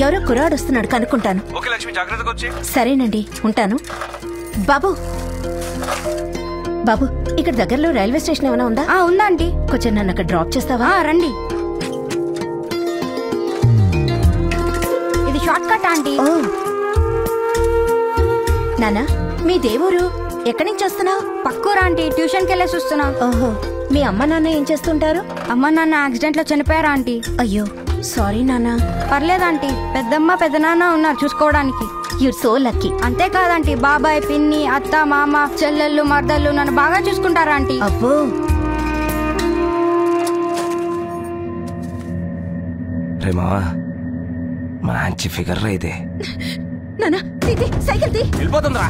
ఎవరో కుర్రాడు వస్తున్నాడు కనుక్కుంటాను. ఓకే లక్ష్మి, జాగ్రత్తగా వచ్చి. సరేనండి, ఉంటాను. బాబు బాబు, ఇక్కడ దగ్గరలో రైల్వే స్టేషన్ ఏమైనా ఉందా? ఉందా ఆంటీ. కొంచెం నన్ను అక్కడ డ్రాప్ చేస్తావా? రండి. ఇది షార్ట్ కట్ ఆంటీ. నానా, మీ దేవురు ఎక్కడి నుంచి వస్తున్నావు? పక్కూరు ఆంటీ, ట్యూషన్కి వెళ్ళేసి వస్తున్నా. ఓహో, మీ అమ్మ నాన్న ఏం చేస్తుంటారు? అమ్మ నాన్న యాక్సిడెంట్ లో చనిపోయారా ఆంటీ. అయ్యో సారీ నానా. పర్లేదు ఆంటీ, పెద్దమ్మ పెద్దనాన్న ఉన్నారు చూసుకోవడానికి. Your so lucky. అంతేకాదంటీ, బాబాయ్ పిన్ని అత్త మామ చెల్లెళ్ళు మర్దళ్ళు నన్ను బాగా చూసుకుంటారా ఆంటీ. అబ్బో. రే మావా, మంచి ఫిగర్ రా ఇదే. నానా సైకిల్ తీ. వెళ్ళిపోతుందా?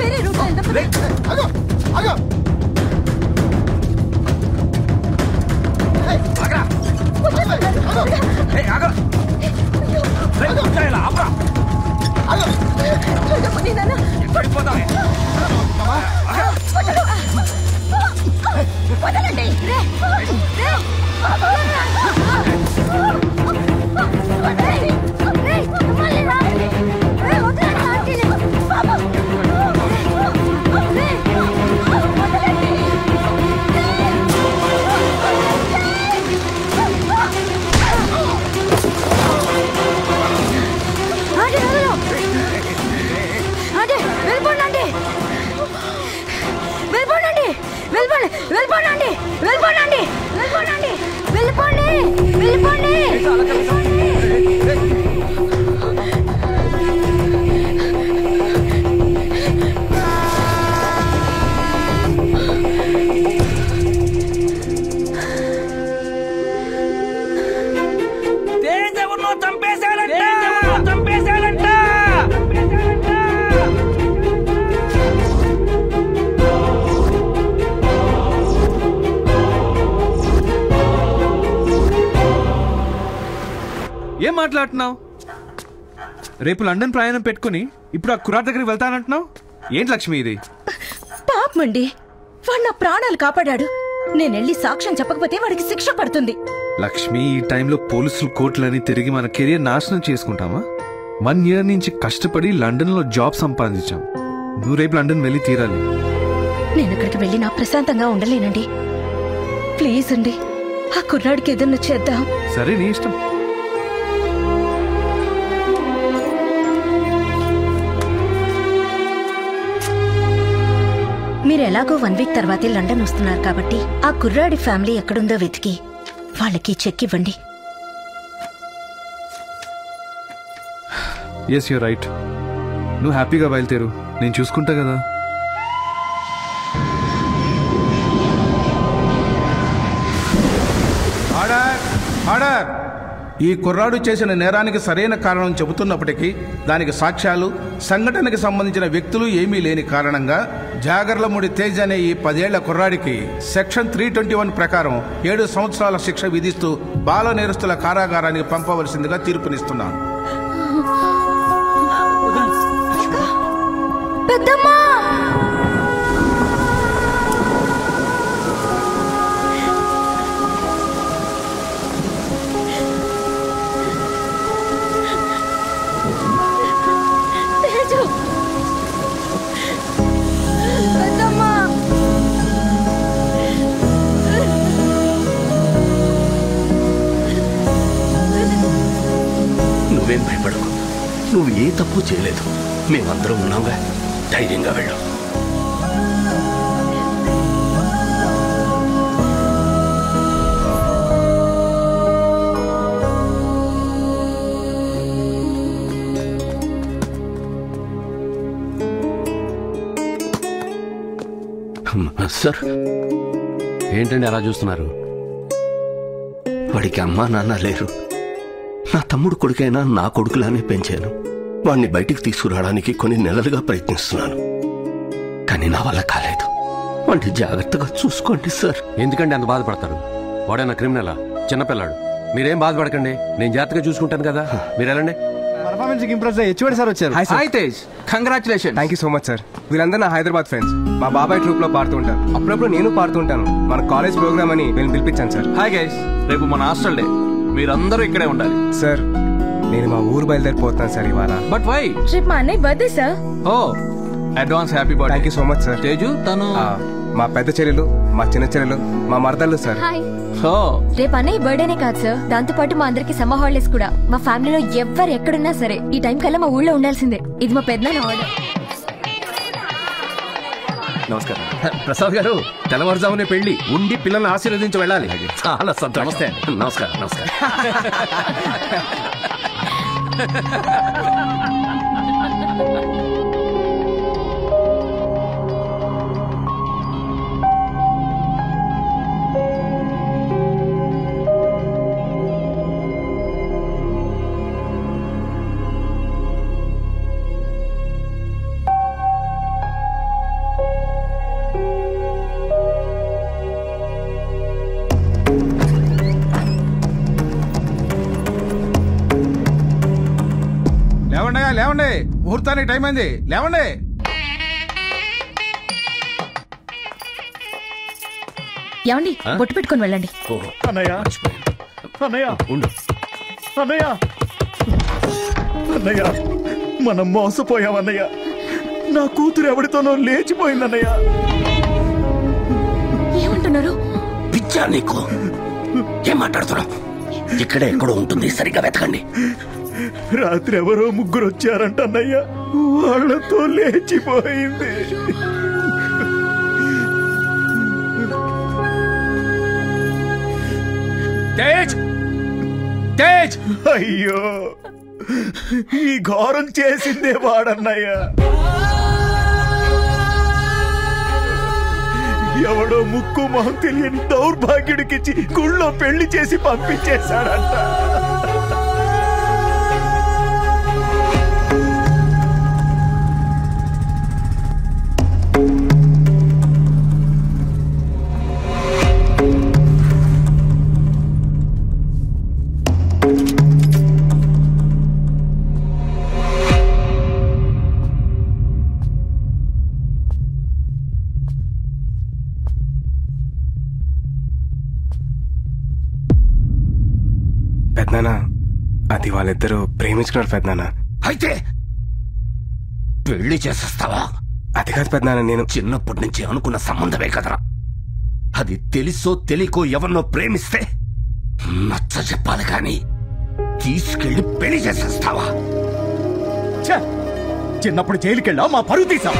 ఏం మాట్లాడుతున్నావు? రేపు లండన్ ప్రయాణం పెట్టుకుని ఇప్పుడు ఆ కుర్రాడి దగ్గరికి వెళ్తానంటున్నావు ఏంటి లక్ష్మి ఇది? పాపమండి, వాడు నా ప్రాణాలు కాపాడాడు. నేనెళ్ళి సాక్ష్యం చెప్పకపోతే వాడికి శిక్ష పడుతుంది. లక్ష్మి, ఈ టైంలో పోలీసులు కోర్టులని తిరిగి మన కెరియర్ నాశనం చేసుకుంటామా? 1 year నుంచి కష్టపడి లండన్ లో జాబ్ సంపాదించాం. నువ్వు రేపు లండన్ వెళ్ళి తీరాలి. నేను అక్కడికి వెళ్ళి నా ప్రశాంతంగా ఉండలేనండి. ప్లీజ్ అండి, ఆ కుర్రాడికి ఏదన్నా చేద్దాం. సరే, నీ ఇష్టం. మీరు ఎలాగో 1 week తర్వాతే లండన్ వస్తున్నారు కాబట్టి ఆ కుర్రాడి ఫ్యామిలీ ఎక్కడుందో వెతికి వాళ్ళకి చెక్ ఇవ్వండి. Yes, you're right. నువ్వు హ్యాపీగా బయలుదేరు, నేను చూసుకుంటా కదా. ఆర్డర్! ఆర్డర్! ఈ కుర్రాడు చేసిన నేరానికి సరైన కారణం చెబుతున్నప్పటికీ దానికి సాక్ష్యాలు, సంఘటనకి సంబంధించిన వ్యక్తులు ఏమీ లేని కారణంగా జాగర్లమూడి తేజ్ అనే ఈ 10 ఏళ్ల కుర్రాడికి సెక్షన్ 321 ప్రకారం 7 సంవత్సరాల శిక్ష విధిస్తూ బాల నేరస్తుల కారాగారానికి పంపవలసిందిగా తీర్పునిస్తున్నాను. నువ్వేం భయపడకు, నువ్వు ఏ తప్పు చేయలేదు. మేమందరం ఉన్నాంగా, ధైర్యంగా వెళ్ళు. సార్, ఏంటండి అలా చూస్తున్నారు? వాడికి అమ్మా నాన్న లేరు. నా తమ్ముడు కొడుకైనా నా కొడుకులానే పెంచాను. వాడిని బయటికి తీసుకురావడానికి కొన్ని నెలలుగా ప్రయత్నిస్తున్నాను, కానీ నా వల్ల కాలేదు. వాడిని జాగ్రత్తగా చూసుకోండి సార్. ఎందుకండి అంత బాధపడతారు? వాడైనా క్రిమినలా? చిన్నపిల్లాడు. మీరేం బాధపడకండి, నేను జాగ్రత్తగా చూసుకుంటాను కదా. మీరు వెళ్ళండి. పర్ఫార్మెన్స్ ఇంప్రెస్ హెచ్ఓడి సార్ వచ్చారు. Hi Tej, congratulation. Thank you so much sir. వీళ్ళందరూ నా హైదరాబాద్ ఫ్రెండ్స్. మా బాబాయ్ ట్రూప్ లో పాడుతూ ఉంటారు. అప్పుడప్పుడు నేను పాడుతూ ఉంటాను. మన కాలేజ్ ప్రోగ్రామ్ అని వీళ్ళని పిలిపించాను సార్. హాయ్ గైస్, రేపు మన హాస్టల్ డే, మీరందరూ ఇక్కడే ఉండాలి. సార్, నేను మా ఊరు బయలుదేరిపోతున్నాను సార్ ఇవాళ. But why? రేపు మా అన్నయ్య birthday sir. Oh advance happy birthday. Thank you so much sir. Teju తను మా పెద్ద చెల్లెలు, మా చిన్న చెల్లెలు, మా మరదళ్ళు సార్. ఓ రేపు అన్నయ్య బర్త్డేనే కాదు సార్, దాంతో పాటు మా అందరికి సమ్మర్ హాలిడేస్ కూడా. మా ఫ్యామిలీలో ఎవ్వరు ఎక్కడున్నా సరే ఈ టైం కల్లా మా ఊళ్ళో ఉండాల్సిందే. ఇది మా పెద్దనాన్న ఆర్డర్. నమస్కారం. ప్రసాద్ గారు, తెల్లవారుజామునే పెళ్లి ఉండి పిల్లల్ని ఆశీర్వదించి వెళ్ళాలి. చాలా సంతోషం. నమస్తే. నమస్కారం. నమస్కారం. లేవండి, ముహూర్తానికి టైం అయింది. లేవండి. ఏమండి బొట్టు పెట్టుకొని వెళ్ళండి. అన్నయ్య ఉండు. అన్నయ్య మనం మోసపోయామన్నయ్య. నా కూతురు ఎవరితోనో లేచిపోయిందన్నయ్య. ఏమంటున్నారు? పిచ్చా నీకు? ఏం మాట్లాడుతున్నావు? ఇక్కడే ఎక్కడో ఉంటుంది, సరిగ్గా వెతకండి. రాత్రి ఎవరో ముగ్గురు వచ్చారంట అన్నయ్య, వాళ్ళతో లేచిపోయింది. అయ్యో, ఈ ఘోరం చేసిందే వాడన్నయ్య. ఎవడో ముక్కు మొహం తెలియని దౌర్భాగ్యుడికిచ్చి గుళ్ళో పెళ్లి చేసి పంపించేశాడంట. పెద్దనాన్న, అది వాళ్ళిద్దరూ ప్రేమించుకున్నారు పెద్దనాన్న. అయితే పెళ్లి చేసేస్తావా? అది కాదు పెద్దనాన్న, నేను చిన్నప్పటి నుంచి అనుకున్న సంబంధమే కదరా. అది తెలుసో తెలియకో ఎవరినో ప్రేమిస్తే నచ్చ చెప్పాలి కానీ తీసుకెళ్లి పెళ్లి చేసేస్తావా? చిన్నప్పుడు జైలుకెళ్ళా, మా పరువు తీసా.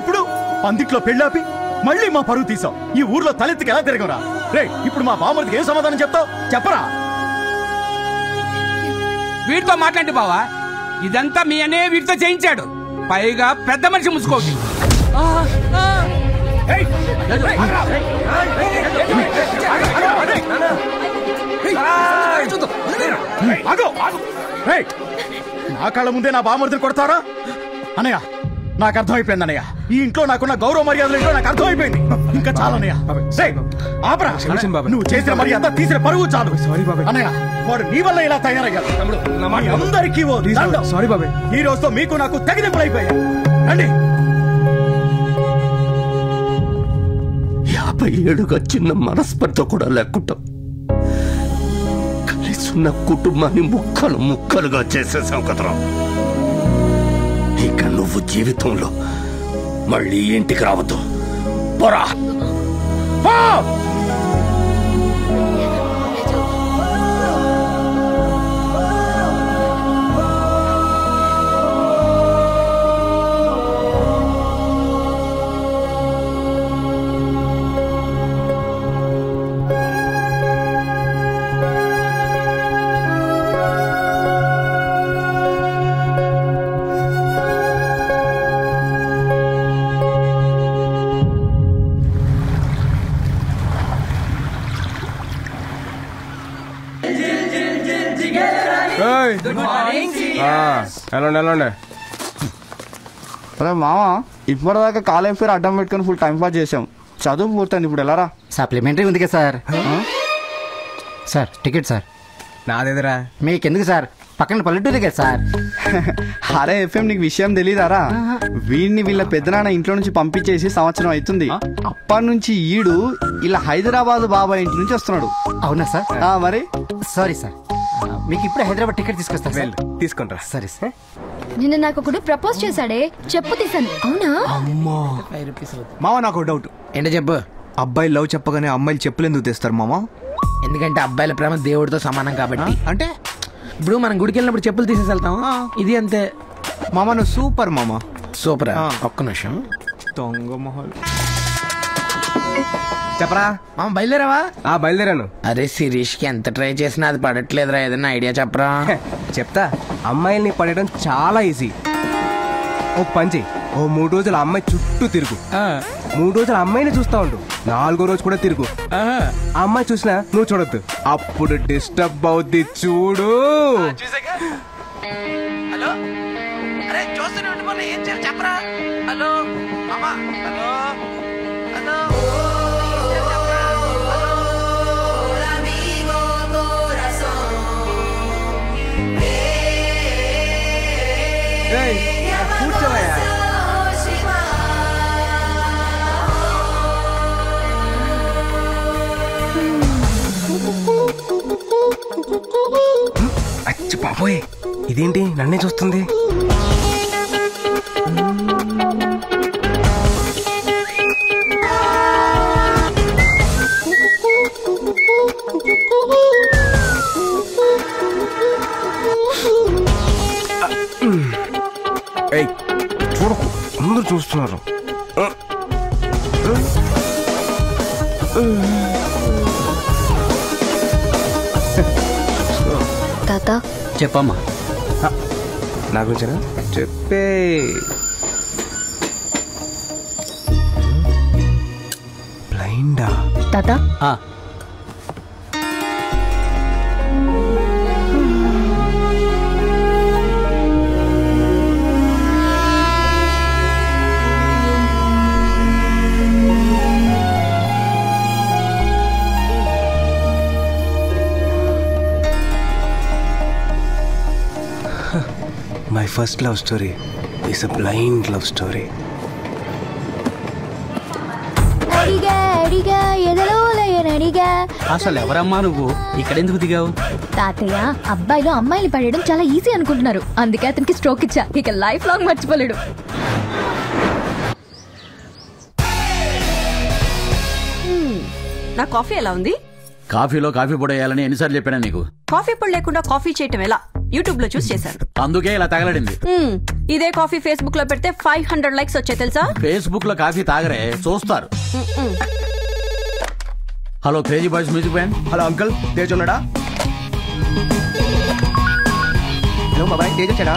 ఇప్పుడు పందిట్లో పెళ్ళాపి మళ్ళీ మా పరువు తీసాం. ఈ ఊర్లో తలెత్తికి ఎలా తిరగరా? రే, ఇప్పుడు మా బామ్మడికి ఏం సమాధానం చెప్తావు? చెప్పరా. వీడితో మాట్లాడి బావా, ఇదంతా మీ అనే వీటితో చేయించాడు. పైగా పెద్ద మనిషి ముసుకోవచ్చు. నా కళ్ళ ముందే నా బామ్మడిని కొడతారా? అనయ్య, నాకు అర్థమైపోయింది అన్నయ్య. ఈ ఇంట్లో నాకున్న గౌరవ మర్యాదలు నాకు అర్థమైపోయింది. ఇంకా చాలన్నయ్య. ఆపరా. నువ్వు చేసిన మర్యాద, తీసిన పరువు చాలు. అన్నయ్య, వాడు నీ వల్ల ఇలా తయారయ్యాడు. అందరికీ సారీ బాబాయ్. ఈ రోజుతో మీకు నాకు తెగదింపులైపోయాయి. రండి. 50 ఏళ్ళుగా చిన్న మనస్పర్ధ కూడా లేకుండా కలిసున్న కుటుంబాన్ని ముక్కలు ముక్కలుగా చేసేసావు కదరా. ఇక నువ్వు జీవితంలో మళ్ళీ ఇంటికి రావద్దు. పోరా. వెళ్ళండి. అరే మామ, ఇప్పటిదాకా కాలేజ్ పేరు అడ్డం పెట్టుకుని ఫుల్ టైం పాస్ చేసాం. చదువు పూర్తయింది, ఇప్పుడు ఎలా రా? సప్లిమెంటరీ ఉంది కదా సార్. Sir ticket sir. నాదేదిరా? మీకెందుకు సార్, పక్కన పల్లెటూరు కదా సార్. అరే ఎఫ్ఎం నీకు విషయం తెలీదారా? వీడిని వీళ్ళ పెద్దనాన్న ఇంట్లో నుంచి పంపించేసి సంవత్సరం అవుతుంది. అప్పటి నుంచి ఈడు ఇలా హైదరాబాద్ బాబాయ్ ఇంటి నుంచి వస్తున్నాడు. అవునా సార్? మరి సారీ సార్, మీకు ఇప్పుడు హైదరాబాద్ టికెట్ తీసుకొస్తా సార్. తీసుకుంటా. సరే సార్. నిన్న నాకు ఒకడు ప్రపోజ్ చేశాడే, చెప్పు తీసాను. అవునా? మామ నాకు డౌట్. ఏంటో చెప్పు. అబ్బాయి లవ్ చెప్పగానే అమ్మాయిలు చెప్పులు ఎందుకు తెస్తారు మామ? ఎందుకంటే అబ్బాయిల ప్రేమ దేవుడితో సమానం కాబట్టి. అంటే ఇప్పుడు మనం గుడికి వెళ్ళినప్పుడు చెప్పులు తీసేసి వెళ్తాం, ఇది అంతే. మామ నువ్వు సూపర్ మామ. సూపర్. ఒక్క నిమిషం. దొంగ మొహల్ చెప్పరా మామ, బయలుదేరావా? బయలుదేరాను. అరే శిరీష్ కి ఎంత ట్రై చేసినా అది పడట్లేదురా, ఏదైనా ఐడియా చెప్పరా? చెప్తా. అమ్మాయిల్ని పడేయడం చాలా ఈజీ. ఓ పంచి, ఓ 3 రోజులు అమ్మాయి చుట్టూ తిరుగు. 3 రోజులు అమ్మాయిని చూస్తా ఉండు. 4వ రోజు కూడా తిరుగు. ఆ అమ్మాయి చూసినా నువ్వు చూడొద్దు, అప్పుడు డిస్టర్బ్ అవుద్ది. చూడు. హలో, అరే చూస్తూనే ఉండిపోయినా ఏం చేయాలి చెప్పరా? హలో మామా, హలో హలో. కూర్చోవయ్యా. అచ్చి బాబోయ్, ఇదేంటి నన్నే చూస్తుంది? చూడకు, అందరూ చూస్తున్నారు. తాత చెప్పమ్మా. నా గురించేనా? చెప్పే. బ్లైండా? తాత My first love story is a blind love story. అసలు ఎవరమ్మా నువ్వు? ఇక్కడెందుకు దిగావు? తాతయ్య, అబ్బాయిలు అమ్మాయిలు పడేయడం చాలా ఈజీ అనుకుంటున్నారు, అందుకే అతనికి స్ట్రోక్ ఇచ్చా. ఇక లైఫ్ లాంగ్ మర్చిపోలేడు. నా కాఫీ ఎలా ఉంది? కాఫీలో కాఫీ పొడి వేయాలని ఎన్నిసార్లు చెప్పాను నీకు? కాఫీ పొడి లేకుండా కాఫీ చేయటం ఎలా? యూట్యూబ్ లో చూసి చేశాను. అందుకే ఇలా తగలడింది. ఇదే కాఫీ ఫేస్బుక్ లో పెడితే 500 లైక్స్ వచ్చాయి తెలుసా? ఫేస్బుక్ లో కాఫీ తాగరే, చూస్తారు. Hello crazy boys music band. Hello uncle, Tej ఉన్నాడా? హలో బాబాయ్, తేజ్ వచ్చాడా?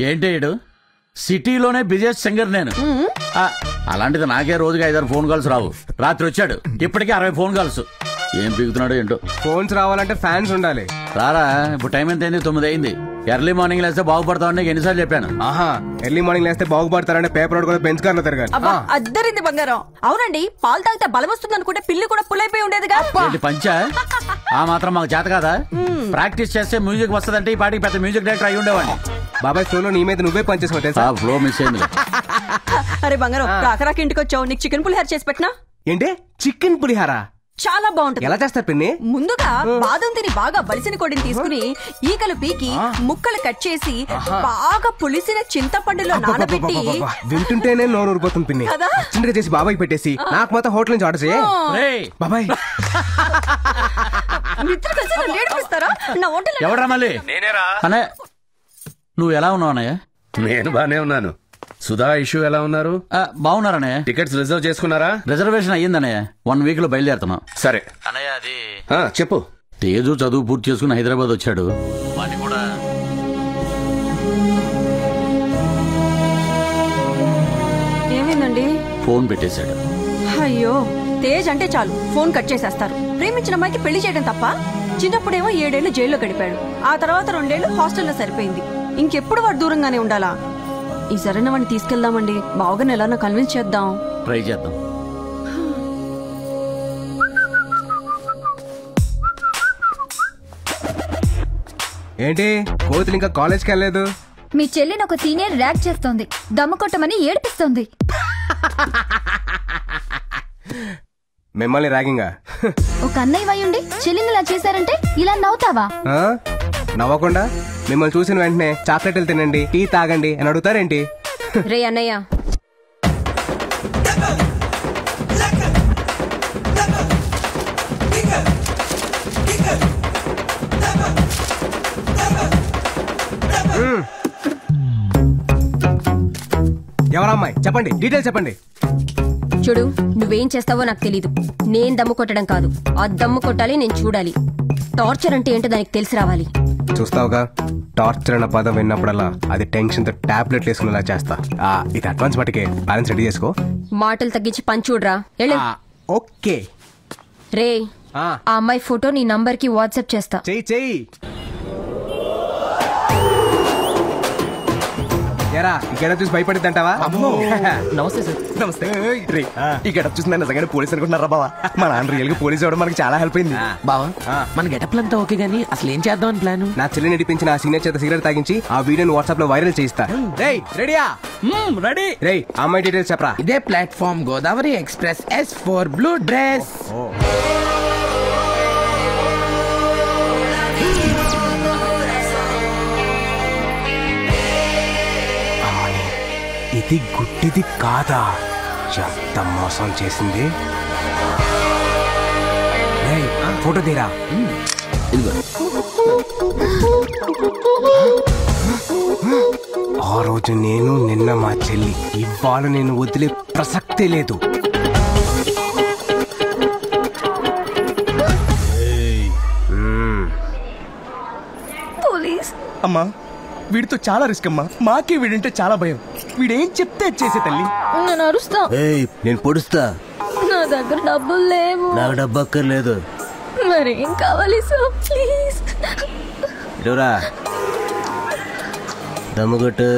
ఏంటి సిటీలోనే బిజియెస్ట్ సింగర్ నేను. అలాంటిది నాకే రోజుకి 5-6 ఫోన్ కాల్స్ రావు. రాత్రి వచ్చాడు, ఇప్పటికే 60 ఫోన్ కాల్స్. ఏం పీకుతున్నాడు ఏంటో. ఫోన్స్ రావాలంటే ఫ్యాన్స్ ఉండాలి. రారా, ఇప్పుడు టైం ఎంత అయింది? 9 అయింది. ఎర్లీ మార్నింగ్ లేస్తే బాగుపడతావు నీకు ఎన్నిసార్లు చెప్పాను. ఎర్లీ మార్నింగ్ లేస్తే బాగుపడతారంటే పేపర్ కూడా బెంచ్ కార్లో తిరగాలి. అద్దరింది బంగారం. అవునండి, పాలు తాగితే బలం వస్తుంది అనుకుంటే పిల్లి కూడా పుల్లైపోయి ఉండేదిగా. పంచా ఆ మాత్రం మాకు చేత కాదా? ప్రాక్టీస్ చేస్తే మ్యూజిక్ వస్తుందంటే ఈ పాటికి పెద్ద మ్యూజిక్ డైరెక్టర్ అయి ఉండేవాడిని. బాబాయ్ ఫ్లో నీ మీద నువ్వే పనిచేసుకో. ఫ్లో మిస్ అయింది. అరే బంగారం, రాకరాకి ఇంటికి వచ్చావు, నీకు చికెన్ పులిహార చేసి పెట్టినా? ఏంటి చికెన్ పులిహార? చాలా బాగుంటుంది. ఎలా చేస్తారు పిన్ని? ముందుగా బాదం తిని బాగా బలిసిన కొడిని తీసుకుని ఈకలు పీకి ముక్కలు కట్ చేసి బాగా పులిసిన చింతపండులో నానబెట్టి. వింటుంటేనే నోరు ఊరిపోతుంది పిన్ని. చిన్నగా చేసి బాబాయ్ పెట్టేసి నాకు మాత్రం హోటల్ నుంచి ఆర్డర్ చేయి బాబాయ్. ఎవడ్రా మళ్ళీ? అనే నువ్వు ఎలా ఉన్నావు అన్నయ్య? నేను బానే ఉన్నాను. సుధా ఇష్యూ ఎలా ఉన్నారు? బాగున్నారన్నయ్య. టికెట్స్ రిజర్వ్ చేసుకున్నారా? రిజర్వేషన్ అయ్యిందన్నయ్య. 1 వీక్ లో బయలుదేరుతున్నాం. సరే అన్నయ్య, అది చెప్పు. తేజు చదువు పూర్తి చేసుకుని హైదరాబాద్ వచ్చాడు. వాడిని కూడా ఏమైందండి? ఫోన్ పెట్టేశాడు. అయ్యో, తేజ్ అంటే చాలు ఫోన్ కట్ చేసేస్తారు. ప్రేమించిన అమ్మాయికి పెళ్లి చేయడం తప్ప. చిన్నప్పుడేమో 7 ఏళ్లు జైల్లో గడిపాడు. ఆ తర్వాత 2 ఏళ్లు హాస్టల్లో సరిపోయింది. ఇంకెప్పుడు వాడు దూరంగానే ఉండాలా? ఈ సరైన వాడిని తీసుకెళ్దామండి. బాగా ఎలా కన్విన్స్ చేద్దాం. ట్రై చేద్దాం. ఏంటి కోతులు ఇంకా కాలేజ్కి వెళ్ళలేదు? మీ చెల్లిని ఒక సీనియర్ ర్యాక్ చేస్తోంది, దమ్ము కొట్టమని ఏడిపిస్తోంది. మిమ్మల్ని ర్యాగింగా? ఒక అన్నయ్య వయ్యుండి చెల్లిని ఇలా చేశారంటే ఇలా నవ్వుతావా? నవ్వకుండా మిమ్మల్ని చూసిన వెంటనే చాక్లెట్లు తినండి, టీ తాగండి అని అడుగుతారేంటి? రే అన్నయ్య, ఎవరమ్మాయి చెప్పండి, డీటెయిల్స్ చెప్పండి. చూడు, నువ్వేం చేస్తావో నాకు తెలీదు. నేను దమ్ము కొట్టడం కాదు, ఆ దమ్ము కొట్టాలి, నేను చూడాలి. టార్చర్ అంటే ఏంటో దానికి తెలిసి రావాలి. చూస్తావుగా, టార్చర్ అన్న పదం విన్నప్పుడల్లా అది టెన్షన్ తో టాబ్లెట్లు వేసుకునేలా చేస్తా. ఇది అడ్వాన్స్ మటుకే, బ్యాలెన్స్ రెడీ చేసుకో. మాటలు తగ్గించి పని చూడరా. ఓకే రే, ఆ అమ్మాయి ఫోటో నీ నంబర్ కి వాట్సాప్ చేస్తా. చెయ్యి. ఈ గెటప్ చూసి భయపడిద్దంటావా? నమస్తే సార్. నమస్తే. ఈ గెటప్ చూసి నన్ను నిజంగానే పోలీస్ అనుకుంటున్నారా బావా? మా నాన్న రియల్ గా పోలీస్ అవడం మనకి చాలా హెల్ప్ అయింది. బావా, మన గెటప్లంతా ఓకే గానీ అసలు ఏం చేద్దామని ప్లాన్? నా చెల్లి నడిపించిన ఆ సీనియర్ చేత సిగరెట్ తాగించి ఆ వీడియోని వాట్సాప్ లో వైరల్ చేయిస్తా. రెడీయా? రెడీ. రే, అమ్మాయి డీటెయిల్స్ చెప్పరా. ఇదే platform Godavari express S4 blue dress. ఇది గుడ్డిది కాదా? ఎంత మోసం చేసింది. ఫోటో తీరా. ఆ రోజు నేను, నిన్న మా చెల్లి, ఇవాళ నేను వదిలే ప్రసక్తే లేదు. పోలీస్ అమ్మా, వీడితో చాలా రిస్క్ అమ్మా. మాకే వీడింటే చాలా భయం. వీడేం చెప్తే చేసే తల్లి. నేను అరుస్తా. నేను పొడుస్తా. నా దగ్గర డబ్బులు లేవు. నాకు డబ్బు అక్కర్లేదు. మరేం కావాలి సార్, ప్లీజ్. ఇటురా, దమ్ముగొట్టు.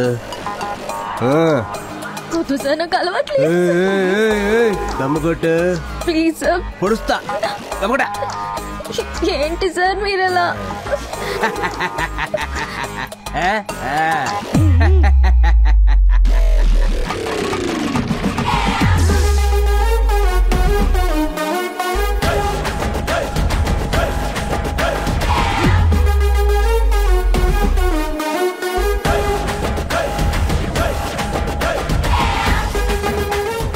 వద్దు సార్, నాకు అలవాట్లేదు. దమ్ముగొట్టు ప్లీజ్ సార్. పొడుస్తా. దమ్ముగొట్ట. ఏంటి సార్ మీరలా?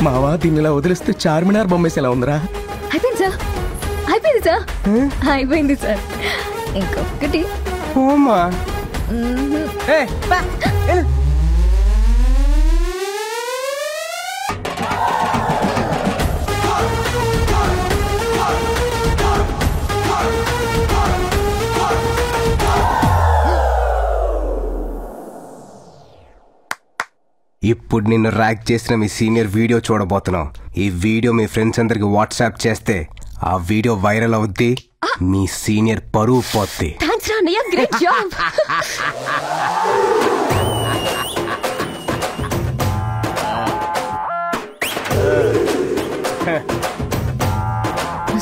మావా, దీన్ని ఇలా వదిలిస్తే చార్మినార్ బొమ్మేసి ఎలా ఉందిరా? అయిపోయింది సార్, అయిపోయింది సార్, అయిపోయింది సార్. ఇంకొకటి. ఓమా. ఇప్పుడు నిన్ను ర్యాక్ చేసిన మీ సీనియర్ వీడియో చూడబోతున్నాం. ఈ వీడియో మీ ఫ్రెండ్స్ అందరికి వాట్సాప్ చేస్తే ఆ వీడియో వైరల్ అవుద్ది, మీ సీనియర్ పరువు పోద్ది. థాంక్స్ రా అన్నయ్య, గ్రేట్ జాబ్.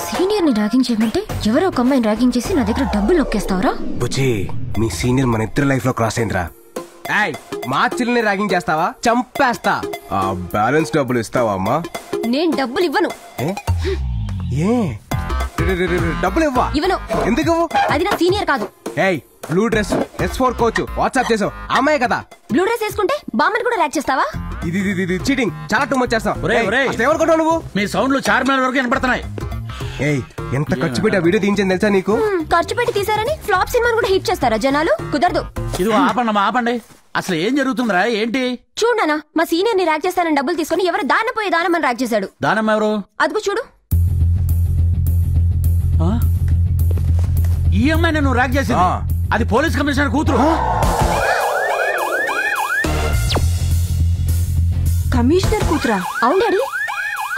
సీనియర్ ని ర్యాగింగ్ చేయమంటే ఎవరో ఒక అమ్మాయిని ర్యాగింగ్ చేసి నా దగ్గర డబ్బులు నొక్కేస్తావరా? బుజ్జి, మీ సీనియర్ మన ఇద్దరు లైఫ్ లో క్రాస్ అయిందిరా. మా చెల్లిని ర్యాగింగ్ చేస్తావా? చంపేస్తా. ఆ బ్యాలెన్స్ డబ్బులు ఇస్తావా అమ్మా? నేను డబ్బులు ఇవ్వను. డబ్బులు ఇవ్వా? ఇవ్వను. ఎందుకు? అది నా సీనియర్ కాదు. Blue dress S4 coach WhatsApp చేసావు, అమ్మాయి కదా? బ్లూ డ్రెస్ వేసుకుంటే బామ్మని కూడా ర్యాక్ చేస్తావా? ఇది చీటింగ్, చాలా టూ మచ్ చేస్తావు. ఏమనుకుంటావు నువ్వు? మీ సౌండ్లు చార్మినార్ వరకు వినపడుతున్నాయి. ఎంత ఖర్చు పెట్టి ఆ వీడియో తీయించింది తెలుసా నీకు? ఖర్చు పెట్టి తీసారని ఫ్లాప్ సినిమాను కూడా హిట్ చేస్తారా జనాలు? కుదరదు. ఇది ఆపండి. అసలు ఏం జరుగుతుందిరా? ఏంటి? చూడనా, మా సీనియర్ ని ర్యాక్ చేస్తానని డబ్బులు తీసుకుని ఎవరు దానపోయే దానమని ర్యాక్ చేశాడు. దానమ్మ ఎవరు? అదిగో చూడు. ఈ అమ్మాయిని నువ్వు ర్యాక్ చేసింది? అది పోలీస్ కమిషనర్ కూతురు. కమిషనర్ కూతురా? అవును డాడీ,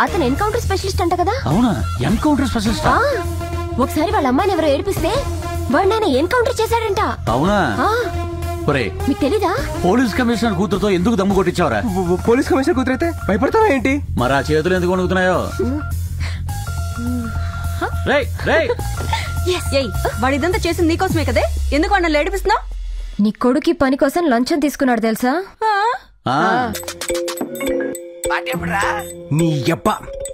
అతను ఎన్కౌంటర్ స్పెషలిస్ట్ అంట కదా? అవునా, ఎన్కౌంటర్ స్పెషలిస్ట్? ఒకసారి వాళ్ళ అమ్మాయిని ఎవరో ఏడిపిస్తే వాడు ఆయన ఎన్కౌంటర్ చేశాడంట. అవునా? మీకు తెలీదా? పోలీస్ కమిషనర్ కూతురుతో ఎందుకు దమ్ము కొట్టించావరా? పోలీస్ కమిషనర్ కూతురైతే భయపడతావా ఏంటి? మరి ఆ చేతులు ఎందుకు వణుకుతున్నాయో? ఏయ్ వాడిదంతా చేసింది నీకోసమే కదే, ఎందుకు వాడిని ఏడిపిస్తున్నావు? నీ కొడుకి పని కోసం లంచం తీసుకున్నాడు తెలుసా? నీ యబ్బ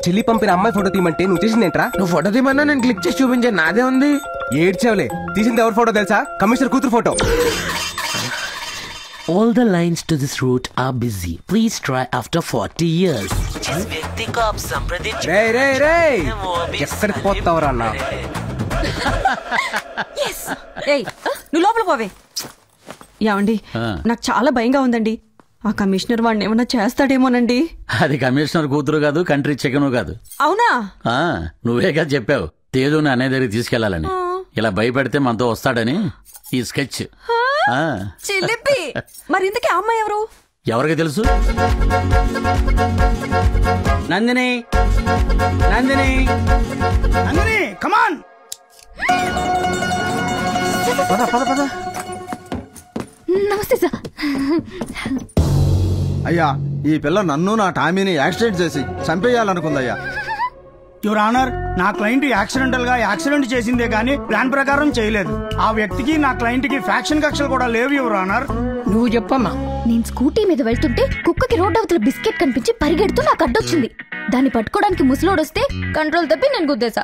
చెల్లి పంపిన అమ్మాయి ఫోటో తీయమంటే నువ్వు చేసిందేంట్రా? నువ్వు ఫోటో తీయమన్నా నేను క్లిక్ చేసి చూపించాను, నాదే ఉంది. ఏడ్చావులే, తీసింది ఎవరి ఫోటో తెలుసా? కమిషనర్ కూతురు photo. All the lines to this route are busy. Please try after 40 years. రే రే రే ఎక్కడికి పోతావురా అన్న? ఏయ్ నువ్వు లోపల పోవే. ఏమండి నాకు చాలా భయంగా ఉందండి, ఆ కమిషనర్ వాడిని ఏమన్నా చేస్తాడేమోనండి. అది కమిషనర్ కూతురు కాదు, కంట్రీ చికెను కాదు. అవునా? నువ్వేగా చెప్పావు తేజుని అనే దగ్గరికి తీసుకెళ్లాలని. ఇలా భయపెడితే మనతో వస్తాడని ఈ స్కెచ్. చిలిపి. మరి ఇంతకీ అమ్మాయి ఎవరు? ఎవరికి తెలుసు? నందిని, నందిని, నందిని, కమాన్. పద పద పద. నమస్తే సార్. అయ్యా, ఈ పిల్ల నన్ను నా టామీని యాక్సిడెంట్ చేసి చంపేయాలనుకుందయ్యా. యువర్ ఆనర్, నా క్లయింట్ యాక్సిడెంటల్ గా యాక్సిడెంట్ చేసిందే గానీ ప్లాన్ ప్రకారం చేయలేదు. ఆ వ్యక్తికి నా క్లయింట్ కి ఫ్యాక్షన్ కక్షలు కూడా లేవు యువర్ ఆనర్. నువ్వు చెప్పమ్మా. నేను స్కూటీ మీద వెళ్తుంటే కుక్కకి రోడ్ అవతల బిస్కెట్ కనిపించి పరిగెడుతూ నాకు అడ్డొచ్చింది. దాన్ని పట్టుకోవడానికి ముసలోడొస్తే కంట్రోల్ తప్పి నేను గుద్దేశా.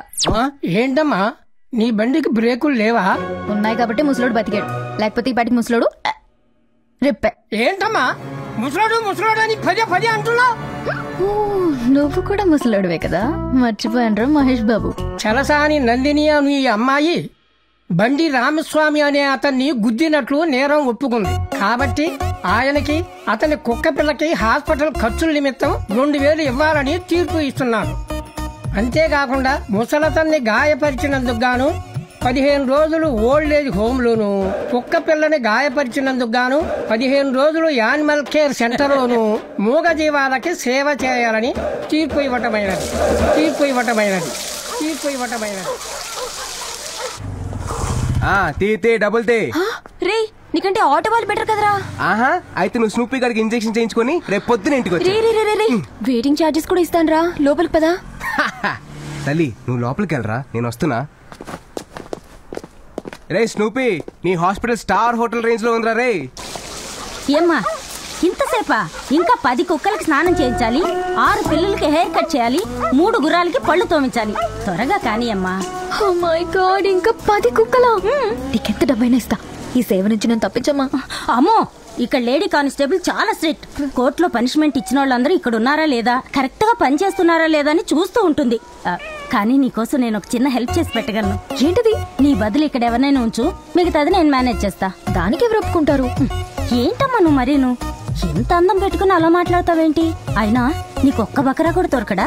ఏంటమ్మా నీ బండికి బ్రేకులు లేవా? ఉన్నాయి కాబట్టి ముసలోడు బతికాడు, లేకపోతే ఈ పాటికి ముసలోడు రిప్పే. ఏంటమ్మా ముసలోడు ముసలోడు అని పదే పదే అంటున్నావు? నువ్వు కూడా ముసలోడువే కదా, మర్చిపోయాను మహేష్ బాబు. చలసాని నందిని అని ఈ అమ్మాయి బండి రామస్వామి అనే అతన్ని గుద్దినట్లు నేరం ఒప్పుకుంది. కాబట్టి ఆయనకి అతని కుక్క పిల్లకి హాస్పిటల్ ఖర్చుల నిమిత్తం 2000 ఇవ్వాలని తీర్పు ఇస్తున్నాను. అంతేకాకుండా ముసలతన్ని గాయపరిచినందుకు గాను 15 రోజులు ఓల్డ్ ఏజ్ హోమ్ లోను, కుక్క పిల్లని గాయపరిచినందుకు గాను 15 రోజులు యానిమల్ కేర్ సెంటర్ లోను మూగ జీవాలకి సేవ చేయాలని తీర్పు ఇవ్వటమైనది. తీ డబుల్ తే. రే నీకంటే ఆటో వాళ్ళు బెటర్ కదరా. ఆహా, అయితే నువ్వు స్నూపీ గారికి ఇంజెక్షన్ చేయించుకొని రేపు పొద్దున ఇంటికి వచ్చి. వెయిటింగ్ ఛార్జెస్ కూడా ఇస్తాను రా, లోపలికి పదా. తల్లి నువ్వు లోపలికి వెళ్ళరా, నేను వస్తున్నా. రే స్నూపీ, నీ హాస్పిటల్ స్టార్ హోటల్ రేంజ్ లో ఉందిరా. రే ఏమ్మా ఇంతసేపా? ఇంకా 10 కుక్కలకి స్నానం చేయించాలి, 6 పిల్లలకి హెయిర్ కట్ చేయాలి, 3 గుర్రాలకి పళ్ళు తోమించాలి. త్వరగా కానీ అమ్మా. ఓ మై గాడ్, ఇంకా 10 కుక్కలా? నీకెంత డబ్బైనా ఇస్తా, ఈ సేవ నుంచి నేను తప్పించమ్మా. అమ్మో, ఇక్కడ లేడీ కానిస్టేబుల్ చాలా స్ట్రిక్ట్. కోర్టులో పనిష్మెంట్ ఇచ్చిన వాళ్ళందరూ ఇక్కడ ఉన్నారా లేదా, కరెక్ట్ గా పని చేస్తున్నారా లేదా అని చూస్తూ ఉంటుంది. కానీ నీకోసం నేను ఒక చిన్న హెల్ప్ చేసి పెట్టగలను. ఏంటది? నీ బదులు ఇక్కడ ఎవరినైనా ఉంచు, మిగతాది నేను మేనేజ్ చేస్తా. దానికి ఎవరు ఒప్పుకుంటారు? ఏంటమ్మా నువ్వు మరీను ఎంత అందం పెట్టుకుని అలా మాట్లాడతావేంటి? అయినా నీకొక్క బకరా కూడా దొరకడా?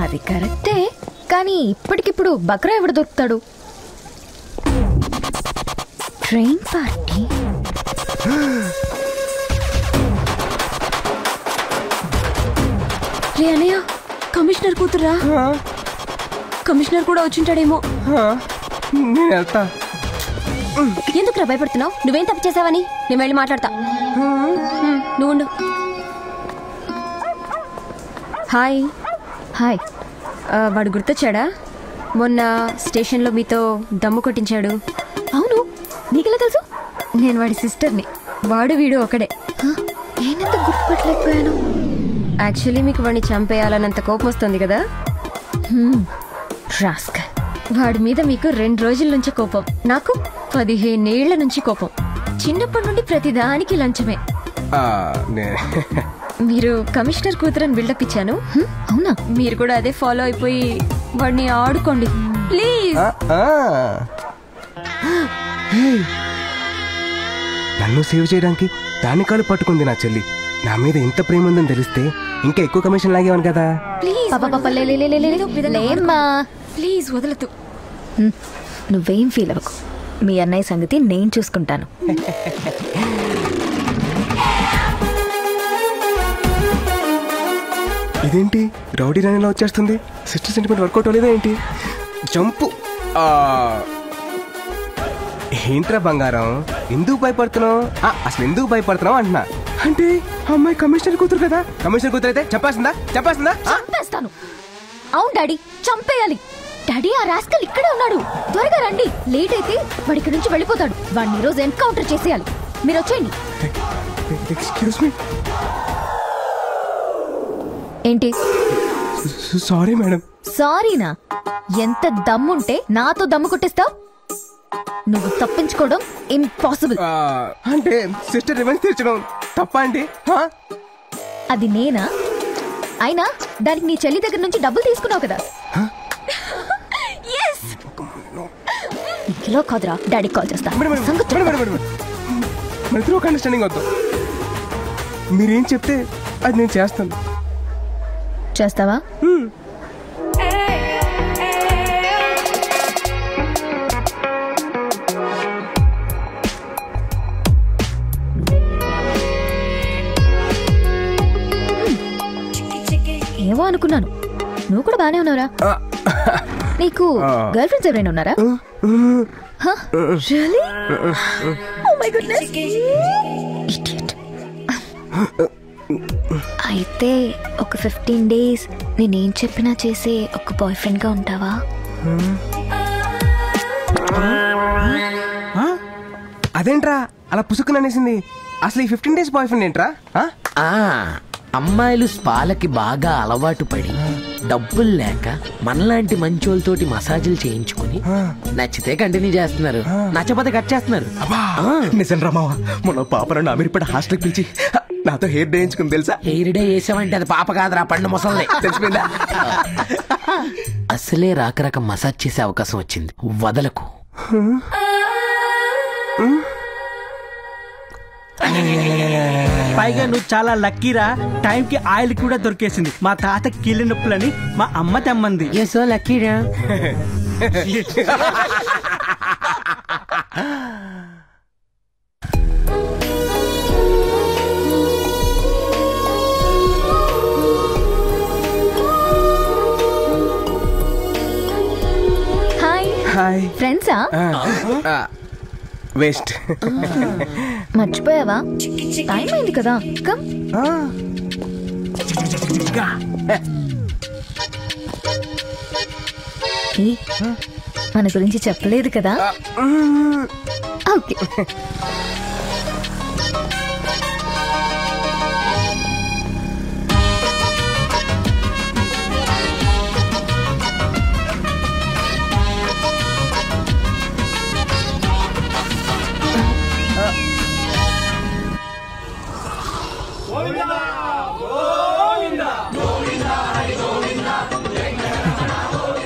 అది కరెక్టే, కానీ ఇప్పటికిప్పుడు బకరా ఎవడు దొరుకుతాడు? Train party. రే అనయ్య, కమిషనర్ కూతురా? కమిషనర్ కూడా వచ్చింటాడేమో. నేను వెళ్తా. ఎందుకు రా భయపడుతున్నావు? నువ్వేం తప్పు చేసావని? నేను వెళ్ళి మాట్లాడతా. నువ్వు హాయ్. హాయ్. వాడు గుర్తొచ్చాడా? మొన్న స్టేషన్లో మీతో దమ్ము కొట్టించాడు. అవును, నీకెలా తెలుసు? నేను వాడి సిస్టర్ని. వాడు వీడు ఒకడే. నేనంత గుర్తుపట్టలేకపోయాను. యాక్చువల్లీ మీకు వాడిని చంపేయాలన్నంత కోపం వస్తుంది కదా. రాస్కల్. వాడి మీద మీకు 2 రోజుల నుంచి కోపం, నాకు 15 ఏళ్ల నుంచి కోపం. చిన్నప్పటి నుండి ప్రతిదానికి లంచమే. మీరు కమిషనర్ కూతురని బిల్డప్ ఇచ్చాను. అవునా? మీరు కూడా అదే ఫాలో అయిపోయి వాడిని ఆడుకోండి ప్లీజ్. నన్ను సేవ్ చేయడానికి దాని కాలు పట్టుకుంది నా చెల్లి. నా మీద ఎంత ప్రేమ ఉందని తెలిస్తే ఇంకా ఎక్కువ కమిషన్ లాగేవాను కదా. ప్లీజ్ వదలదు. నువ్వేం ఫీల్ అవ్వకు, మీ అన్నయ్య సంగతి నేను చూసుకుంటాను. ఇదేంటి రౌడీ రాణిలా వచ్చేస్తుంది? సిస్టర్ సెంటిమెంట్ వర్కౌట్ అవ్వలేదా ఏంటి? జంపు. ఏంట్రా బంగారం, ఎందుకు భయపడుతున్నావు? అసలు ఎందుకు భయపడుతున్నావు అంటున్నా. అంటే అమ్మాయి కమిషనర్ కూతురు కదా. కమిషనర్ కూతురు అయితే చెప్పేస్తుందా? చంపేస్తాను. అవును డాడీ, చంపేయాలి. డాడీ ఆ రాస్కల్ ఇక్కడే ఉన్నాడు. త్వరగా రండి, లేట్ అయితే వాడి ఇక్కడి నుంచి వెళ్ళిపోతాడు. వాడిని ఈరోజు ఎన్కౌంటర్ చేసేయాలి. మీరు వచ్చేయండి. Excuse me. ఏంటి? Sorry madam. సారీనా? ఎంత దమ్ముంటే నాతో దమ్ము కొట్టిస్తావు? నువ్వు తప్పించుకోవడం ఇంపాసిబుల్. అంటే సిస్టర్ రివెంజ్ తీర్చడం తప్ప అండి? అది నేనా? అయినా దానికి నీ చెల్లి దగ్గర నుంచి డబ్బులు తీసుకున్నావు కదా. కిలో కాదురా, డాడీకి కాల్ చేస్తా. అండర్స్టాండింగ్ వద్దు. మీరేం చెప్తే అది నేను చేస్తాను. చేస్తావా? ఏమో అనుకున్నాను. నువ్వు కూడా బానే ఉన్నావురా. నీకు గర్ల్ ఫ్రెండ్స్ ఎవరైనా ఉన్నారా? అయితే ఒక 15 days నేనేం చెప్పినా చేసే ఒక బాయ్ ఫ్రెండ్ గా ఉంటావా? అదేంట్రా అలా పుసుకుని అనేసింది? అసలు ఈ 15 days బాయ్ ఫ్రెండ్ ఏంట్రా? అమ్మాయిలు స్పాలకి బాగా అలవాటు పడి డబ్బులు లేక మనలాంటి మంచోళ్ళతోటి మసాజులు చేయించుకుని నచ్చితే కంటిన్యూ చేస్తున్నారు, నచ్చపోతే కట్ చేస్తున్నారు. నిజం రామావా, మన పాప నన్ను అమీర్పేట హాస్టల్కి పిలిచి నాతో హెయిర్ డే వేయించుకుని తెలుసా? హెయిర్ డే వేసామంటే అది పాప కాదురా, పండు ముసలి. తెలిసిపోయిందా? అసలే రాక మసాజ్ చేసే అవకాశం వచ్చింది, వదలకు. పైగా నువ్వు చాలా లక్కీరా, టైంకి ఆయిల్ కూడా దొరికేసింది. మా తాత కీళ్ళ నొప్పులని మా అమ్మ తెమ్మంది. సో లక్కీరా. హాయ్. హాయ్. ఫ్రెండ్సా? వేస్ట్. మర్చిపోయావా? టైం అయింది కదా. కమ్. మన గురించి చెప్పలేదు కదా. ఓకే.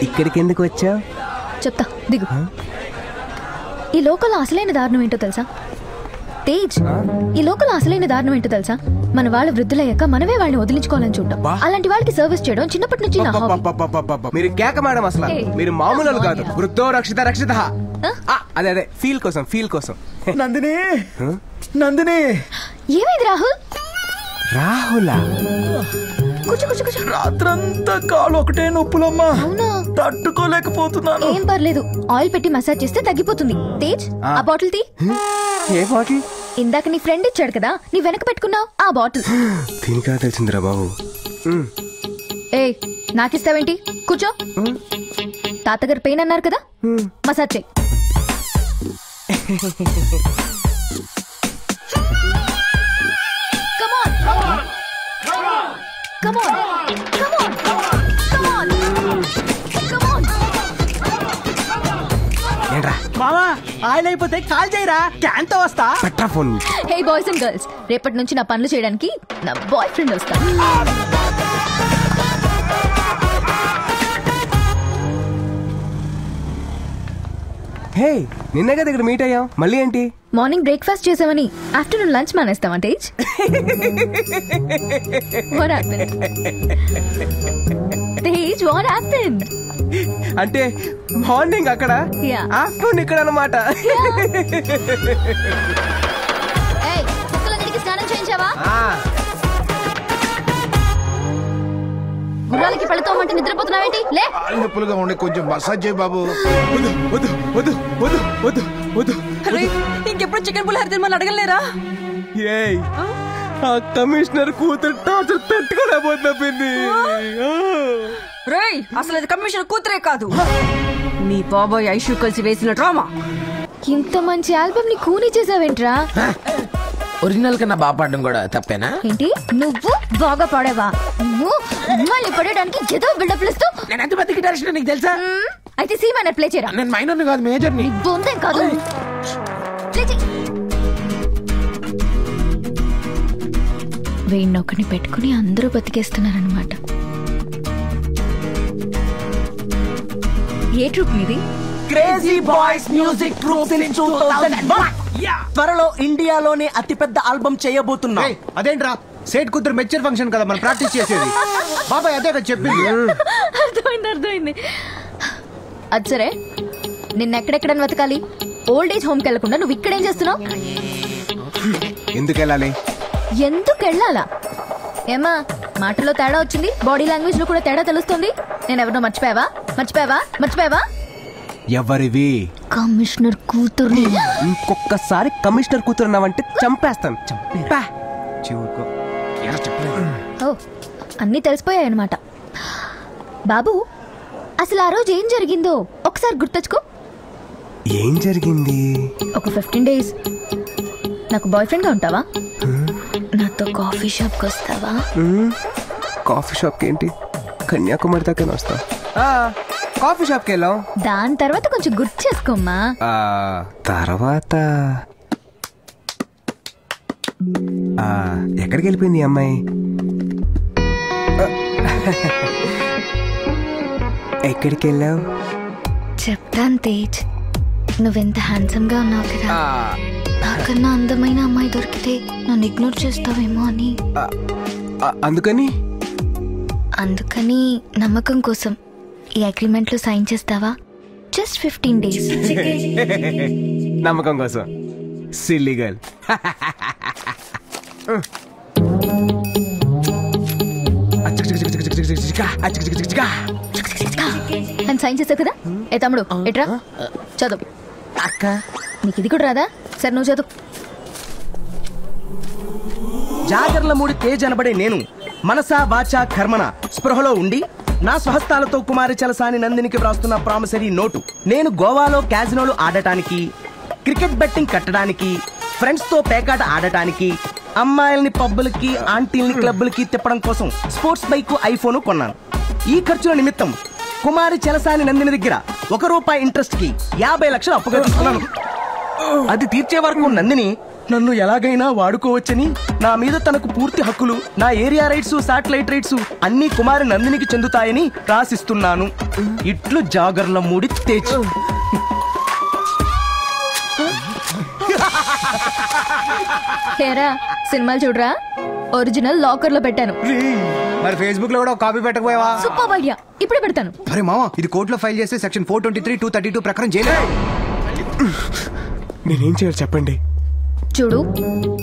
ఇక్కడికి ఎందుకు వచ్చావు? చెప్తా, దిగు. ఈ లోకల్ అసలైన దారుణం ఏంటో తెలుసా తేజ్? ఈ లోకల్ అసలైన దారుణం ఏంటో తెలుసా? మన వాళ్ళ వృద్ధులయ్యాక మనమే వాళ్ళని వదిలించుకోవాలని చూడటం. అలాంటి వాళ్ళకి సర్వీస్ చేయడం చిన్నప్పటి నుంచి నా హాబీ. మీరు కేక మేడం, అసలు మీరు మామూలు కాదు. వృద్ధో రక్షిత రక్షిత. అదే అదే ఫీల్ కోసం, ఫీల్ కోసం. నందిని, నందిని. ఏమైంది రాహుల్? రాహులా? రాత్రంతా కాలు ఒకటే నొప్పులమ్మా. అవునా? తట్టుకోలేకపోతున్నాను. ఏం పర్లేదు, ఆయిల్ పెట్టి మసాజ్ చేస్తే తగ్గిపోతుంది. తేజ్, ఆ బాటిల్ తీ. ఏ బాటిల్? ఇందాక నీ ఫ్రెండ్ ఇచ్చాడు కదా, నీ వెనక పెట్టుకున్నావు ఆ బాటిల్. దీనికా తెలిసిందిరా బాబు. ఏ నాకిస్తావేంటి? కూర్చో. తాతగారు పెయిన్ అన్నారు కదా, మసాజ్ చేయి. మామా ఆయిల్ అయిపోతే కాల్ చేయరా, క్యాన్ తో వస్తా. హే బాయ్స్ అండ్ గర్ల్స్, రేపటి నుంచి నా పనులు చేయడానికి నా బాయ్ ఫ్రెండ్ వస్తాను. హే, నిన్నగా దగ్గర మీట్ అయ్యాం, మళ్ళీ ఏంటి? మార్నింగ్ బ్రేక్ఫాస్ట్ చేసామని ఆఫ్టర్నూన్ లంచ్ మానేస్తావా Tej? What happened? Tej, what happened? అంటే మార్నింగ్ అక్కడ, ఆఫ్టర్నూన్ ఇక్కడ అన్నమాట. కుక్కలన్నిటికీ స్నానం చేయించావా? గుర్రాలకి పళ్ళతోమంటే నిద్రపోతున్నావేంటి? లే. నొప్పులుగా ఉండే కొంచెం మసాజ్ చేయి బాబు. ఇంకెప్పుడు చికెన్ పులిహోర తినమని అడగలేరా? ఆ కమిషనర్ కూతురు టార్చర్ పెట్టుకోలేకపోతున్నా పిన్ని. రేయ్ అసలు అది కమిషనర్ కూతురే కాదు, నీ బాబాయ్ ఐషు కలిసి వేసిన డ్రామా. ఇంత మంచి ఆల్బమ్ ని కూనీ చేసావేంట్రా? ఒరిజినల్ కన్నా బాగా పాడడం కూడా తప్పేనా? ఏంటి నువ్వు బాగా పాడేవా? నువ్వు మళ్ళీ పడేయడానికి ఏదో బిల్డప్ ఇస్తూ. నేను ఎంత పెద్ద గిటారిస్ట్ నీకు తెలుసా? అయితే సి మైనర్ ప్లే చేయరా. నేను మైనర్ని కాదు మేజర్ని. బొందేం కాదు, ప్లే చేయి. వీణ్ణొక్కని పెట్టుకుని అందరూ బతికేస్తున్నారనమాట. ఏ ట్రూప్ మీది? Crazy boys music troupe in 2001. త్వరలో ఇండియాలోనే అతిపెద్ద ఆల్బమ్ చేయబోతున్నా. అదేంట్రా సేట్ కూతురు మెచ్చర్ ఫంక్షన్ కదా మనం ప్రాక్టీస్ చేసేది. బాబాయ్ అదే కదా చెప్పింది. అర్థమైంది. అది సరే, నిన్నెక్కడెక్కడని వెతకాలి? ఓల్డ్ ఏజ్ హోమ్కి వెళ్లకుండా నువ్వు ఇక్కడేం చేస్తున్నావు? ఎందుకు వెళ్ళాలా? ఏమా మాటలో తేడా వచ్చింది, బాడీ లాంగ్వేజ్ లో కూడా తేడా తెలుస్తుంది. నేను ఎవరినో మర్చిపోయావా? ఎవరివి? కమిషనర్ కూతుర్ని. ఇంకొకసారి కమిషనర్ కూతురున్నావంటే చంపేస్తాను. ఓ, అన్నీ తెలిసిపోయాయన్నమాట. బాబు, అసలు ఆ రోజు ఏం జరిగిందో ఒకసారి గుర్తొచ్చుకో. ఏం జరిగింది? ఒక 15 days నాకు బాయ్ ఫ్రెండ్ గా ఉంటావా? నాతో కాఫీ షాప్ కి వస్తావా? కాఫీ షాప్ కి ఏంటి, కన్యాకుమారి దాకా వస్తా. కాఫీ షాప్ కి వెళ్ళాం. దాని తర్వాత కొంచెం గుర్తు చేసుకోమ్మా. తర్వాత ఎక్కడికి వెళ్ళిపోయింది అమ్మాయి? ఎక్కడికి వెళ్ళావు? చెప్తాను తేజ్, నువ్వెంత హ్యాండ్సమ్ గా ఉన్నావు కదా. నాకన్నా అందమైన అమ్మాయి దొరికితే నన్ను ఇగ్నోర్ చేస్తావేమో అని. అందుకని నమ్మకం కోసం ఈ అగ్రిమెంట్ లో సైన్ చేస్తావా? Just 15 days. నమ్మకం కోసం సిల్లీ గర్ల్. అని సైన్ చేస్తావు కదా. ఏ తమ్ముడు ఎట్రా చదువు. అక్క నీకు ఇది కూడా రాదా? సరే నువ్వు చదువు. జాగర్లమూడి తేజ్ అనబడే నేను మనసా వాచా కర్మన స్పృహలో ఉండి నా స్వహస్తాలతో కుమారి చలసాని నందినికి వ్రాస్తున్న ప్రామిసరీ నోటు. నేను గోవాలో క్యాజినోలు ఆడటానికి, క్రికెట్ బెట్టింగ్ కట్టడానికి, ఫ్రెండ్స్ తో పేకాట ఆడటానికి, అమ్మాయిల్ని పబ్బులకి ఆంటీల్ని క్లబ్బులకి తిప్పడం కోసం స్పోర్ట్స్ బైక్, ఐఫోన్ కొన్నాను. ఈ ఖర్చుల నిమిత్తం కుమారి చలసాని నందిని దగ్గర ₹1 ఇంట్రెస్ట్ కి 50 లక్షలు అప్పుగా తీసుకున్నాను. అది తీర్చే వరకు నందిని నన్ను ఎలాగైనా వాడుకోవచ్చని, నా మీద తనకు పూర్తి హక్కులు, నా ఏరియా రైట్స్, శాటిలైట్ రైట్స్ అన్ని కుమారి నందినికి చెందుతాయని రాసిస్తున్నాను. ఇట్లు జాగర్లమూడి తేజ్. హేరా, సినిమాలు చూడరా? ఒరిజినల్ లాకర్ లో పెట్టాను. మరి ఫేస్బుక్ లో కూడా కాపీ పెట్టకపోయావా? సూపర్ ఐడియా, ఇప్పుడే పెడతాను. అరే మామ, ఇది కోర్టులో ఫైల్ చేస్తే సెక్షన్ 423, 232 ప్రకారం చేయలేదు. నేనేం చేయాలి చెప్పండి? చూడు,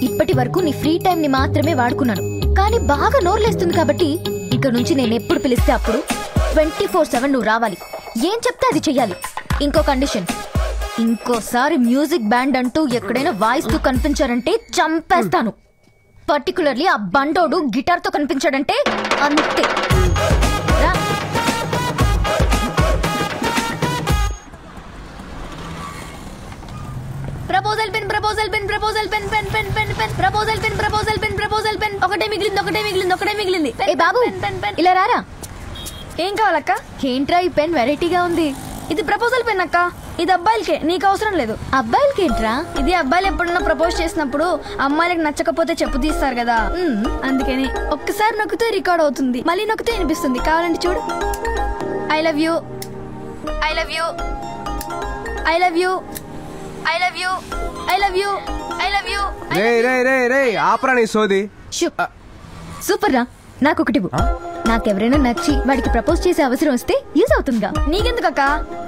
ఇప్పటి వరకు నీ ఫ్రీ టైం ని మాత్రమే వాడుకున్నాను, కానీ బాగా నోర్లేస్తుంది కాబట్టి ఇక నుంచి నేను ఎప్పుడు పిలిస్తే అప్పుడు 24/7 నువ్వు రావాలి. ఏం చెప్తే అది చెయ్యాలి. ఇంకో కండిషన్, ఇంకోసారి మ్యూజిక్ బ్యాండ్ అంటూ ఎక్కడైనా వాయిస్తూ కనిపించారంటే చంపేస్తాను. పర్టికులర్లీ ఆ బండోడు గిటార్ తో కనిపించాడంటే అంతే. ప్రపోజల్ పెన్ ఒకటే మిగిలింది. ఏ బాబు, ఇలా రారా. ఏం కావాలక్క? ఏంట్రా ఈ పెన్ వెరైటీగా ఉంది? ఇది ప్రపోజల్ పెన్ అక్క. ఇది అబ్బాయిలకే, నీకు అవసరం లేదు. అబ్బాయిలకి ఏంట్రా? ఇది అబ్బాయిలు ఎప్పుడన్నా ప్రపోజ్ చేసినప్పుడు అమ్మాయిలకు నచ్చకపోతే చెప్పు తీస్తారు కదా, అందుకని. ఒక్కసారి నొక్కితే రికార్డ్ అవుతుంది, మళ్ళీ నొక్కితే వినిపిస్తుంది. కావాలంటే చూడు. I love you, I love you, I love you, I love you, I love you, I love you. ఆపరా నీ సోది. సూపర్ రా. నాకొకటి నాకెవరైనా నచ్చి వాడికి ప్రపోజ్ చేసే అవసరం వస్తే యూజ్ అవుతుందిగా. నీకెందుకక్క,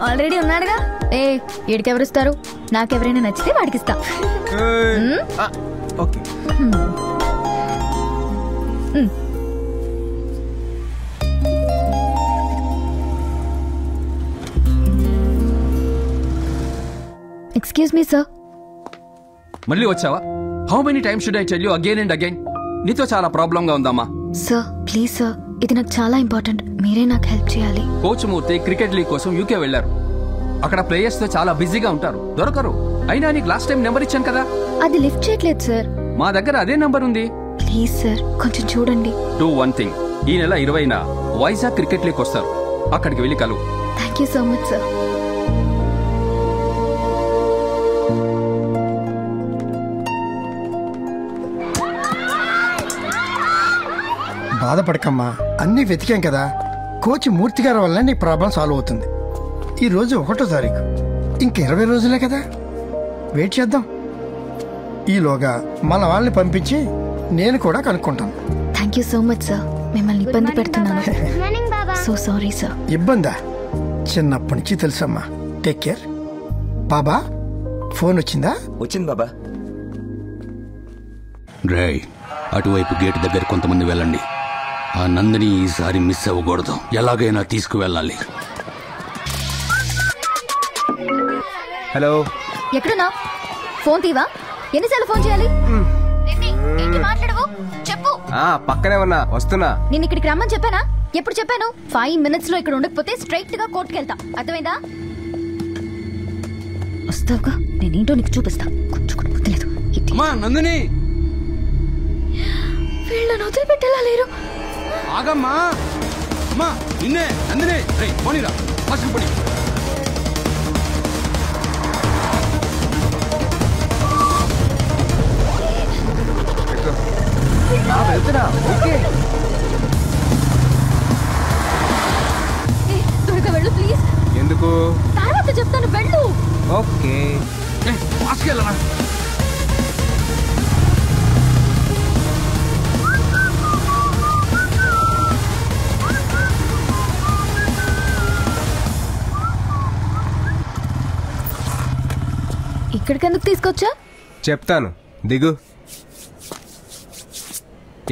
ఆల్రెడీ ఉన్నాడుగా. ఏ ఏడికెవరిస్తారు? నాకెవరైనా నచ్చితే వాడికిస్తా. Excuse me sir. మళ్ళీ వచ్చావా? How many times should I tell you again and again? నీతో చాలా ప్రాబ్లం గా ఉందమ్మా. సార్ ప్లీజ్ సార్, ఇది నాకు చాలా ఇంపార్టెంట్. మీరే నాకు హెల్ప్ చేయాలి. కోచ్ మూర్తి క్రికెట్ లీగ్ కోసం యూకే వెళ్లారు. అక్కడ ప్లేయర్స్ తో చాలా బిజీగా ఉంటారు, దొరకరు. అయినా నీకు లాస్ట్ టైం నెంబర్ ఇచ్చాను కదా. అది లిఫ్ట్ చేయట్లేదు సార్. మా దగ్గర అదే నెంబర్ ఉంది. ప్లీజ్ సార్ కొంచెం చూడండి. డూ వన్ థింగ్, ఈ నెల 20న వైజాగ్ క్రికెట్ లీగ్ వస్తారు, అక్కడికి వెళ్ళి కలువు. Thank you so much sir. బాధపడకమ్మా, అన్నీ వెతికాం కదా. కోచ్ మూర్తి గారి వల్ల నీ ప్రాబ్లం సాల్వ్ అవుతుంది. ఈ రోజు 1వ తారీఖు, ఇంక 20 రోజులే కదా, వెయిట్ చేద్దాం. ఈలోగా మన వాళ్ళని పంపించి నేను కూడా కనుక్కుంటాను. Thank you so much sir. మిమ్మల్ని ఇబ్బంది పెడుతున్నాను. So sorry sir. ఇబ్బందా? చిన్నప్పటి నుంచి తెలుసమ్మా. Take care. బాబా ఫోన్ వచ్చిందా? వచ్చింది బాబా. రే, అటువైపు గేట్ దగ్గర కొంతమంది వెళ్ళండి. ఆ నందిని ఈసారి మిస్ అవ్వకూడదు, ఎలాగైనా తీసుకువెళ్ళాలి. హలో, ఎక్కడున్నా? ఫోన్ తీవా? ఎన్నిసార్లు ఫోన్ చేయాలి? ఏంటి మాట్లాడవు? చెప్పు. పక్కనే ఉన్నా, వస్తున్నా. నేను ఇక్కడికి రమ్మని చెప్పానా? ఎప్పుడు చెప్పాను? 5 minutes లో ఇక్కడ ఉండకపోతే స్ట్రైట్ గా కోర్టుకి వెళ్తా, అర్థమైందా? వస్తావుగా, నేనేంటో నీకు చూపిస్తా. కొంచెం కూడా బుద్ధి లేదు. నందిని, వీళ్ళని వదిలిపెట్టేలా లేరు. ఆగమ్మా. అమ్మా నిన్నే నందిని. రేయ్ పోనీరా, ఫస్ట్ పోనీ. వెళ్తున్నా. ఓకే, త్వరగా వెళ్ళు ప్లీజ్. ఎందుకు? తర్వాత చెప్తాను, వెళ్ళు. ఓకే. ఇక్కడికి ఎందుకు తీసుకొచ్చా? చెప్తాను, దిగు.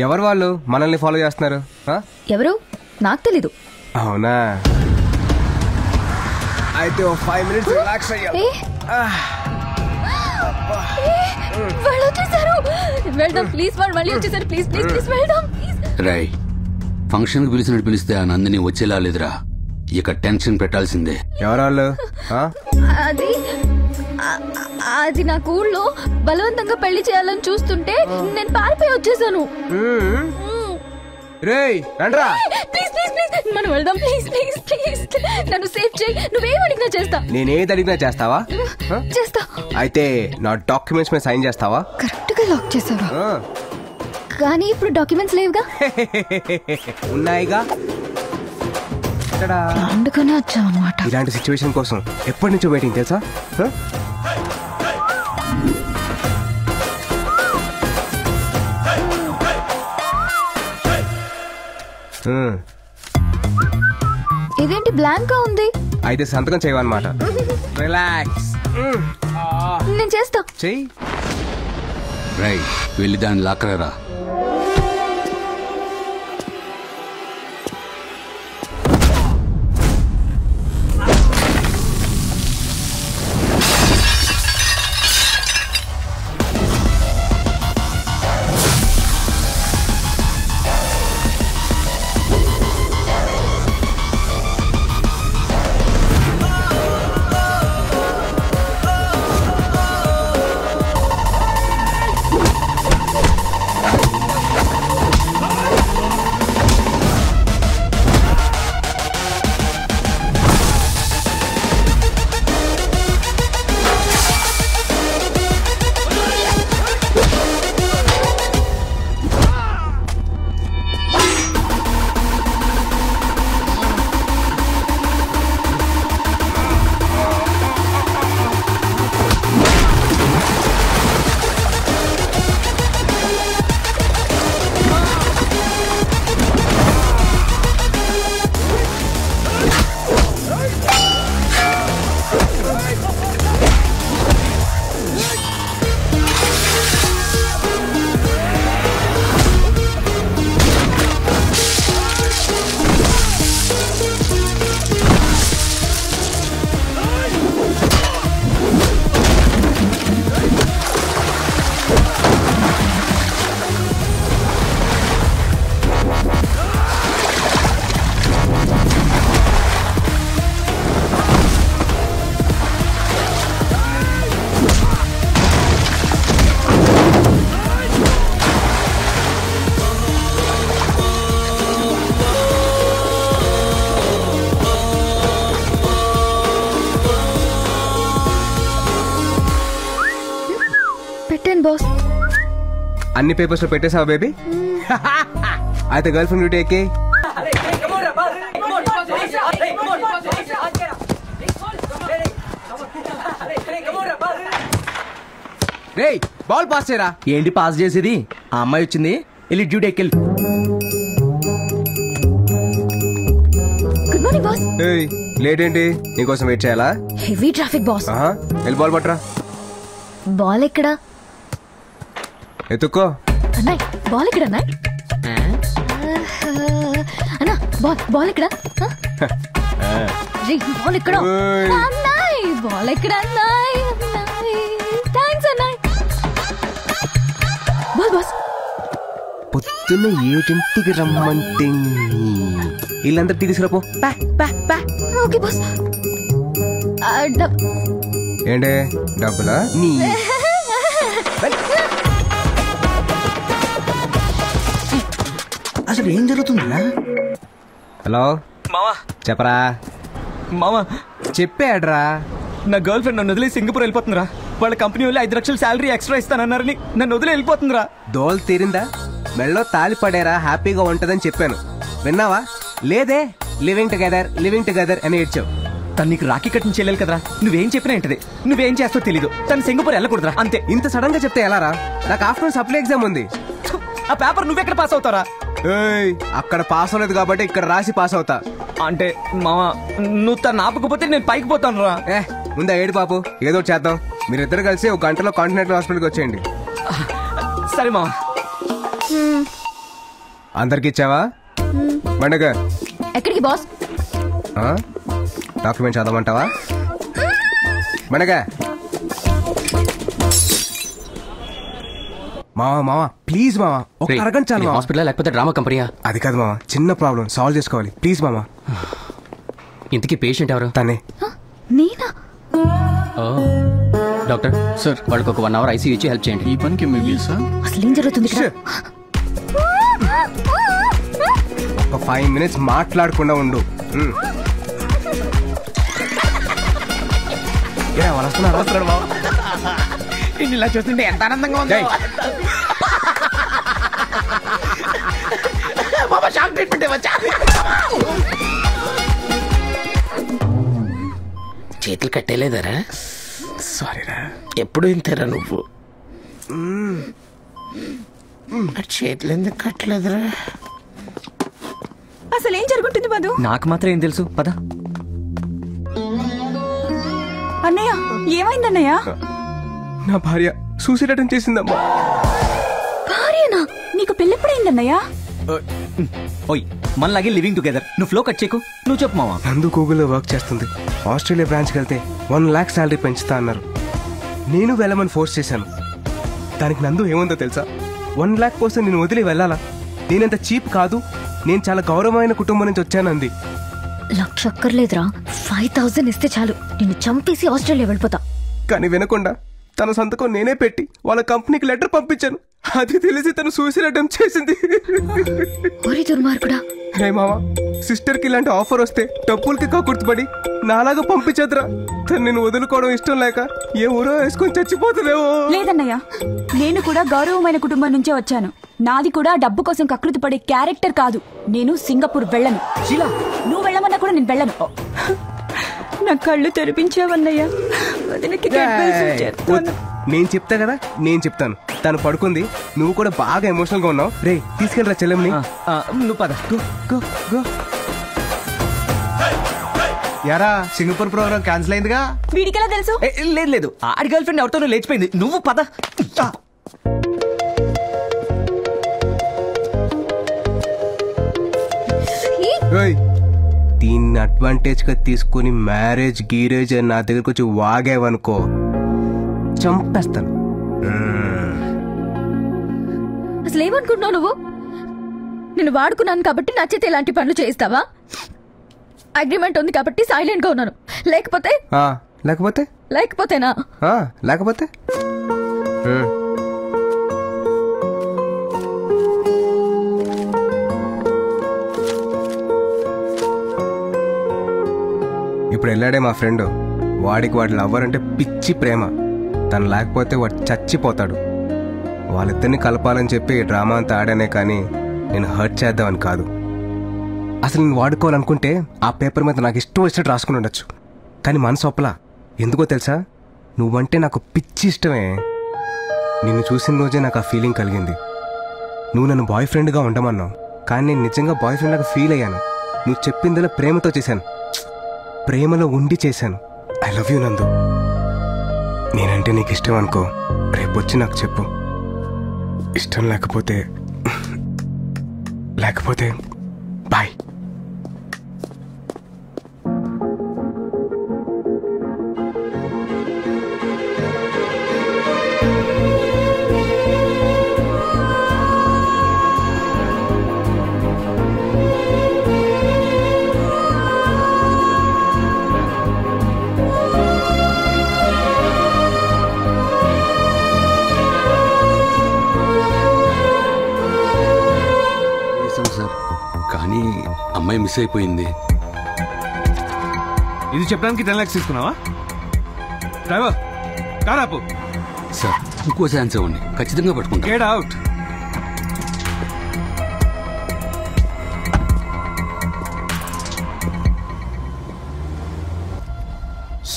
ఎవరు వాళ్ళు మనల్ని ఫాలో చేస్తున్నారు? ఎవరు? నాకు తెలీదు. అవునా? అయితే 5 minutes రిలాక్స్ అయ్యాలి. వాళ్ళు వచ్చేసారు. వెళ్దాం ప్లీజ్. వాళ్ళు మళ్ళీ వచ్చేసారు. ప్లీజ్ ప్లీజ్ ప్లీజ్ వెళ్దాం. రై, ఫంక్షన్ కు పిలిచినట్టు పిలిస్తే ఆ నందిని వచ్చేలా లేదురా. ఇక టెన్షన్ పెట్టాల్సిందే. ఎవరాళ్ళు? అది అది నాకు ఊళ్ళో బలవంతంగా పెళ్లి చేయాలని చూస్తుంటే నేను పారిపోయి వచ్చేసాను. రేయ్ రండ్రా. ప్లీజ్ ప్లీజ్ ప్లీజ్ మనం వెళ్దాం. ప్లీజ్ ప్లీజ్ ప్లీజ్ నన్ను సేవ్ చేయి. నువ్వేం అడిగినా చేస్తా. నేనేది అడిగినా చేస్తావా? చేస్తా. అయితే నా డాక్యుమెంట్స్ మీద సైన్ చేస్తావా? కరెక్ట్ గా లాక్ చేసావా? కానీ ఇప్పుడు డాక్యుమెంట్స్ లేవుగా. ఉన్నాయిగా. అందుకనే వచ్చావు అన్నమాట. ఇలాంటి సిచ్యువేషన్ కోసం ఎప్పటి నుంచో వెయిటింగ్ తెలుసా? ఇదేంటి బ్లాంక్ గా ఉంది? అయితే సంతకం చేయవన్నమాట. రిలాక్స్. నేను చేస్తా. చెయ్యి. రై, వెళ్ళి దాన్ని లాక్కరా. అన్ని పేపర్స్ లో పెట్టేసావా బేబీ? అయితే గర్ల్ ఫ్రెండ్ డ్యూటీ ఎక్కి. రేయ్ బాల్ పాస్ చేయరా. ఏంటి పాస్ చేసేది? ఆ అమ్మాయి వచ్చింది, వెళ్ళి డ్యూటీ ఎక్కెళ్ళి. Good morning boss. లేట్ ఏంటి? నీకోసం వెయిట్ చేయాలా? Heavy traffic boss. వెళ్ళి బాల్ పట్టరా. బాల్ ఎక్కడా? ఎత్తుక్కో. అన్నాయ్ బాల్ ఎక్కడ అన్నాయ్? అన్నా బాల్ ఎక్కడ? బాల్ ఎక్కడ అన్నాయ్? బాల్ ఎక్కడ అన్నాయ్? థ్యాంక్స్ అన్నాయ్. Ball boss. పొద్దున్న 7ంటికి రమ్మంటే వీళ్ళందరూ తీసుకురాపో. Okay boss. ఏంటే డబ్బులా? నీ అసలు ఏం జరుగుతుందా? హలో మావా చెప్పరా. మావా చెప్పాడ్రా. నా గర్ల్ ఫ్రెండ్ నన్ను వదిలి సింగపూర్ వెళ్ళిపోతుందిరా. వాళ్ళ కంపెనీ వాళ్ళు 5 లక్షలు శాలరీ ఎక్స్ట్రా ఇస్తానన్నారని నన్ను వదిలి వెళ్ళిపోతుందిరా. దోల్ తీరిందా? మెళ్ళో తాలి పడేరా, హ్యాపీగా ఉంటదని చెప్పాను. విన్నావా? లేదే. లివింగ్ టుగెదర్ అని ఏడ్చావు. తను నీకు రాఖీ కట్టిన చెల్లెలు కదరా. నువ్వేం చెప్పినా ఏంటది, నువ్వేం చేస్తావు తెలీదు. తను సింగపూర్ వెళ్ళకూడదురా అంతే. ఇంత సడన్ గా చెప్తే ఎలారా? నాకు ఆఫ్టర్నూన్ సప్లై ఎగ్జామ్ ఉంది. ఆ పేపర్ నువ్వెక్కడ పాస్ అవుతారా? అక్కడ పాస్ అవ్వలేదు కాబట్టి ఇక్కడ రాసి పాస్ అవుతా. అంటే మావా నువ్వు తను ఆపకపోతే నేను పైకి పోతాను రా. ముందా ఏడు పాపు, ఏదో చేద్దాం. మీరిద్దరు కలిసి 1 గంటలో కాంటినెంటల్ హాస్పిటల్కి వచ్చేయండి. సరే మావా. అందరికి ఇచ్చావా? బండగ ఎక్కడికి బాస్? డాక్యుమెంట్ చదవమంటావా? బండగ. మావా ప్లీజ్ మావా, ఒక అరగంట చాలు. హాస్పిటల్ లేకపోతే డ్రామా కంపెనీయా? అది కాదు మావా, చిన్న ప్రాబ్లం సాల్వ్ చేసుకోవాలి. ప్లీజ్ మావా. ఇంతకీ పేషెంట్ ఎవరు? తనే. నేనా? డాక్టర్ సార్, వాళ్ళకి ఒక 1 అవర్ ఐసీయూ ఇచ్చి హెల్ప్ చేయండి. ఈ పనికి అసలు ఏం జరుగుతుంది? ఒక 5 minutes మాట్లాడకుండా ఉండు. ఇలా చూస్తుంటే ఎంత ఆనందంగా ఉందో. షాక్ ట్రీట్మెంట్ వచ్చా. చేతులు కట్టేలేదరా? సారీరా. ఎప్పుడు ఇంతేరా నువ్వు? చేతులు ఎందుకు కట్టలేదురా? అసలు ఏం జరుగుతుంది మధు? నాకు మాత్రం ఏం తెలుసు, పద. అన్నయ్య ఏమైందన్నయ్య? నా భార్య సూసైడ్ అటెంప్ట్ చేసిందమ్మా. భార్యనా? నీకు పెళ్ళెప్పుడైందన్నయ్య? ఓయ్ మనలాగే లివింగ్ టుగెదర్. నువ్వు ఫ్లో కట్ చేయకు, నువ్వు చెప్పు మావా. నందు గూగుల్లో వర్క్ చేస్తుంది. ఆస్ట్రేలియా బ్రాంచ్కి వెళ్తే 1 lakh శాలరీ పెంచుతా అన్నారు. నేను వెళ్ళమని ఫోర్స్ చేశాను. దానికి నందు ఏముందో తెలుసా? 1 lakh కోసం నేను వదిలి వెళ్ళాలా? నేనంత చీప్ కాదు, నేను చాలా గౌరవమైన కుటుంబం నుంచి వచ్చానంది. 1,00,000 అక్కర్లేదురా, 5,000 ఇస్తే చాలు, నిన్ను చంపేసి ఆస్ట్రేలియా వెళ్ళిపోతా. కానీ వినకుండా తన సంతకం నేనే పెట్టి వాళ్ళ కంపెనీకి లెటర్ పంపించాను. అది తెలిసి తను సూసైడ్ అటెంప్ట్ చేసింది. రే మావా, సిస్టర్ కి ఇలాంటి ఆఫర్ వస్తే డబ్బులకి కక్కుర్తిపడి నాలాగా పంపించదురా. తను నేను వదులుకోవడం ఇష్టం లేక ఏ ఊరో వేసుకొని చచ్చిపోతుందేమో. లేదన్నయ్య, నేను కూడా గౌరవమైన కుటుంబం నుంచే వచ్చాను. నాది కూడా డబ్బు కోసం కకృతి పడే క్యారెక్టర్ కాదు. నేను సింగపూర్ వెళ్ళను. శీలా, నువ్వు వెళ్ళమన్నా కూడా నేను వెళ్ళను. నా కళ్ళు తెరిపించావన్నయ్య. నేను చెప్తా కదా, నేను చెప్తాను. తను పడుకుంది, నువ్వు కూడా బాగా ఎమోషనల్ గా ఉన్నావు. రే తీసుకెళ్ళరా చెల్లెమ్ని. నువ్వు పద. యారా సింగపూర్ ప్రోగ్రామ్ క్యాన్సిల్ అయిందిగా? వీడికెలా తెలుసు? లేదు లేదు, ఆడి గర్ల్ ఫ్రెండ్ ఎవరితోనూ లేచిపోయింది. నువ్వు పద. దీన్ని అడ్వాంటేజ్ గా తీసుకుని మ్యారేజ్ గీరేజ్ అని నా దగ్గరకు వచ్చి వాగేవనుకో చంపేస్తాను. అసలు ఏమనుకుంటున్నావు నువ్వు? నేను వాడుకున్నాను కాబట్టి నా చేత ఇలాంటి పనులు చేయిస్తావా? అగ్రిమెంట్ ఉంది కాబట్టి సైలెంట్ గా ఉన్నాను. లేకపోతే లేకపోతేనా? లేకపోతే ఇప్పుడు వెళ్ళాడే మా ఫ్రెండ్. వాడికి వాడి లవ్వర్ అంటే పిచ్చి ప్రేమ. తను లేకపోతే వాడు చచ్చిపోతాడు. వాళ్ళిద్దరిని కలపాలని చెప్పి డ్రామా అంతా ఆడానే కానీ నేను హర్ట్ చేద్దామని కాదు. అసలు నేను వాడుకోవాలనుకుంటే ఆ పేపర్ మీద నాకు ఇష్టం వచ్చినట్టు రాసుకుని ఉండొచ్చు. కానీ మనసు ఒప్పలా. ఎందుకో తెలుసా? నువ్వంటే నాకు పిచ్చి ఇష్టమే. నిన్ను చూసిన రోజే నాకు ఆ ఫీలింగ్ కలిగింది. నువ్వు నన్ను బాయ్ ఫ్రెండ్గా ఉండమన్నావు, కానీ నేను నిజంగా బాయ్ ఫ్రెండ్ లాగా ఫీల్ అయ్యాను. నువ్వు చెప్పిందలా ప్రేమతో చేశాను, ప్రేమలో ఉండి చేశాను. ఐ లవ్ యూ నందు. నేనంటే నీకు ఇష్టం అనుకో, రేపొచ్చి నాకు చెప్పు. ఇష్టం లేకపోతే బాయ్. కానీ అమ్మాయి మిస్ అయిపోయింది. ఇది చెప్పడానికి 10 lakhs తీసుకున్నావా? డ్రైవర్ కార్ ఆపు. సార్ ఇంకో ఛాన్స్ ఇవ్వండి, ఖచ్చితంగా పట్టుకుంటా. Get out.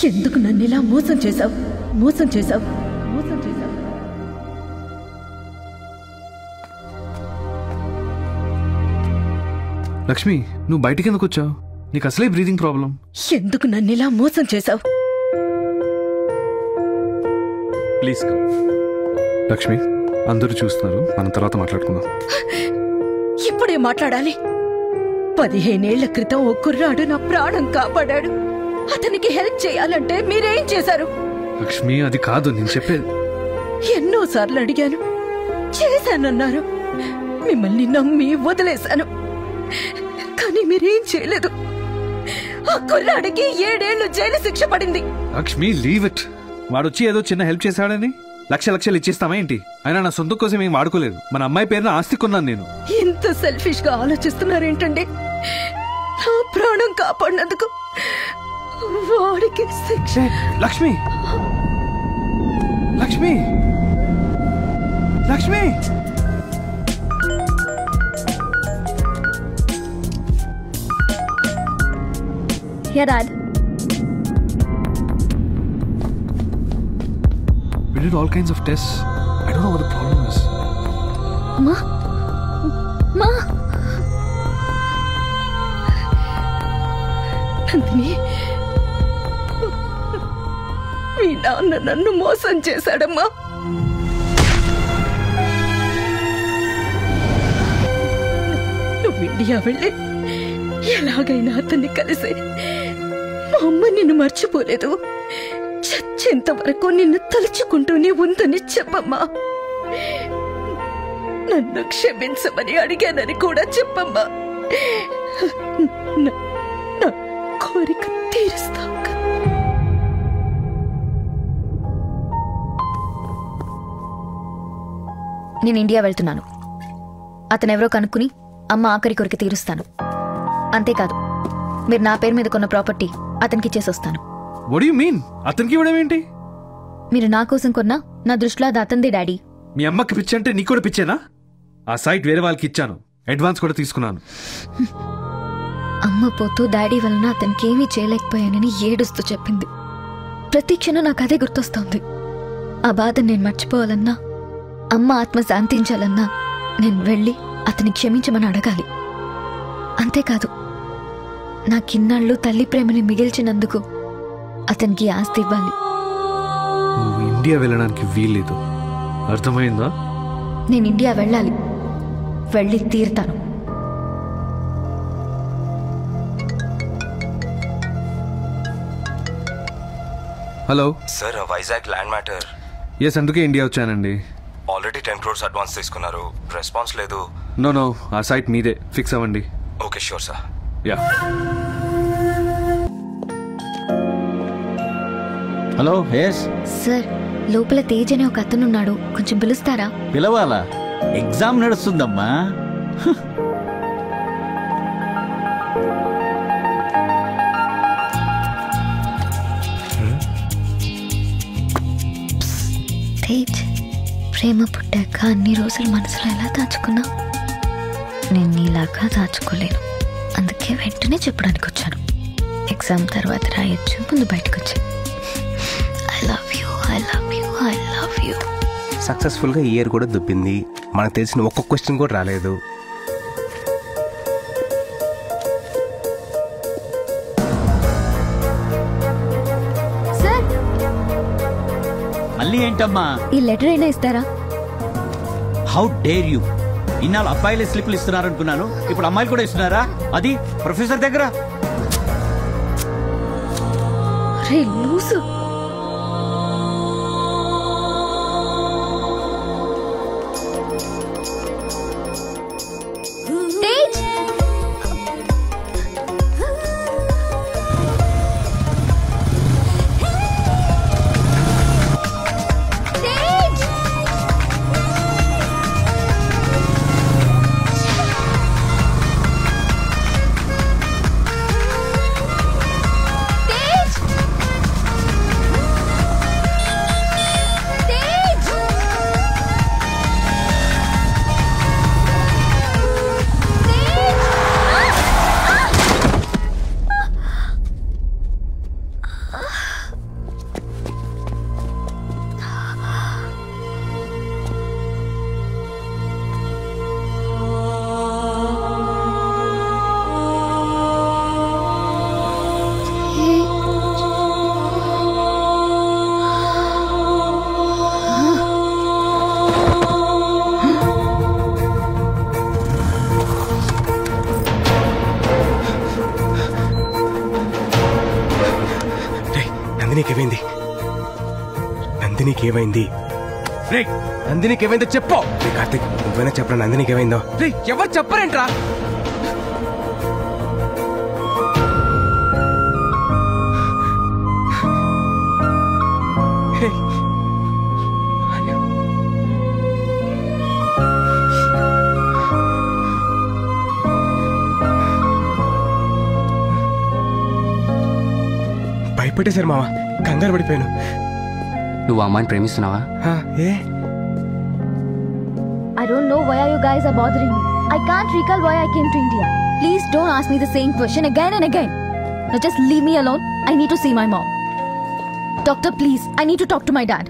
ఎందుకు నన్ను ఇలా మోసం చేశావు? లక్ష్మి, నువ్వు బయటికి ఎందుకు వచ్చావు? నీకు అసలే బ్రీదింగ్ ప్రాబ్లం. ఎందుకు నన్ను ఇలా మోసం చేశావు? ప్లీజ్ లక్ష్మి, అందరూ చూస్తున్నారు, మనం తర్వాత మాట్లాడుకుందాం. ఇప్పుడే మాట్లాడాలి? 15 ఏళ్ల క్రితం ఓ కుర్రాడు నా ప్రాణం కాపాడాడు. అతనికి హెల్ప్ చేయాలంటే మీరేం చేశారు? లక్ష్మి, అది కాదు నేను చెప్పేది. ఎన్నోసార్లు అడిగాను, చేశానన్నారు. మిమ్మల్ని నమ్మి వదిలేశాను, కానీ మీరేం చేయలేదు. ఆ కుర్రాడికి 7 ఏళ్లు జైలు శిక్ష పడింది. Lakshmi, leave it. వాడొచ్చి ఏదో చిన్న హెల్ప్ చేశాడని లక్షలు ఇచ్చేస్తామా ఏంటి? అయినా నా సొంత కోసం ఏం వాడుకోలేదు. మన అమ్మాయి పేరున ఆస్తి కొన్నాను నేను. ఇంత సెల్ఫిష్ గా ఆలోచిస్తున్నారేంటండి? నా ప్రాణం కాపాడినందుకు వాడికి శిక్ష. Lakshmi, Lakshmi, Lakshmi. Yeah, Dad. We did all kinds of tests. I don't know what the problem is. Ma? Nandini, మీ నాన్న నన్ను మోసం చేశాడమ్మా. నువ్వు ఇండియా వెళ్ళి ఎలాగైనా అతన్ని కలిసి, మా అమ్మ నిన్ను మర్చిపోలేదు, చచ్చేంత వరకు నిన్ను తలుచుకుంటూనే ఉందని చెప్పమ్మా. నన్ను క్షమించమని అడిగానని కూడా చెప్పమ్మా. నా కోరిక తీరుస్తావు. నేను ఇండియా వెళ్తున్నాను. అతనెవరో కనుక్కుని అమ్మ ఆఖరి కోరిక తీరుస్తాను. అంతేకాదు, మీరు నా పేరు మీద కొన్న ప్రాపర్టీ అతనికి ఇచ్చేసి వస్తాను. What do you mean? అతనికి ఇవ్వడం ఏంటి? మీరు నా కోసం కొన్నా, నా దృష్టిలో అది అతందే డాడీ. మీ అమ్మకి పిచ్చి అంటే నీకు కూడా పిచ్చేనా? ఆ సైట్ వేరే వాళ్ళకి ఇచ్చాను, అడ్వాన్స్ కూడా తీసుకున్నాను. అమ్మ పోతూ డాడీ వలన అతనికి ఏమీ చేయలేకపోయానని ఏడుస్తూ చెప్పింది. ప్రతి క్షణం నాకు అదే గుర్తొస్తోంది. ఆ బాధ నేను మర్చిపోవాలన్నా, అమ్మ ఆత్మ శాంతించాలన్నా నేను వెళ్ళి అతని క్షమించమని అడగాలి. అంతేకాదు, నాకిన్నాళ్ళు తల్లి ప్రేమని మిగిల్చినందుకు అతనికి ఆస్తి ఇవ్వాలి. నువ్వు ఇండియా వెళ్ళడానికి వీల్లేదు, అర్థమైందా? నేను ఇండియా వెళ్ళాలి, వెళ్ళి తీరుతాను. Hello sir, Vizag land matter. Yes, అందుకే ఇండియా వచ్చానండి. ఆల్రెడీ 10 crores అడ్వాన్స్ తీసుకున్నారు, రెస్పాన్స్ లేదు. నో, ఆ సైట్ మీదే, ఫిక్స్ అవ్వండి. Okay, sure sir. Yeah. Hello. Yes sir, లోపల తేజ్ అనే ఒక అతనున్నాడు, కొంచెం పిలుస్తారా? పిలవాలా? ఎగ్జామ్ నడుస్తుందమ్మా. తేజ్, ప్రేమ పుట్టాక అన్ని రోజులు మనసులో ఎలా దాచుకున్నా నేను నీలాగా దాచుకోలేను. అందుకే వెంటనే చెప్పడానికి వచ్చాను. ఎగ్జామ్ తర్వాత రాయొచ్చు, ముందు బయటకు వచ్చాను. I love you, I love you, I love you. సక్సెస్ఫుల్గా ఇయర్ కూడా దుబ్బింది. మనకు తెలిసిన ఒక్క క్వశ్చన్ కూడా రాలేదు. మళ్ళీ ఏంటమ్మా? ఈ లెటర్ అయినా ఇస్తారా? How dare you! ఇన్నాళ్ళు అబ్బాయిలే స్లిప్లు ఇస్తున్నారనుకున్నాను, ఇప్పుడు అమ్మాయిలు కూడా ఇస్తున్నారా? అది ప్రొఫెసర్ దగ్గర. రే లూసు. నందినికి ఏమైందో చెప్పు. కార్తీక్, నువ్వైనా చెప్పరా నందినికి ఏమైందో? ఎవరు చెప్పరేంట్రా? భయపెట్టేశారు మావా, కంగారు పడిపోయాను. నువ్వు అమ్మాయిని ప్రేమిస్తున్నావా? ఏ I don't know why you guys are bothering me. I can't recall why I came to India. Please don't ask me the same question again and again. Now just leave me alone. I need to see my mom. Doctor, please. I need to talk to my dad.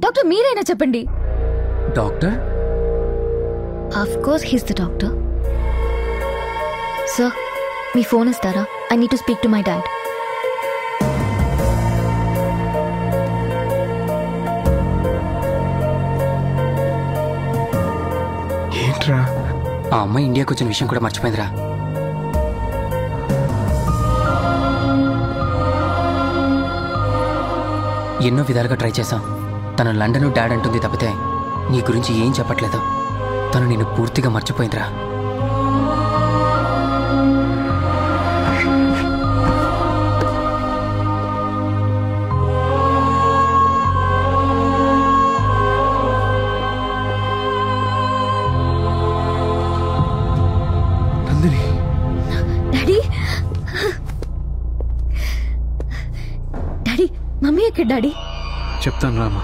Doctor, meeraina cheppandi. Doctor? Of course he's the doctor. Sir, me phone istara. I need to speak to my dad. ఆ అమ్మాయి ఇండియాకి వచ్చిన విషయం కూడా మర్చిపోయిందిరా. ఎన్నో విధాలుగా try చేశాం. తను లండన్ డాడ్ అంటుంది తప్పితే నీ గురించి ఏం చెప్పట్లేదు. తను నిన్ను పూర్తిగా మర్చిపోయిందిరా. మమ్మీ ఎక్కడ డాడీ? చెప్తాను రామా.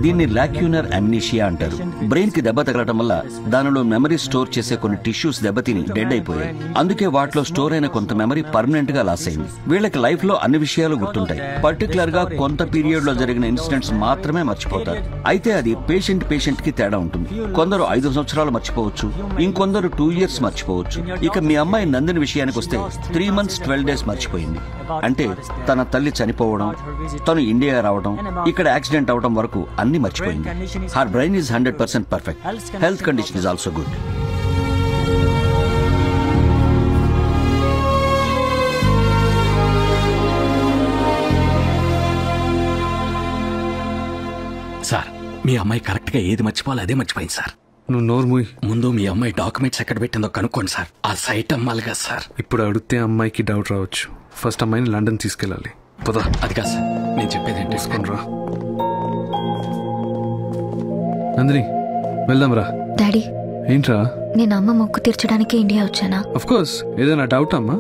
దీన్ని లాక్యూనర్ అమ్నీషియా అంటారు. బ్రెయిన్ కి దెబ్బ తగలటం వల్ల దానిలో మెమరీ స్టోర్ చేసే కొన్ని టిష్యూస్ దెబ్బతిని డెడ్ అయిపోయాయి. అందుకే వాటిలో స్టోర్ అయిన కొంత మెమరీ పర్మనెంట్ గా లాస్ అయింది. వీళ్ళకి లైఫ్ లో అన్ని విషయాలు గుర్తుంటాయి, పర్టికులర్ గా కొంత పీరియడ్ లో జరిగిన ఇన్సిడెంట్స్ మాత్రమే మర్చిపోతారు. అయితే అది పేషెంట్ కి తేడా ఉంటుంది. కొందరు 5 సంవత్సరాలు మర్చిపోవచ్చు, ఇంకొందరు 2 years మర్చిపోవచ్చు. ఇక మీ అమ్మాయి నందిని విషయానికి వస్తే 3 months 12 days మర్చిపోయింది. అంటే తన తల్లి చనిపోవడం, తను ఇండియా రావడం, ఇక్కడ యాక్సిడెంట్ అవడం వరకు అన్ని మర్చిపోయింది. Her brain is 100% perfect. Health condition is also good. Sir మీ అమ్మాయి కరెక్ట్ గా ఏది మర్చిపోవాలి అదే మర్చిపోయింది సార్. నువ్వు నోరు మూయి. ముందు మీ అమ్మాయి డాక్యుమెంట్స్ ఎక్కడ పెట్టిందో కనుక్కోండి సార్. ఆ సైట్ అమ్మాలి కదా సార్. ఇప్పుడు అడిగితే అమ్మాయికి డౌట్ రావచ్చు. ఫస్ట్ అమ్మాయిని లండన్ తీసుకెళ్ళాలి. పదా. అది కాదు సార్, నేను చెప్పేది ఏంటి తీసుకొని రా. నందిని వెళ్దాం రా. డాడీ ఏంట్రా? నేను అమ్మ మొక్కు తీర్చడానికి ఇండియా వచ్చానా? Of course. ఏదైనా డౌట్ అమ్మా?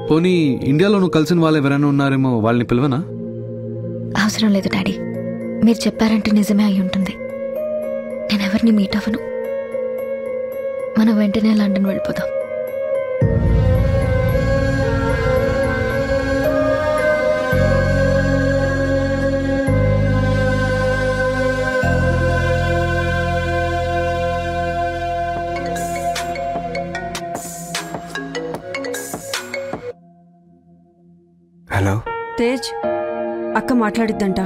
పోనీ ఇండియాలో నువ్వు కలిసిన వాళ్ళు ఎవరైనా ఉన్నారేమో, వాళ్ళని పిలవనా? అవసరం లేదు డాడీ, మీరు చెప్పారంటే నిజమే అయి ఉంటుంది. నేను ఎవరిని మీట్ అవ్వను. మనం వెంటనే లండన్ వెళ్ళిపోదాం. హలో తేజ్, అక్క మాట్లాడిద్దంట.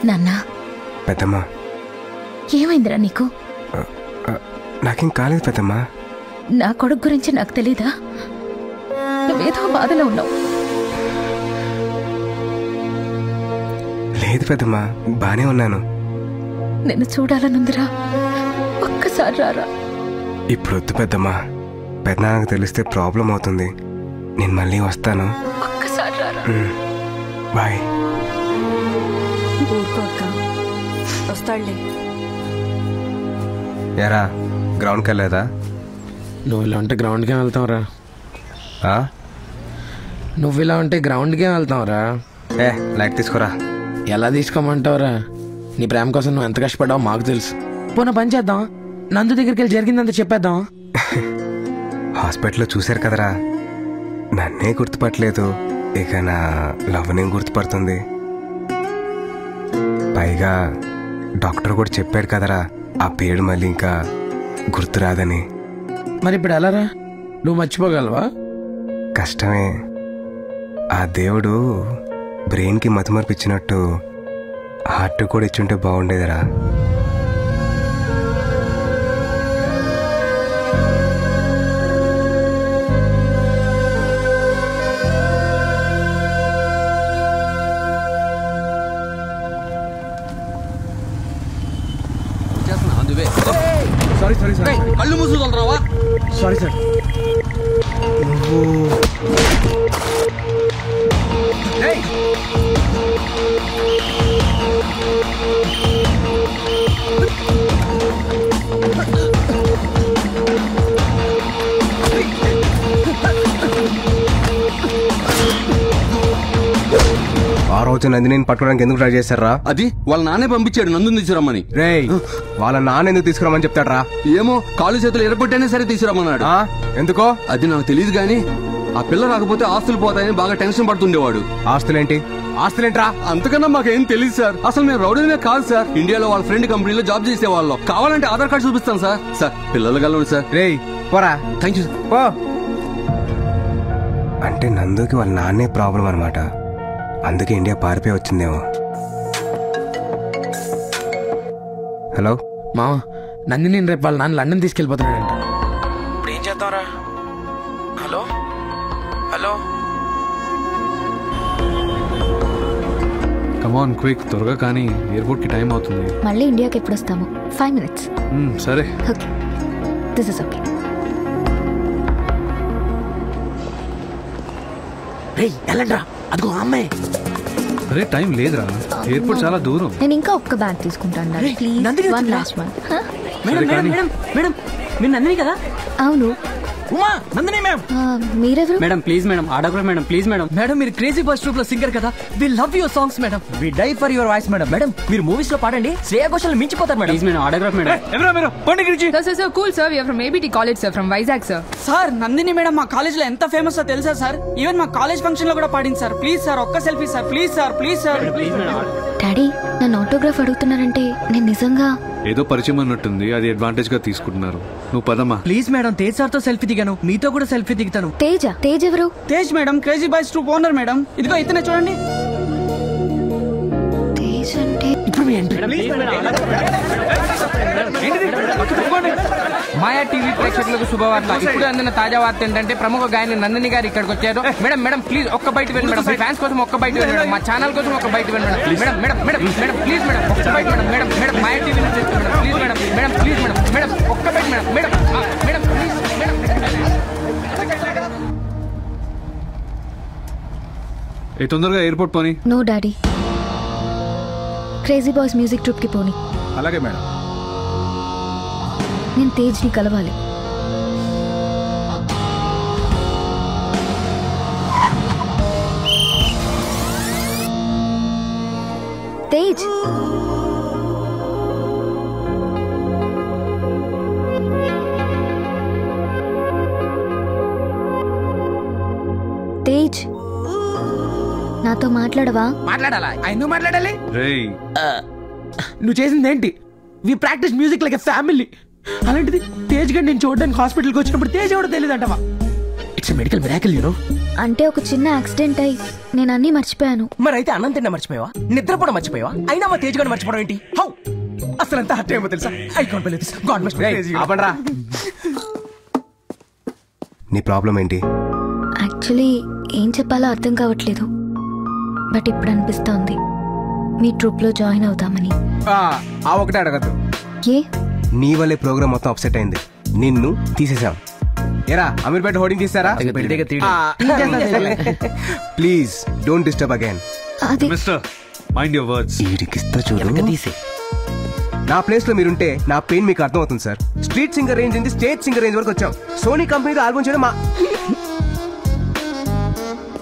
నాన్నా. పెద్దమ్మా ఏమైందిరా నీకు? నాకేం కాలేదు పెద్దమ్మా. నా కొడుకు గురించి నాకు తెలీదా? నువ్వేదో బాధలో ఉన్నావు. లేదు పెద్దమ్మా, బానే ఉన్నాను. నిన్ను చూడాలనుందిరా, ఒక్కసారి రారా. ఇప్పుడు వద్దు పెద్దమ్మా, పెద్దనాన్నకు తెలిస్తే ప్రాబ్లం అవుతుంది. నేను మళ్ళీ వస్తాను. ఒక్కసారి రారా. బాయ్. వస్తాడులే. ఎరా గ్రౌండ్కి వెళ్ళలేదా? నువ్వు ఇలా ఉంటే గ్రౌండ్కే వెళ్తావురా. నువ్వు ఇలా ఉంటే గ్రౌండ్కే వెళ్తావురా. లైట్ తీసుకురా. ఎలా తీసుకోమంటావురా? నీ ప్రేమ కోసం నువ్వు ఎంత కష్టపడ్డావు మాకు తెలుసు. పోనా పని చేద్దాం, నందు దగ్గరికి వెళ్ళి జరిగిందంత చెప్పేద్దాం. హాస్పిటల్లో చూశారు కదరా, నన్నే గుర్తుపట్టలేదు, ఇక నా లవ్నే గుర్తుపడుతుంది. పైగా డాక్టర్ కూడా చెప్పాడు కదరా, ఆ పేరు మళ్ళీ ఇంకా గుర్తురాదని. మరి ఇప్పుడు ఎలారా? నువ్వు మర్చిపోగలవా? కష్టమే. ఆ దేవుడు బ్రెయిన్కి మతిమరుపు ఇచ్చినట్టు హార్ట్ కూడా ఇచ్చుంటే బాగుండేదిరా. కళ్ళు మూసుకుంటావా? Sorry sir. ఆ రోజు నందిని పట్టుకోవడానికి ఎందుకు ట్రై చేశారా? అది వాళ్ళ నాన్నే పంపించాడు నందుని తీసుకురమ్మని. రేయ్, వాళ్ళ నాన్న ఎందుకు తీసుకురమ్మని చెప్తాడు రా? ఏమో, కాలు చేతులు ఎరపట్టైనా సరే తీసుకురమ్మన్నాడు. ఎందుకో అది నాకు తెలియదు గానీ ఆ పిల్ల రాకపోతే ఆస్తులు పోతాయని బాగా టెన్షన్ పడుతుండేవాడు. ఆస్తులేంటి? ఆస్తులేంట్రా? అంతకన్నా మాకేం తెలియదు సార్. అసలు మేము రౌడీనే కాదు సార్. ఇండియాలో వాళ్ళ ఫ్రెండ్ కంపెనీలో జాబ్ చేసేవాళ్ళం. కావాలంటే ఆధార్ కార్డు చూపిస్తాను సార్. సార్ పిల్లలు కలవండి సార్. రేయ్ పోరా. Thank you sir. అంటే నందుకి వాళ్ళ నాన్నే ప్రాబ్లం అనమాట, అందుకే ఇండియా పారిపోయి వచ్చిందేమో. హలో మామ, నందిని రేపు వాళ్ళ నాన్న లండన్ తీసుకెళ్ళిపోతున్నాడంట. ఇప్పుడు ఏం చేద్దాంరా? Hello hello. కమాన్ క్విక్, త్వరగా కానీ ఎయిర్పోర్ట్ కి టైం అవుతుంది. మళ్ళీ ఇండియాకి ఎప్పుడు వస్తాము? 5 minutes. సరే. Okay, this is okay. రేయ్ వెళ్ళండ్రా, అదిగో అమ్మాయి. అరే టైం లేదురా, ఎయిర్పోర్ట్ చాలా దూరం. నేను ఇంకా ఒక్క బ్యాగ్ తీసుకుంటాను please. One last one. Madam madam madam madam, మీరు నందిని కదా? అవును. ఉమా, నందిని మ్యామ్. మీరెవరు? Madam please madam, autograph madam please madam. Madam మీరు క్రేజీ బాయ్స్ ట్రూప్ లో సింగర్ కదా, we love your songs madam. We die for your voice madam. Madam మీరు movies లో పాడండి, శ్రేయా ఘోషల్ మించిపోతారు madam. Please madam, autograph madam. ఎవరా మీరు? పండి గురించి. Sir, cool sir, we are from ABT college sir, from Vizag sir. Sir Nandini madam మా college లో ఎంత ఫేమస్ తెలుసా సార్? ఈవెన్ మా కాలేజ్ ఫంక్షన్ లో కూడా పాడింది సార్. ప్లీజ్ సార్, ఒక్క selfie sir, please sir, please sir. Please madam. Daddy నన్ను ఆటోగ్రాఫ్ అడుగుతున్నారంటే నేను నిజంగా ఏదో పరిచయం అన్నట్టుంది, అది అడ్వాంటేజ్ గా తీసుకుంటున్నారు. నువ్వు పదమ్మా. ప్లీజ్ మేడం, తేజ్ సార్ తో సెల్ఫీ దిగాను, మీతో కూడా సెల్ఫీ దిగుతాను. తేజ్ ఎవరు? Tej madam crazy boys troupe owner madam. ఇదిగో ఇతనే చూడండి. తేజ్ అంటే ఇప్పుడు మాయా టీవీ ప్రేక్షకులకు శుభవార్త. ఇప్పుడు అందిన తాజా వార్త ఏంటంటే ప్రముఖ గాయని నందిని గారు ఇక్కడికి వచ్చారు. మేడం మేడం ప్లీజ్ ఒక్క బయట వెళ్ళి మేడం, ఫ్యాన్స్ కోసం ఒక్క బయట వెళ్ళి మేడం, మా ఛానల్ కోసం ఒక్క బయట వెళ్ళి madam, madam madam madam madam please madam ఒక్క బయట madam, madam madam Maya TV నుంచి madam please madam, madam please madam, madam ఒక్క బయట madam, madam madam please madam. తొందరగా ఎయిర్పోర్ట్ పోనీ. No daddy, crazy boys music troupe కి పోనీ. అలాగే మేడం. నేను తేజ్ ని కలవాలి. తేజ్, తేజ్ నాతో మాట్లాడవా? మాట్లాడాలా? ఎందుకు మాట్లాడాలి? రేయ్ నువ్వు చేసింది ఏంటి? We practise music like a family. అలాంటిది తేజ్ గడ్ నేను చూడడానికి హాస్పిటల్కి వచ్చినప్పుడు తేజ్ ఎవడో తెలియదు అంటవా? It's medical miracle you know. అంటే ఒక చిన్న యాక్సిడెంట్ అయి నేను అన్ని మర్చిపోయాను. మరి అయితే అన్నం తిన్నా మర్చిపోయావా? నిద్రపోవడం మర్చిపోయావా? అయినా మా తేజ్ గడ్ మర్చిపోవడం ఏంటి? హౌ అసలు ఎంత హర్ట్ ఏమో తెలుసా? I can't believe this. God must be. ఆపండ్రా. నీ ప్రాబ్లం ఏంటి? యాక్చువల్లీ ఏం చెప్పాలో అర్థం కావట్లేదు. బట్ ఇప్పుడు అనిపిస్తోంది మీ ట్రూప్ లో జాయిన్ అవుదామని. ఆ ఒకటే అడగద్దు. ఏ? నీ వల్లే ప్రోగ్రామ్ మొత్తం అప్సెట్ అయింది. నిన్ను తీసేసాం. ఏరా అమీర్పేట హోర్డింగ్ తీసారా? Please don't disturb again. Mister mind your words. ఈడికిస్తా చూడు. నా ప్లేస్ లో మీరుంటే నా పెయిన్ మీకు అర్థం అవుతుంది సార్. స్ట్రీట్ సింగర్ రేంజ్ నుంచి స్టేజ్ సింగర్ రేంజ్ వరకు వచ్చాం. సోనీ కంపెనీతో ఆల్బమ్ చేయడం మా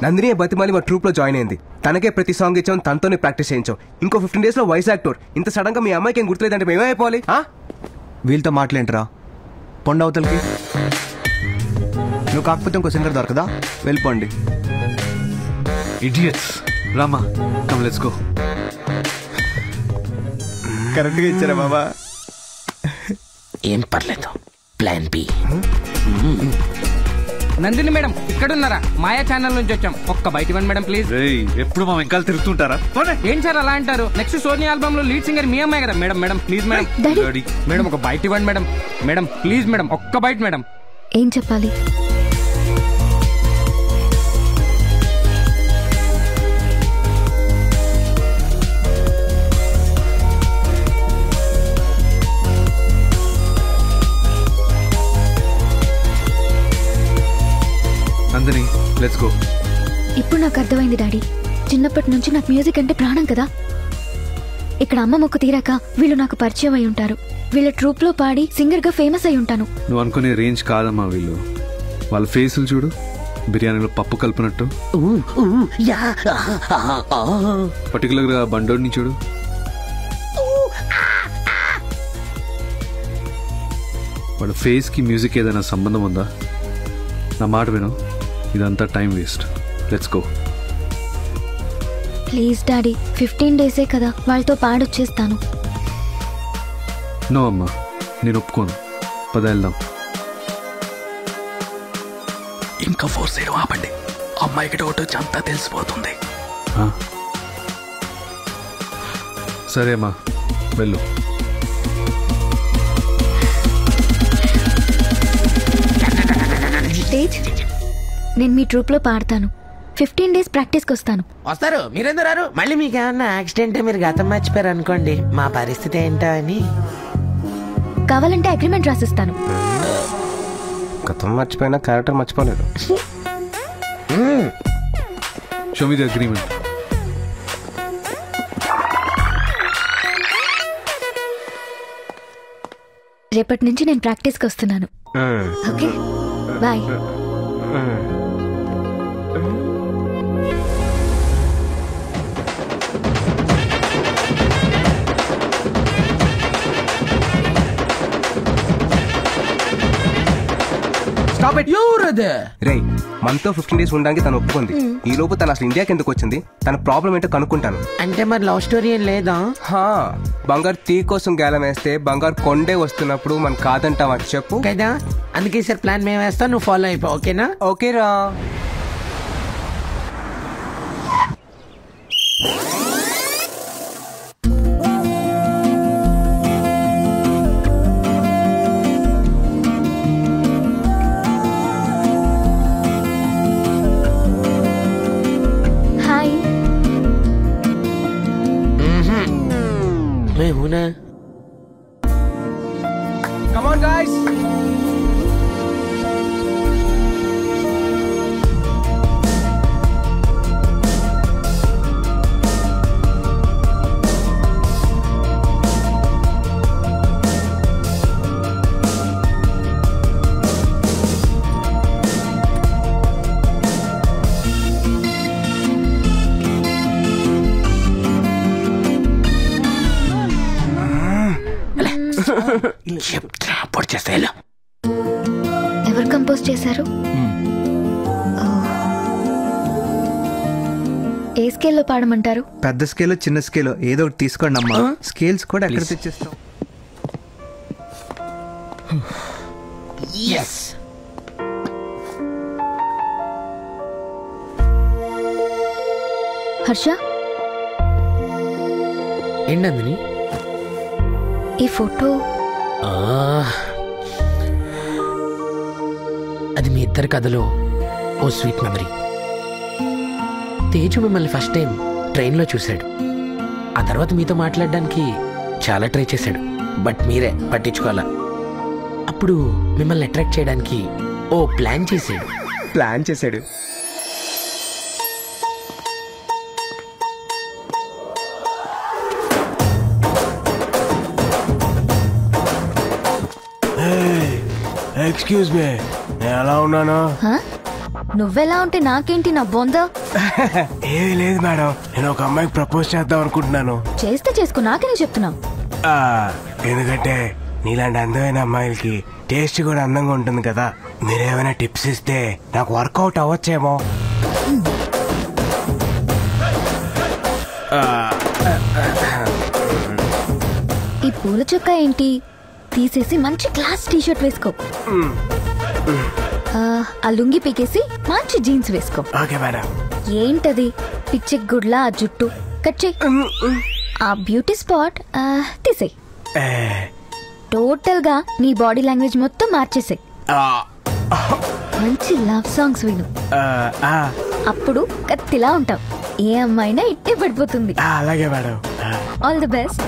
నందిని బతిమాలి మా ట్రూప్ లో జాయిన్ అయింది. తనకే ప్రతి సాంగ్ ఇచ్చాం, తనతోనే ప్రాక్టీస్ చేయించాం. ఇంకో 15 days లో వైజాగ్ టూర్. ఇంత సడన్ గా మీ అమ్మాయికి ఏం గుర్తులేదంటే మేమైపోవాలి? వీళ్ళతో మాట్లాడరా పొండవతలకి. నువ్వు కాకపోతే ఇంకో సింగర్ దొరకదా? వెళ్ళిపోండి. Idiots. Rama come let's go. Correct గా ఇచ్చారా బాబా? ఏం పర్లేదు. Plan B. నందిని మేడం ఇక్కడున్నారా? మాయా ఛానల్ నుంచి వచ్చాం. ఒక్క బయట ఇవ్వండి మేడం ప్లీజ్. ఎప్పుడు మా వెంకాల తిరుగుతుంటారా? ఏం సార్ అలా అంటారు? నెక్స్ట్ సోనీ ఆల్బమ్ లో లీడ్ సింగర్ మీ అమ్మాయి కదా madam. Madam please madam. Madam ఒక బయట ఇవ్వండి మేడం. మేడం ప్లీజ్ మేడం ఒక్క బయట మేడం. ఏం చెప్పాలి? Nandini let's go. ఇప్పుడు నాకు అర్థమైంది డాడీ. చిన్నప్పటి నుంచి నాకు మ్యూజిక్ అంటే ప్రాణం కదా. ఇక్కడ అమ్మ మొక్కు తీరాక వీళ్ళు నాకు పరిచయం అయి ఉంటారు. వీళ్ళ ట్రూప్ లో పాడి సింగర్ గా ఫేమస్ అయి ఉంటాను. నువ్వు అనుకునే రేంజ్ కాదమ్మా వీళ్ళు. వాళ్ళ ఫేసులు చూడు, బిర్యానీలో పప్పు కలిపినట్టు. పర్టికులర్ గా బండోడిని చూడు. వాళ్ళ ఫేస్ కి మ్యూజిక్ ఏదైనా సంబంధం ఉందా? నా మాట విను, ఇదంతా time waste. Let's go. Please daddy, 15 days కదా, వాళ్ళతో పాడొచ్చేస్తాను. నో అమ్మా, నేను ఒప్పుకోను. పద వెళ్దాం. ఇంకా ఫోర్స్ చేయడం ఆపండి. అమ్మాయికి డౌట్ వచ్చి అంతా తెలిసిపోతుంది. సరే అమ్మా వెళ్ళు. తేజ్, నేను మీ ట్రూప్ లో పాడతాను. 15 days ప్రాక్టీస్కి వస్తాను. వస్తారు. మీరెందుకు రారు? మళ్ళీ మీకు ఏమన్నా యాక్సిడెంట్ మీరు గతం మర్చిపోయారు అనుకోండి, మా పరిస్థితి ఏంటో అని. కావాలంటే అగ్రిమెంట్ రాసిస్తాను. గతం మర్చిపోయినా క్యారెక్టర్ మర్చిపోలేదు. Show me the agreement. రేపటి నుంచి నేను ప్రాక్టీస్కి వస్తున్నాను. Okay bye. రేయ్, మనతో 15 days ఉండడానికి తను ఒప్పుకుంది. ఈ లోపు తను అసలు ఇండియాకి ఎందుకు వచ్చింది, తన ప్రాబ్లం ఏంటో కనుక్కుంటాను. అంటే మరి లవ్ స్టోరీ ఏం లేదా? బంగారు తీ కోసం గేలం వేస్తే బంగారు కొండే వస్తున్నప్పుడు మనం కాదంటావా చెప్పు కదా. అందుకే సార్ ప్లాన్ మేము వేస్తాం, నువ్వు ఫాలో అయిపో. ఓకేనా? ఓకేరా. मैं हूं ना। Come on, guys. ఎవరు కంపోజ్ చేశారు? ఏ స్కేల్లో పాడమంటారు? పెద్ద స్కేల్ చిన్న స్కేల్ ఏదో ఒకటి తీసుకోండి అమ్మా. స్కేల్స్ కూడా ఎక్కడ తెచ్చేస్తాం? హర్ష, ఏంటందని ఈ ఫోటో అది మీ ఇద్దరి కథలో ఓ స్వీట్ మెమరీ. తేజు మిమ్మల్ని ఫస్ట్ టైం ట్రైన్లో చూశాడు. ఆ తర్వాత మీతో మాట్లాడడానికి చాలా ట్రై చేశాడు, బట్ మీరే పట్టించుకోవాలా. అప్పుడు మిమ్మల్ని అట్రాక్ట్ చేయడానికి ఓ ప్లాన్ చేశాడు. ఎక్స్క్యూజ్ మీ, నేను ఎలా ఉన్నాను? నువ్వెలా ఉంటే నాకేంటి నా బొంద? ఏది లేదు మేడం, నేను ఒక అమ్మాయికి ప్రపోజ్ చేద్దాం అనుకుంటున్నాను. చేస్తే చేసుకో, నాకే చెప్తున్నా. ఎందుకంటే నీలాంటి అందమైన అమ్మాయిలకి టేస్ట్ కూడా అందంగా ఉంటుంది కదా. మీరేమైనా టిప్స్ ఇస్తే నాకు వర్కౌట్ అవ్వచ్చేమో. ఈ పూల చొక్కా ఏంటి? తీసేసి మంచి క్లాస్ టీషర్ట్ వేసుకో. ఆ లుంగి పీకేసి మంచి జీన్స్ వేసుకో. ఏంటది పిచ్చి గుడ్లా ఆ జుట్టు కట్ చెయ్యి. ఆ బ్యూటీ స్పాట్ తీసేయి. టోటల్ గా నీ బాడీ లాంగ్వేజ్ మొత్తం మార్చేసాయి. మంచి లవ్ సాంగ్స్ విను, అప్పుడు కత్తిలా ఉంటావు. ఏ అమ్మాయినా ఇట్టే పడిపోతుంది. అలాగే madam. All the best.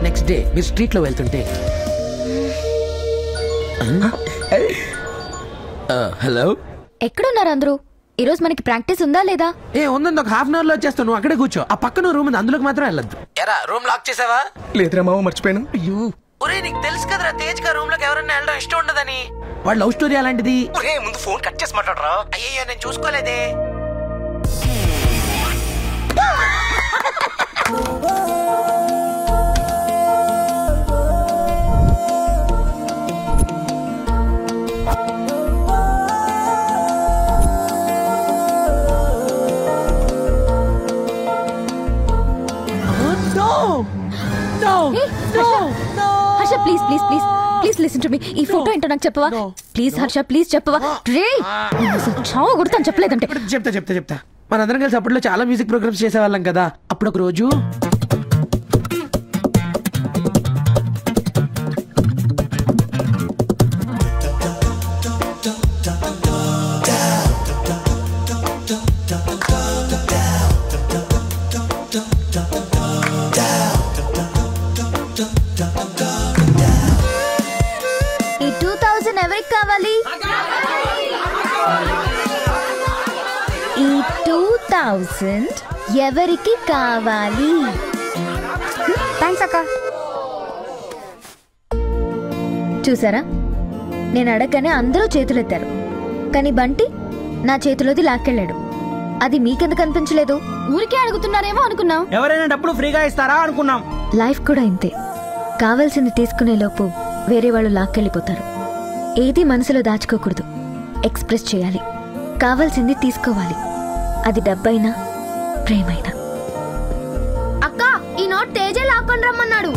Next day మీరు స్ట్రీట్ లో వెళ్తుంటే, హలో ఎక్కడున్నారు అందరూ? ఈరోజు మనకి ప్రాక్టీస్ ఉందా లేదా? ఉందండి, ఒక హాఫ్ అన్ అవర్ లో వచ్చేస్తాను. నువ్వు అక్కడే కూర్చో. ఆ పక్కన రూమ్ ఉంది, అందులోకి మాత్రం వెళ్ళొద్దు. ఎరా రూమ్ లాక్ చేసావా? లేదురా మామ, మర్చిపోయాను. అయ్యో ఒరే, నీకు తెలుసు కదరా తేజ్ గా రూమ్ లోకి ఎవరైనా వెళ్ళడం ఇష్టం ఉండదని. వాడు లవ్ స్టోరీ అలాంటిది. ముందు ఫోన్ కట్ చేసి మాట్లాడరా. అయ్యో నేను చూసుకోలేదే. Harsha please please please please listen to me. ఈ ఫోటో ఏంటో నాకు చెప్పవా ప్లీజ్? హర్ష ప్లీజ్ చెప్పవా? రే చావు కొడతాను చెప్పలేదంటే. చెప్తా. మనందరం కలిసి అప్పట్లో చాలా మ్యూజిక్ ప్రోగ్రామ్స్ చేసేవాళ్ళం కదా. అప్పుడు ఒక రోజు ఈ 2000 ఎవరికి కావాలి? ఈ 2000 ఎవరికి కావాలి? థ్యాంక్స్ అక్క. చూసారా, నేను అడగగానే అందరూ చేతులెత్తారు, కానీ బంటి నా చేతిలోది లాక్కెళ్ళాడు. అది మీకెందుకు అనిపించలేదు? ఊరికే అడుగుతున్నారేమో అనుకున్నాం. ఎవరైనా డబ్బులు ఫ్రీగా ఇస్తారా అనుకున్నాం. లైఫ్ కూడా ఇంతే. కావాల్సింది తీసుకునే లోపు వేరే వాళ్ళు లాక్కెళ్ళిపోతారు. ఏది మనసులో దాచుకోకూడదు, ఎక్స్ప్రెస్ చేయాలి. కావాల్సింది తీసుకోవాలి, అది డబ్బైనా ప్రేమైనా. అక్క, ఈ నోట్ తేజే లాక్కొని రమ్మన్నాడు.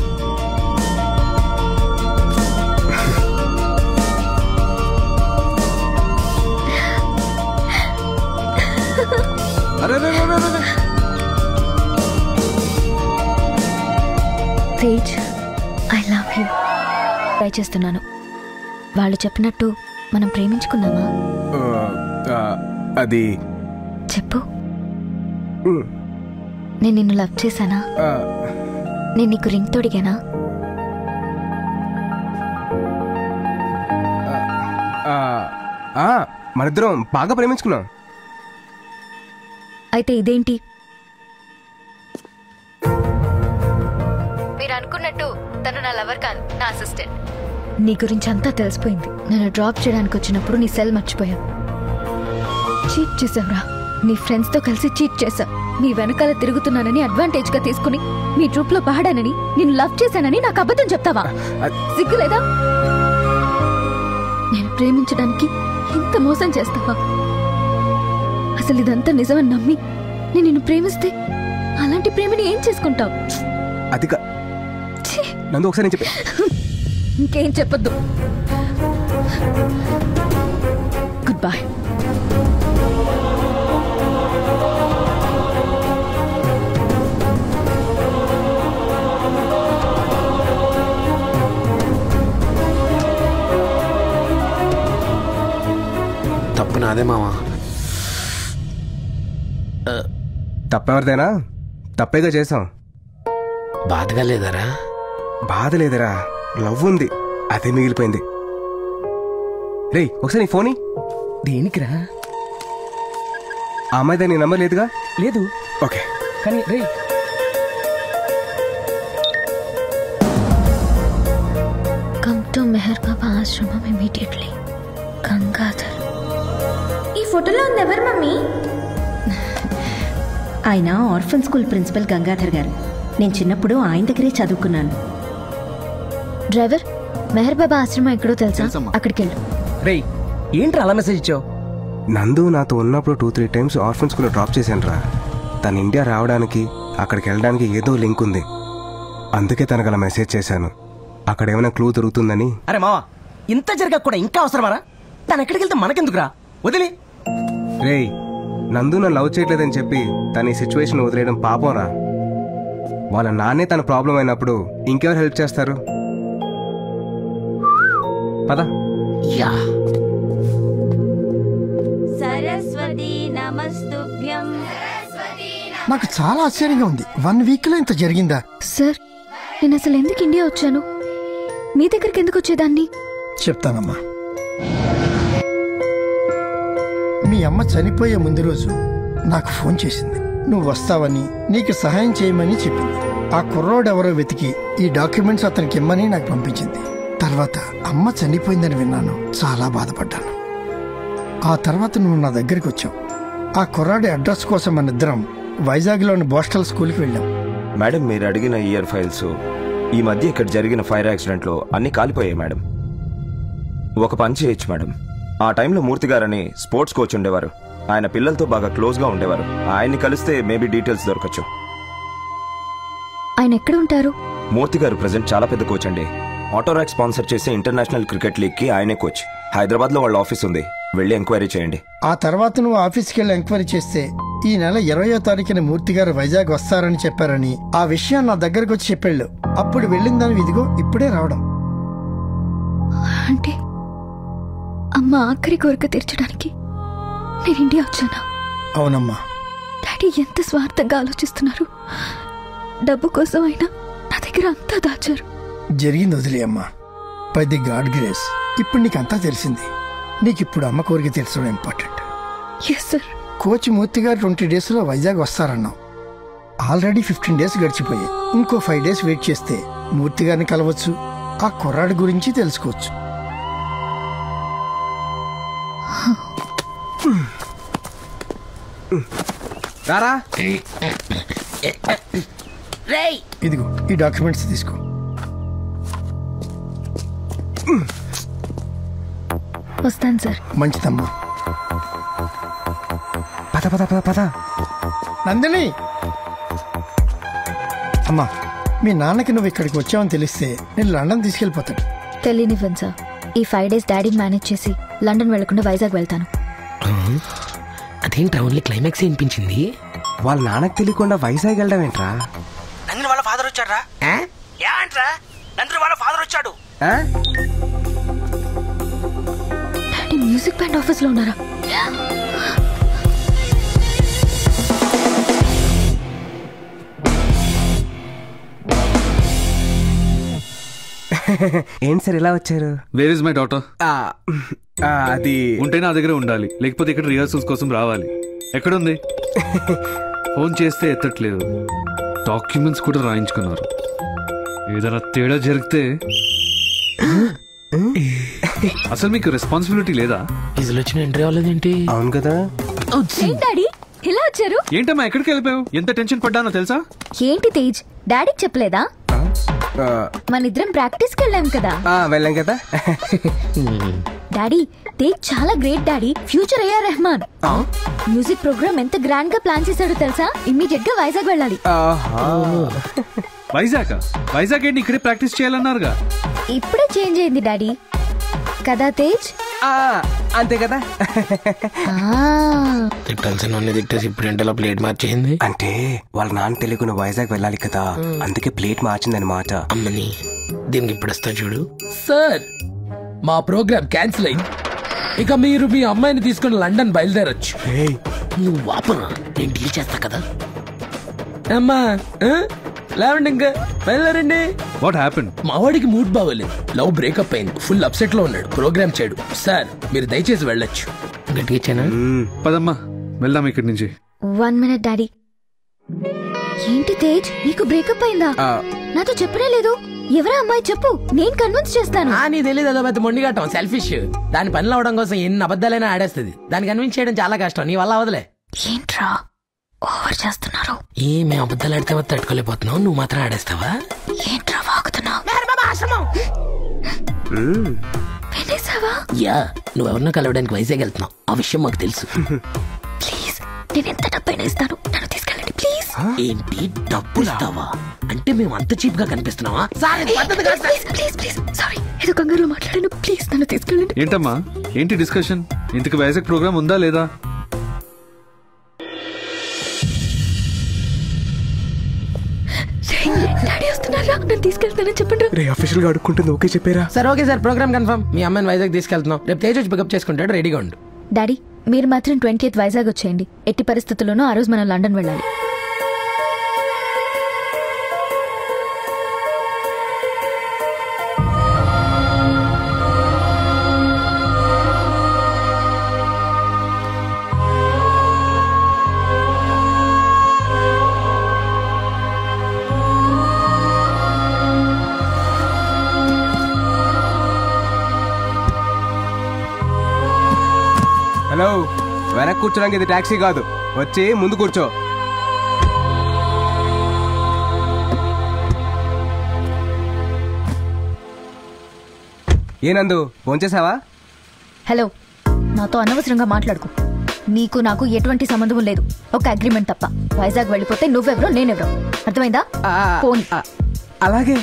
Tej, I love you. Try చేస్తున్నాను. వాళ్ళు చెప్పినట్టు మనం ప్రేమించుకుందామా? అది చెప్పు. నేను నిన్ను లవ్ చేశానా? నేను నీకు రింగ్ తొడిగానా? మనిద్దరం బాగా ప్రేమించుకున్నాం. అయితే ఇదేంటి? మీరు అనుకున్నట్టు తను నా లవర్ కాదు, నా అసిస్టెంట్. నీ గురించి అంతా తెలిసిపోయింది. నన్ను డ్రాప్ చేయడానికి వచ్చినప్పుడు నీ సెల్ మర్చిపోయా. చీట్ చేసావురా. నీ ఫ్రెండ్స్తో కలిసి చీట్ చేశా. నీ వెనకాల తిరుగుతున్నానని అడ్వాంటేజ్ గా తీసుకుని మీ ట్రూప్ లో పాడానని, నిన్ను లవ్ చేశానని నాకు అబద్ధం చెప్తావా? సిగ్గులేదా? నేను ప్రేమించడానికి ఇంత మోసం చేస్తావా? అసలు ఇదంతా నిజమని నమ్మి నేను నిన్ను ప్రేమిస్తే అలాంటి ప్రేమని ఏం చేసుకుంటావు? అదిగా నందు ఒకసారి నేను చెప్పే. ఇంకేం చెప్పొద్దు. Good bye. తప్పు నాదే మావా. తప్పెవరిదైనా తప్పేగా చేసాం. బాధగా లేదరా? బాధ లేదరా, లవ్ ఉంది, అదే మిగిలిపోయింది. రేయ్ ఒకసారి నీ ఫోన్. దేనికిరా? ఆ అమ్మాయిదా నీ నంబర్ లేదుగా? లేదు. ఓకే. కానీ రే, కమ్ టు మెహర్ బాబా ఆశ్రమం ఇమీడియట్లీ. గంగాధర్. ఈ ఫోటోలో ఉంది ఎవరు మమ్మీ? ఆయన ఆర్ఫన్ స్కూల్ ప్రిన్సిపల్ గంగాధర్ గారు. నేను చిన్నప్పుడు ఆయన దగ్గరే చదువుకున్నాను. డ్రైవర్, మెహర్ బాబా ఆశ్రమం ఎక్కడో తెలుసా? అక్కడికి వెళ్ళు. రేయ్ ఏంట్రా అలా మెసేజ్ ఇచ్చావు? నందు నాతో ఉన్నప్పుడు 2-3 టైమ్స్ ఆర్ఫన్ స్కూల్లో డ్రాప్ చేశాను రా. తను ఇండియా రావడానికి అక్కడికి వెళ్ళడానికి ఏదో లింక్ ఉంది, అందుకే తనకు అలా మెసేజ్ చేశాను. అక్కడ ఏమైనా క్లూ దొరుకుతుందని. అరే మావా, ఇంత జరగా కూడా ఇంకా అవసరమారా? తను ఎక్కడికి వెళ్తే మనకెందుకురా? వదిలే. రేయ్ నందు నన్ను లవ్ చేయట్లేదని చెప్పి తన ఈ సిచ్యువేషన్ వదిలేయడం పాపం రా. వాళ్ళ నాన్నే తన ప్రాబ్లం అయినప్పుడు ఇంకెవరు హెల్ప్ చేస్తారు? పద. సరస్వతి నమస్తుభ్యం. నాకు చాలా ఆశ్చర్యంగా ఉంది. 1 వీక్ లో ఇంత జరిగిందా? సార్, నేను అసలు ఎందుకు ఇండియా వచ్చాను? మీ దగ్గరికి ఎందుకు వచ్చేదాన్ని? చెప్తానమ్మా. మీ అమ్మ చనిపోయే ముందు రోజు నాకు ఫోన్ చేసింది. నువ్వు వస్తావని, నీకు సహాయం చేయమని చెప్పింది. ఆ కుర్రోడెవరో వెతికి ఈ డాక్యుమెంట్స్ అతనికి ఇమ్మని నాకు పంపించింది. తర్వాత అమ్మ చనిపోయిందని విన్నాను. చాలా బాధపడ్డాను. ఆ తర్వాత నువ్వు నా దగ్గరికి వచ్చావు. ఆ కుర్రాడి అడ్రస్ కోసం మన ఇద్దరం వైజాగ్లోని బోస్టల్ స్కూల్కి వెళ్ళాం. మేడం, మీరు అడిగిన ఇయర్ ఫైల్స్ ఈ మధ్య ఇక్కడ జరిగిన ఫైర్ యాక్సిడెంట్లో అన్నీ కాలిపోయాయి మేడం. ఒక పని చేయొచ్చు మేడం. ఆ టైంలో మూర్తి గారని స్పోర్ట్స్ కోచ్ ఉండేవారు. ఆయన పిల్లలతో బాగా క్లోజ్గా ఉండేవారు. ఆయన్ని కలిస్తే మేబీ డీటెయిల్స్ దొరకచ్చు. ఆయన ఎక్కడ ఉంటారు? మూర్తి గారు ప్రజెంట్ చాలా పెద్ద కోచ్ అండి. ఆటోరాక్ స్పాన్సర్ చేసే ఇంటర్నేషనల్ క్రికెట్ లీగ్కి ఆయనే కోచ్. హైదరాబాద్లో వాళ్ళ ఆఫీస్ ఉంది, వెళ్ళి ఎంక్వైరీ చేయండి. ఆ తర్వాత నువ్వు ఆఫీస్కి వెళ్ళి ఎంక్వైరీ చేస్తే ఈ నెల 20వ తారీఖున మూర్తి గారు వైజాగ్ వస్తారని చెప్పారని ఆ విషయం నా దగ్గరకు వచ్చి చెప్పాళ్ళు. అప్పుడు వెళ్ళిన దాని ఇదిగో ఇప్పుడే రావడం. అంటే అమ్మ ఆఖరి కోరిక తీర్చడానికి నేను ఇండియా వచ్చానా? అవునమ్మా. డాడీ ఎంత స్వార్థంగా ఆలోచిస్తున్నారు. డబ్బు కోసం అయినా నా దగ్గర అంతా దాచారు. జరిగింది వదిలే అమ్మా. బై ది గాడ్ గ్రేస్ ఇప్పుడు నీకంతా తెలిసింది. నీకిప్పుడు అమ్మ కోరిక తీర్చడం important. Yes sir. Coach Murthy గారు 20 డేస్లో వైజాగ్ వస్తారన్నావు. ఆల్రెడీ 15 డేస్ గడిచిపోయాయి. ఇంకో 5 డేస్ వెయిట్ చేస్తే మూర్తి గారిని కలవచ్చు, ఆ కుర్రాడి గురించి తెలుసుకోవచ్చు. రారా. ఇదిగో ఈ డాక్యుమెంట్స్ తీసుకో. వస్తాను సార్. మంచిదమ్మా. పద పద పద పద. నందిని, అమ్మా మీ నాన్నకి నువ్వు ఇక్కడికి వచ్చావని తెలిస్తే నేను లండన్ తీసుకెళ్ళిపోతాడు. తెలియనివ్వను సార్. ఈ 5 డేస్ డాడీని మేనేజ్ చేసి లండన్ వెళ్లకుండా వైజాగ్ వెళ్తాను. అదేంట్రా ఓన్లీ క్లైమాక్స్ వినిపించింది? వాళ్ళ నాన్నకి తెలియకుండా వైజాగ్ వెళ్ళడం ఏంట్రా? నందిని వాళ్ళ ఫాదర్ వచ్చాడ్రా. ఏంట్రా? నందిని వాళ్ళ ఫాదర్ వచ్చాడు. డాడీ మ్యూజిక్ బ్యాండ్ ఆఫీస్ లో ఉన్నారా? ఏంటి సార్ ఇలా వచ్చారు? Where is my daughter? అది ఉంటే నా దగ్గర ఉండాలి, లేకపోతే ఇక్కడ రిహర్సల్స్ కోసం రావాలి. ఎక్కడుంది? ఫోన్ చేస్తే ఎత్తట్లేదు, డాక్యుమెంట్స్ కూడా రాయించుకున్నారు. ఏదైనా తేడా జరిగితే అసలు మీకు రెస్పాన్సిబిలిటీ లేదా? ఇజలు వచ్చిన ఎంట్రీ అవ్వలేదేంటి? అవును కదా. డాడీ ఇలా వచ్చారు? ఏంటమ్మా ఎక్కడికి వెళ్ళిపోయావు? ఎంత టెన్షన్ పడ్డానో తెలుసా? ఏంటి తేజ్, డాడీకి చెప్పలేదా? మన ఇద్దరం ప్రాక్టీస్ కి వెళ్ళాం కదా. వెళ్ళాం కదా. డాడీ తేజ్ చాలా great daddy, future A R Rahman. Music program ఎంత గ్రాండ్ గా ప్లాన్ చేశాడో తెలుసా? ఇమ్మీడియట్ గా వైజాగ్ వెళ్ళాలి. వైజాగ్ ఏంటి, ఇక్కడే ప్రాక్టీస్ చేయాలన్నారుగా. ఇప్పుడే చేంజ్ అయింది డాడీ, కదా తేజ్? అంతే కదా. తిట్టాల్సిన తిట్టేసి ఇప్పుడు ఏంటలా ప్లేట్ మార్చేసింది. అంటే వాళ్ళ నాన్న తెలుగును వైజాగ్ వెళ్ళాలి కదా, అందుకే ప్లేట్ మార్చిందన్నమాట. అమ్మని దీనికి ఇప్పుడు వస్తా చూడు. సార్ మా ప్రోగ్రామ్ క్యాన్సిల్ అయింది, ఇక మీరు మీ అమ్మాయిని తీసుకుని లండన్ బయలుదేరొచ్చు. నువ్వు వాపనా, నేను డీల్ చేస్తా కదా. అమ్మా లేవండి, ఇంకా బయలుదేరండి. What happen? మా వాడికి మూడ్ బాగోలేదు, లవ్ బ్రేకప్ అయింది, ఫుల్ అప్సెట్ లో ఉన్నాడు, ప్రోగ్రామ్ చేయడు. సార్ మీరు దయచేసి వెళ్ళొచ్చు. గట్టిగా పదమ్మా వెళ్దాం ఇక్కడి నుంచి. 1 minute డాడీ. ఏంటి తేజ్, నీకు బ్రేకప్ అయిందా? నాతో చెప్పనే లేదు. ఎవరా అమ్మాయి చెప్పు, నేను కన్విన్స్ చేస్తాను. నీ తెలీదు, అదో పెద్ద మొండిగట్టం, సెల్ఫిష్. దాని పనిలో అవడం కోసం ఎన్ని అబద్ధాలైనా ఆడేస్తుంది. దాన్ని కన్విన్స్ చేయడం చాలా కష్టం, నీ వల్ల అవదలే. ఏంట్రా ఓవర్ చేస్తున్నారు? మేము అబద్ధాలు ఆడితే తట్టుకోలేకపోతున్నావు, నువ్వు మాత్రం ఆడేస్తావా? ఏంట్రా వాగుతున్నావు? యా, నువ్వెవరినో కలవడానికి వైజాగ్ వెళ్తున్నావు, ఆ విషయం మాకు తెలుసు. ప్లీజ్, నేను ఎంత డబ్బైనా ఇస్తాను, నన్ను తీసుకెళ్ళండి ప్లీజ్. ఏంటి డబ్బు ఇస్తావా? అంటే మేము అంత చీప్ గా కనిపిస్తున్నావా? సారీ, ఏదో కంగారులో మాట్లాడాను, ప్లీజ్ నన్ను తీసుకెళ్ళండి. ఏంటమ్మా ఏంటి డిస్కషన్? ఇంతకు వైజాగ్ ప్రోగ్రామ్ ఉందా లేదా? డాడీ వస్తున్నారా, నన్ను తీసుకెళ్తానని చెప్పండి. రే ఆఫీషియల్ గా అడుక్కుంటుంది, ఓకే చెప్పారా? సరే ఓకే సార్, ప్రోగ్రామ్ కన్ఫర్మ్. మీ అమ్మాయిని వైజాగ్ తీసుకెళ్తున్నాం, రేపు తేజ్ వచ్చి పికప్ చేసుకుంటాడు, రెడీగా ఉండు. డాడీ మీరు మాత్రం 20th వైజాగ్ వచ్చేయండి. ఎట్టి పరిస్థితుల్లోనూ ఆ రోజు మనం లండన్ వెళ్ళాలి. హలో, వెనక్కి కూర్చోడానికి ఇది టాక్సీ కాదు, వచ్చి ముందు కూర్చో. ఏనందు ఫోన్ చేసావా? హలో, నాతో అనవసరంగా మాట్లాడుకో. నీకు నాకు ఎటువంటి సంబంధం లేదు, ఒక అగ్రిమెంట్ తప్ప. వైజాగ్ వెళ్ళిపోతే నువ్వెవరో నేనెవరో, అర్థమైందా? ఫోన్. అలాగే.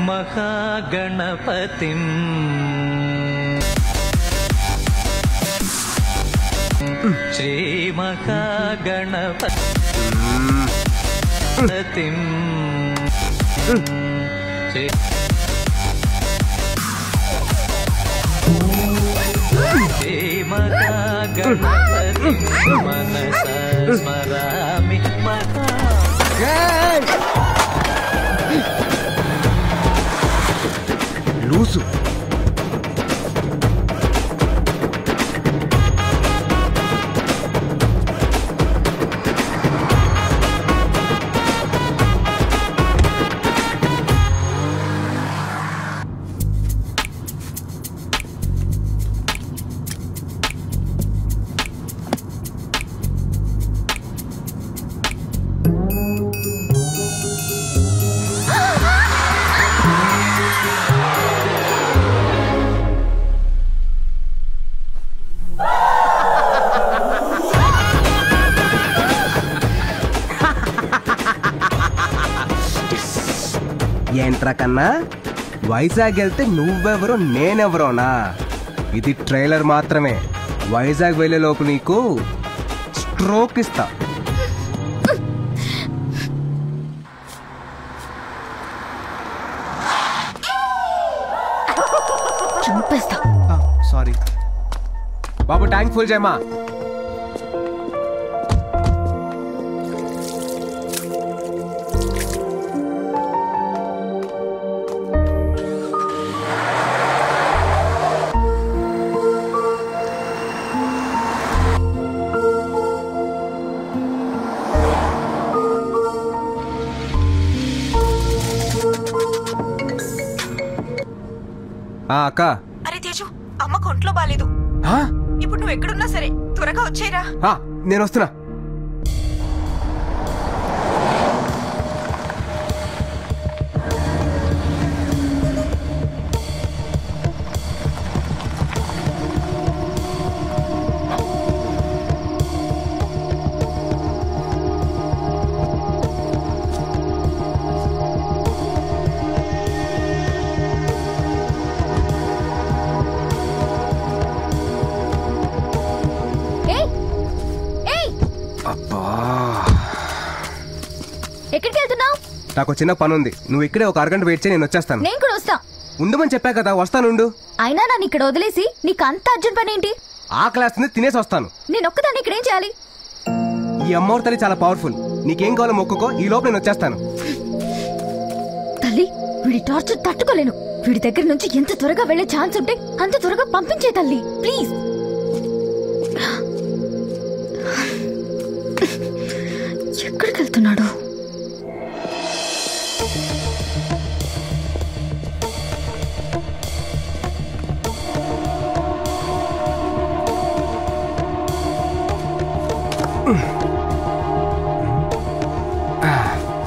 మహాగణపతిం శ్రీ మహాగణపతిం శ్రీ మహాగణపతిం మనసా స్మరామి మహా. లూసు ఏంట్రా కన్నా, వైజాగ్ వెళ్తే నువ్వెవరో నేనెవరోనా? ఇది ట్రైలర్ మాత్రమే. వైజాగ్ వెళ్లే లోపు నీకు స్ట్రోక్ ఇస్తా. చంపేస్తా. సారీ బాబు, ట్యాంక్ ఫుల్ చేయమా. అక్క. అరే తేజు, అమ్మకు ఒంట్లో బాలేదు. ఇప్పుడు నువ్వు ఎక్కడున్నా సరే త్వరగా వచ్చేరా. నేను వస్తున్నా. ఎక్కడికి వెళ్తున్నావు? నాకు చిన్న పని ఉంది, నువ్వు ఇక్కడే ఒక అరగంట వెయిట్ చేయి, నేను వచ్చేస్తాను. నేను కూడా వస్తా. ఉండమని చెప్పా కదా, వస్తానుండు. అయినా నన్ను ఇక్కడ వదిలేసి నీకు అంత అర్జెంట్ పని ఏంటి? ఆకలేస్తుంది, తినేసి వస్తాను. నేను ఒక్కదాన్ని ఇక్కడ ఏం చేయాలి? ఈ అమ్మవారి తల్లి చాలా పవర్ఫుల్, నీకేం కావాలో మొక్కుకో, ఈ లోపు నేను వచ్చేస్తాను. తల్లి, వీడి టార్చర్ తట్టుకోలేను. వీడి దగ్గర నుంచి ఎంత త్వరగా వెళ్లే ఛాన్స్ ఉంటే అంత త్వరగా పంపించే తల్లి, ప్లీజ్. ఎక్కడికి వెళ్తున్నాడు?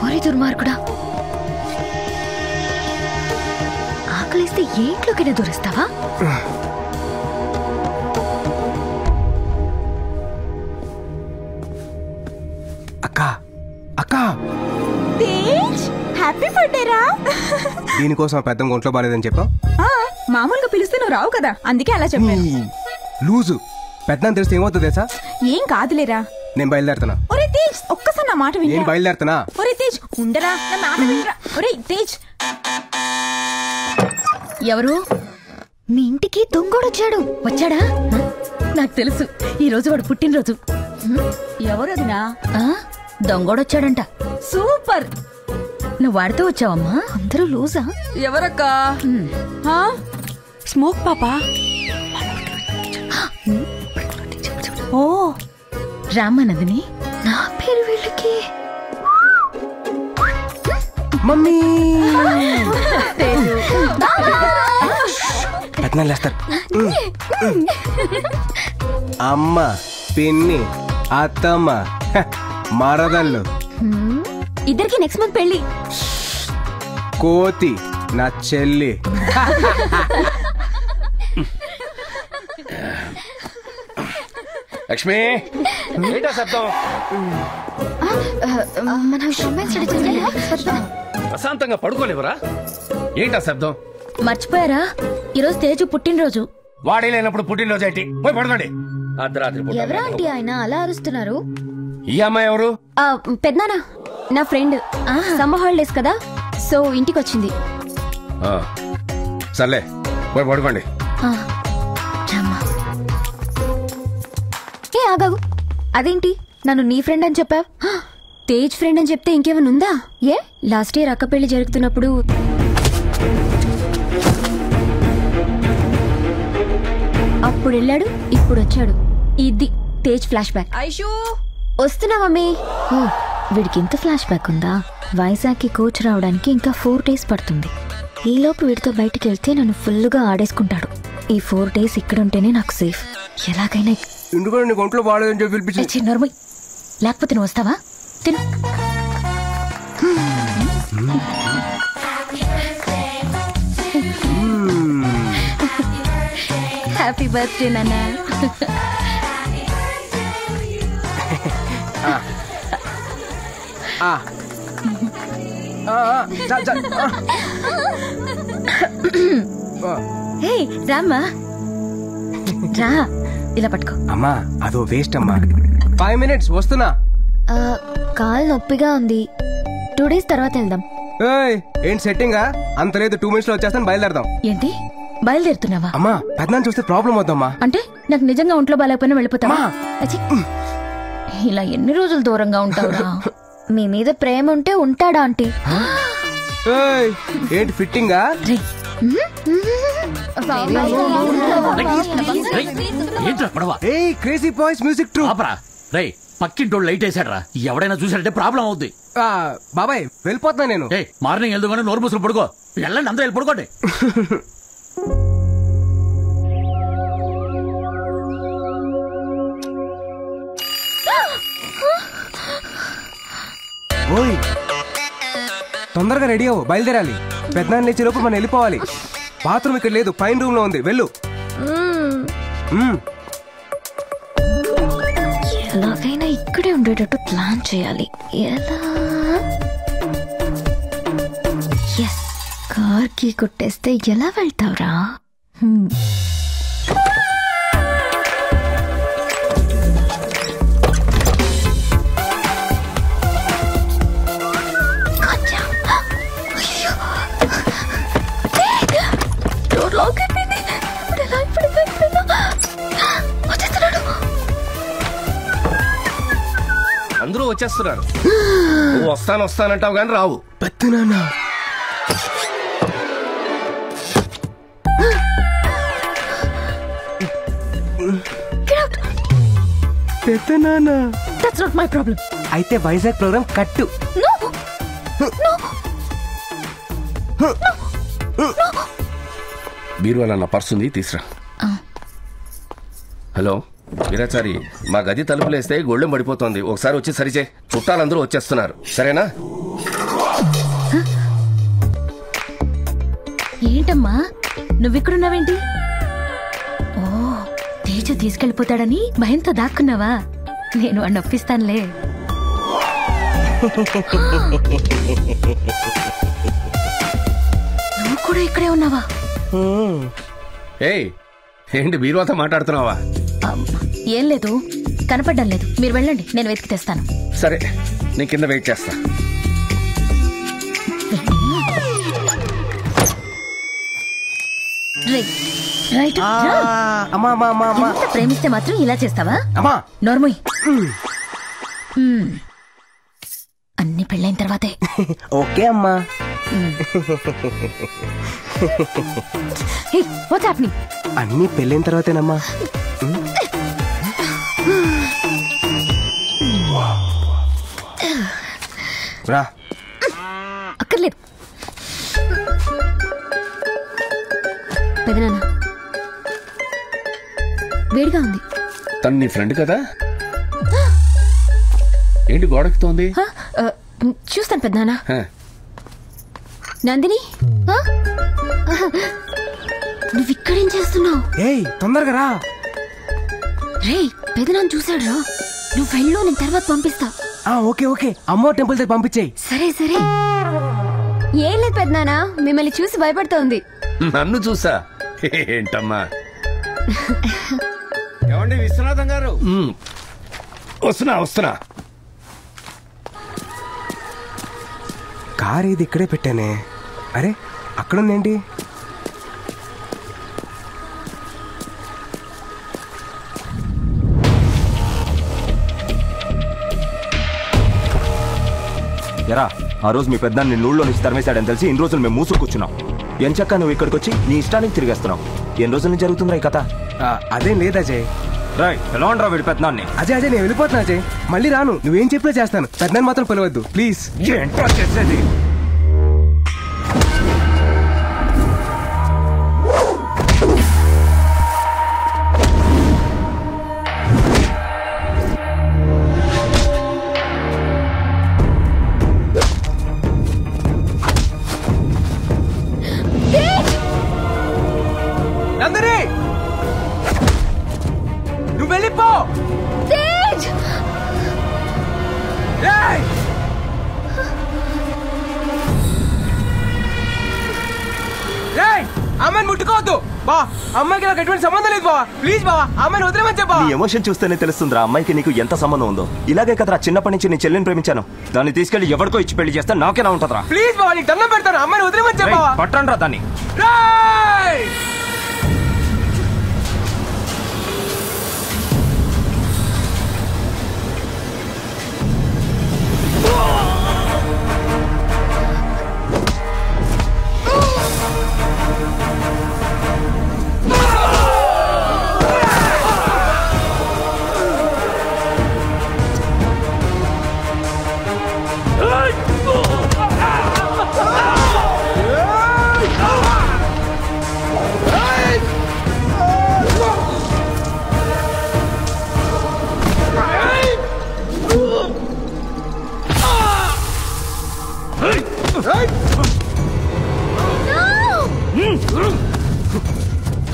ఒరే దుర్మార్గుడా, ఆకలిస్తే ఏ ఇంట్లోకైనా దూరిస్తావా? అక్క అక్క, హ్యాపీ బర్త్డే రా. దీనికోసం పెద్ద ఒంట్లో బాలేదని చెప్పావు. మామూలుగా పిలిస్తే నువ్వు రావు కదా, అందుకే అలా చెప్పాను. లూజు పెద్ద తెలిస్తే ఏమవుతుంది తెలుసా? ఏం కాదులేరా. నేను బయలుదేరుతున్నా. ఒరే తేజ్, ఒక్కసారి నా మాట వినరా. నేను బయలుదేరుతున్నా. ఒరే తేజ్, ఉండరా, నా మాట వినరా. ఒరే తేజ్. ఎవరు? మీ ఇంటికి దొంగోడొచ్చాడు. వచ్చాడా? నాకు తెలుసు, ఈ రోజు వాడు పుట్టినరోజు. ఎవరదినా? దొంగోడొచ్చాడంట. సూపర్. నువ్వు వాడితో వచ్చావమ్మా? అందరూ లూజా? ఎవరక్కా? స్మోక్ పాపా. ఓ రామానందిని, నా పేరు వీళ్ళకి. మమ్మీ లేస్తారు. అమ్మ, పిన్ని, అత్తమ్మ, మరదళ్ళు. ఇద్దరికి నెక్స్ట్ మంత్ పెళ్లి. కోతి నా చెల్లి. లక్ష్మి, ఏంటా శబ్దం? ప్రశాంతంగా పడుకోలేవరా? ఏంటా శబ్దం? మర్చిపోయారా, ఈరోజు తేజు పుట్టినరోజు. వాడే లేనప్పుడు పుట్టినరోజు ఏంటి? పోయి పడుకోండి. అర్ధరాత్రి ఎవరా ఆంటీ ఆయన అలా అరుస్తున్నారు? ఈ అమ్మాయి ఎవరు? పెద్దనానా, నా ఫ్రెండ్. సమ్మర్ హాలిడేస్ కదా, సో ఇంటికి వచ్చింది. సర్లే, పోయి పడుకోండి. ఏ ఆగావు, అదేంటి నన్ను నీ ఫ్రెండ్ అని చెప్పావు? తేజ్ ఫ్రెండ్ అని చెప్తే ఇంకేమైనా ఉందా? ఏ లాస్ట్ ఇయర్ అక్క పెళ్లి జరుగుతున్నప్పుడు అప్పుడు వెళ్ళాడు, ఇప్పుడు వచ్చాడు. ఇది తేజ్ ఫ్లాష్ బ్యాక్. ఐషు వస్తున్నా మమ్మీ. వీడికి ఇంత ఫ్లాష్ బ్యాక్ ఉందా? వైజాగ్ కి కోచ్ రావడానికి ఇంకా 4 days పడుతుంది. ఈలోపు వీడితో బయటికి వెళ్తే నన్ను ఫుల్గా ఆడేసుకుంటాడు. ఈ 4 days ఇక్కడ ఉంటేనే నాకు సేఫ్. ఎలాగైనా ఎందుకంటే నీకు ఒంట్లో బాగాలేదని చెప్పి పిలిపించి. చిన్నరుమై, లేకపోతే నువ్వు వస్తావా? తిను. హ్యాపీ బర్త్డే నాన్న. హే రామ్మా, రా, ఇలా పట్టుకో. అమ్మా అదో వేస్ట్ అమ్మా. 5 minutes వస్తున్నా. కాలు నొప్పిగా ఉంది, 2 days తర్వాత వెళ్దాం. ఏంటి సెట్టింగా? అంత లేదు, 2 minutes లో వచ్చేస్తాను, బయలుదేరదాం. ఏంటి బయలుదేరుతున్నావా? అమ్మా పెద్దనాన్న చూస్తే ప్రాబ్లం అవుతామ్మా. అంటే నాకు నిజంగా ఒంట్లో బాగాలేకపోయినా వెళ్ళిపోతావా? ఇలా ఎన్ని రోజులు దూరంగా ఉంటావురా? మీ మీద ప్రేమ ఉంటే ఉంటాడా ఆంటీ? ఏంటి ఫిట్టింగా? Crazy boys music troupe. రేయ్ పక్కింటోళ్ళు లైట్ వేసాడరా, ఎవడైనా చూసాడంటే ప్రాబ్లం అవుద్ది. బాబాయ్ వెళ్ళిపోతున్నా నేను. మార్నింగ్ వెళ్దామని నోరు మూసులు పడుకో. వెళ్ళండి, అందరూ వెళ్ళి పడుకోండి. ఓయ్ తొందరగా రెడీ అవ్వు, బయలుదేరాలి. పెద్దనాన్న లేచే లోపు మనం వెళ్ళిపోవాలి. బాత్రూమ్ ఇక్కడ లేదు, పైన రూమ్ లో ఉంది, వెళ్ళు. ఎలాగైనా ఇక్కడే ఉండేటట్టు ప్లాన్ చేయాలి. ఎలా? ఎస్, కార్ కి కొట్టేస్తే ఎలా వెళ్తావురా? అందరూ వచ్చేస్తున్నారు. నువ్వు వస్తానంటావు కానీ రావు. పెద్దనాన్న పెద్దనాన్న దట్స్ నాట్ మై ప్రాబ్లం. అయితే వైజాగ్ ప్రోగ్రామ్ కట్టు. బీరువాల నా పర్సు ఉంది, తీసురా. హలో వీరాచారి, మా గది తలుపులేస్తే గొళ్ళెం పడిపోతుంది. ఒకసారి వచ్చి సరిచే. చుట్టాలందరూ వచ్చేస్తున్నారు, సరేనా? ఏంటమ్మా నువ్విక్కడున్నావేంటి? ఓ, తేజ తీసుకెళ్ళిపోతాడని భయంతో దాక్కున్నావా? నేను వాడిని ఒప్పిస్తానులే. నువ్వు కూడా ఇక్కడే ఉన్నావా? ఏయ్, ఏంటి బీరువాతో మాట్లాడుతున్నావా? ఏం లేదు, కనపడ్డం లేదు. మీరు వెళ్ళండి, నేను వెతికి తెస్తాను. సరే, నేను కింద వెయిట్ చేస్తా. ప్రేమిస్తే మాత్రం ఇలా చేస్తావా? అమ్మా నోర్మోయ్. అన్ని పెళ్ళైన తర్వాతే. ఓకే అమ్మా. What's happening? అన్ని పెళ్ళైన తర్వాతేనమ్మా. రా. అక్కర్లేదు. పెదనాన్న వేడిగా ఉంది. తను నీ ఫ్రెండ్ కదా? ఏంటి గోడెక్కుతోంది? చూస్తాను పెదనాన్న. నందిని, నువ్వు ఇక్కడేం చేస్తున్నావు? ఏయ్ తొందరగా రా. రే, పెదనాన్న చూసాడు రా. నువ్వు వెళ్ళు, నేను తర్వాత పంపిస్తా. ఓకే ఓకే, అమ్మో టెంపుల్ దగ్గర పంపించేయి. సరే సరే. ఏం లేదు పెదనాన్న, మిమ్మల్ని చూసి భయపడుతోంది. నన్ను చూసా? ఏంటమ్మా? ఏమండి విశ్వనాథం గారు? వస్తున్నా. కార్ ఇది ఇక్కడే పెట్టానే. అరే అక్కడుందేంటి? ఎరా, ఆ రోజు మీ పెద్ద నీ నూళ్ళో నుంచి తరిమేశాడని తెలిసి ఇన్ని రోజులు మేము మూసు కూర్చున్నాం. ఎంచక్క నువ్వు ఇక్కడికి వచ్చి నీ ఇష్టానికి తిరిగేస్తున్నావు. ఎన్ని రోజుల నుంచి జరుగుతుందా ఈ కథ? అదేం లేదు అజయ్. రాయ్, ఎలా ఉండరా వీడి పెద్దనాన్ని? అజయ్ నేను వెళ్ళిపోతున్నా అజయ్. మళ్ళీ రాను. నువ్వేం చెప్పినా చేస్తాను. పెద్దనాన్ని మాత్రం పిలవద్దు ప్లీజ్. ఏంట్రా చేసేది? నువ్వు వెళ్ళిపో. అమ్మాయిని ముట్టుకోవద్దు బా. అమ్మాయికి నాకు ఎటువంటి సంబంధం లేదు బావా. ప్లీజ్ బావా, అమ్మాయిని వదిలేమని చెప్పా. నీ ఎమోషన్ చూస్తేనే తెలుస్తుందిరా అమ్మాయికి నీకు ఎంత సంబంధం ఉందో. ఇలాగే కదరా చిన్నప్పటి నుంచి నీ చెల్లిని ప్రేమించాను. దాన్ని తీసుకెళ్లి ఎవరికో ఇచ్చి పెళ్లి చేస్తే నాకేనా ఉంటుందిరా? ప్లీజ్ బావా, నీకు దండం పెడతాను. అమ్మాయిని వదిలేమని చెప్పా. పట్టండి రా దాన్ని.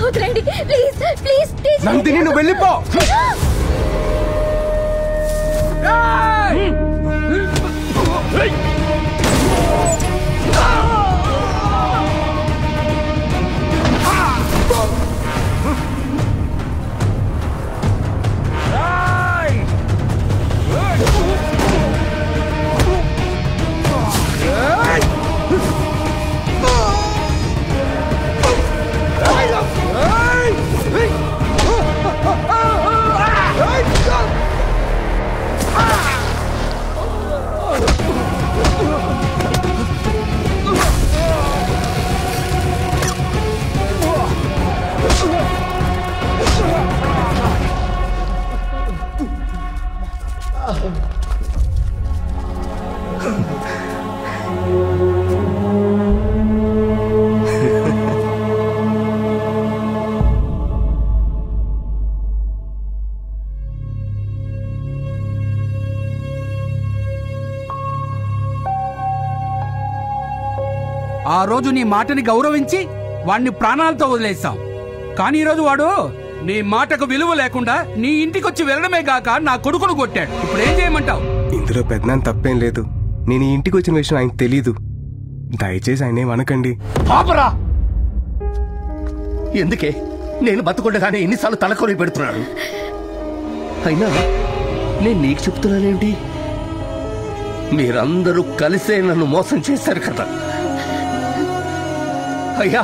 వదలండి ప్లీజ్ ప్లీజ్ ప్లీజ్ నందిని నువ్వు వెళ్ళిపో. ఆ రోజు నీ మాటని గౌరవించి వాడిని ప్రాణాలతో వదిలేస్తాం. కానీ ఈరోజు వాడు నీ మాటకు విలువ లేకుండా నీ ఇంటికొచ్చి వెళ్ళడమే గాక నా కొడుకును కొట్టాడు. ఇప్పుడు ఏం చేయమంటావు? ఇందులో పెద్దనాన్న తప్పేం లేదు. నేను ఈ ఇంటికి వచ్చిన విషయం ఆయనకు తెలీదు. దయచేసి ఆయన ఏమనకండి. పాపరా, ఎందుకే నేను బతుకుండగానే ఎన్నిసార్లు తలకొని పెడుతున్నాడు? అయినా నేను నీకు చెప్తున్నానేంటి? మీరందరూ కలిసే నన్ను మోసం చేశారు కదా. అయ్యా,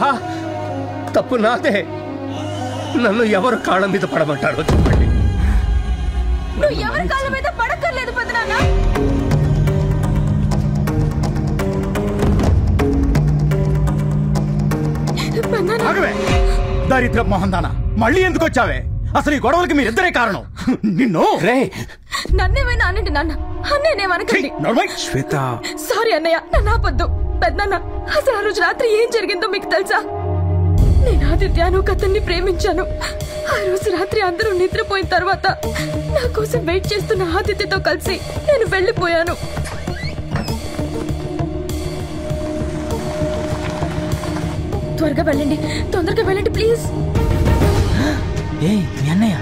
తప్పు నాదే. నన్ను ఎవరు కాళ్ళ మీద పడమంటారో చెప్పండి. నువ్వు ఎవరి కాళ్ళ మీద పడక్కర్లేదు పెదనాన్న. దరిద్ర మోహందానా, మళ్ళీ ఎందుకు వచ్చావే? అసలు ఈ గొడవలకి మీరిద్దరే కారణం. నిన్ను నన్నేమైనా అనండి నాన్న, అన్నేనేమనకండి. శ్వేత, సారీ అన్నయ్య, నన్ను ఆపొద్దు. పెద్దనాన్న, అసలు ఆ రోజు రాత్రి ఏం జరిగిందో మీకు తెలుసా? నేను ఆదిత్యను కథన్ని ప్రేమించాను. ఆ రోజు రాత్రి అందరూ నిద్రపోయిన తర్వాత నా కోసం వెయిట్ చేస్తున్న ఆదిత్యతో కలిసి నేను వెళ్ళిపోయాను. త్వరగా వెళ్ళండి, తొందరగా వెళ్ళండి ప్లీజ్. మీ అన్నయ్య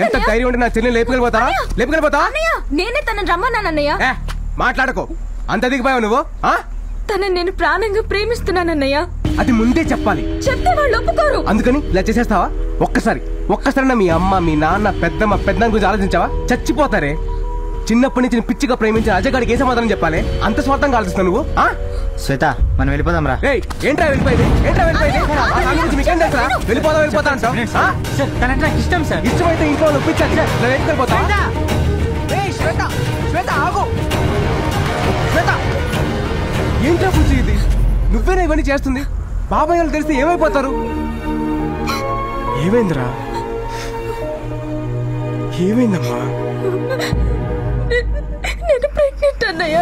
ఎంత ధైర్యం ఉంటే నా చెల్లిని లేపుకెళ్ళిపోతా? నేనే తనని రమ్మన్నానన్నయ్య. మాట్లాడకో, అంత దిగిపోయావు నువ్వు. తనని నేను ప్రాణంగా ప్రేమిస్తున్నానన్నయ్య. అది ముందే చెప్పాలి. చెప్తే వాళ్ళు ఒప్పుకోరు. అందుకని ఇలా చేసేస్తావా? ఒక్కసారి మీ అమ్మ, మీ నాన్న, పెద్దమ్మ, పెద్దనాన్న గురించి ఆలోచించావా? చచ్చిపోతారే. చిన్నప్పటి నుంచి పిచ్చిగా ప్రేమించిన అజగాడికి ఏ సమాధానం చెప్పాలి? అంత స్వార్థంగా ఆలోచిస్తావు నువ్వు. శ్వేత, మనం వెళ్ళిపోదాం రా. ఏంట్రా వెళ్ళిపోయింది? వెళ్ళిపోతా అంటావు? ఇష్టం సార్. ఇష్టమైతే ఇంట్లో ఒప్పించాలి. వెళ్ళిపోతా. ఏంట్రా పూజ ఇది? నువ్వేనా ఇవన్నీ చేస్తుంది? బాబాయ్ వాళ్ళు తెలిస్తే ఏమైపోతారు? ఏమైందిరా? ఏమైందమ్మా? నేను ప్రెగ్నెంట్ అన్నయ్య.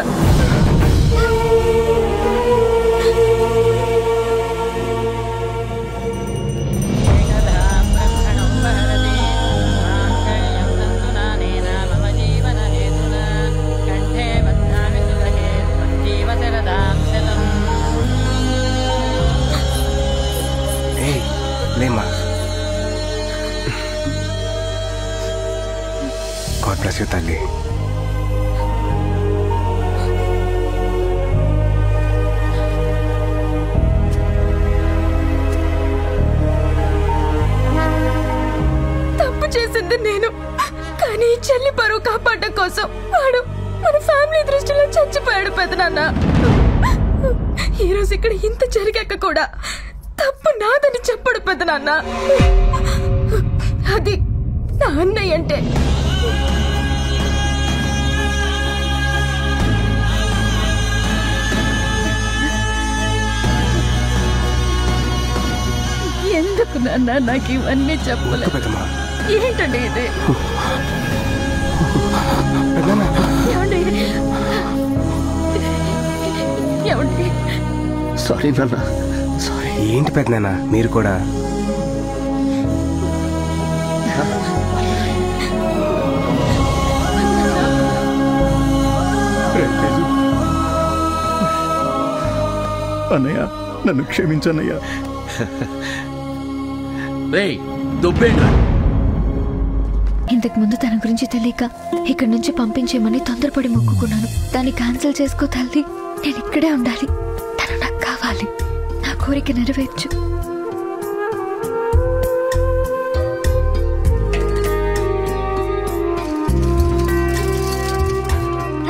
లేమ్మా. గాడ్ బ్లెస్ యు తల్లి. తప్పు చేసింది నేను, కానీ చెల్లి పరువు కాపాడడం కోసం వాడు మన ఫ్యామిలీ దృష్టిలో చచ్చిపోయాడు పెదనాన్న. ఈ రోజు ఇక్కడ ఇంత జరిగాక కూడా తప్పు నాదని చెప్పడు పెదనాన్న. అది నా అన్నయ్య అంటే. ఎంత ఎందుకు నాన్న నాకు ఇవన్నీ చెప్పలేదు? ఏంటండి ఇది? ఏమండి? ఏమండి? సారీ నాన్న, సారీ. ఏంటి పెద్దనాన్న మీరు కూడా? అన్నయ్య నన్ను క్షమించన్నయ్యా. ఇంతకు ముందు తన గురించి తెలియక ఇక్కడి నుంచి పంపించేమని తొందరపడి మొక్కుకున్నాను. దాన్ని క్యాన్సిల్ చేసుకో తల్లి. నేను ఇక్కడే ఉండాలి. తను నాకు కావాలి. నా కోరిక నెరవేర్చు.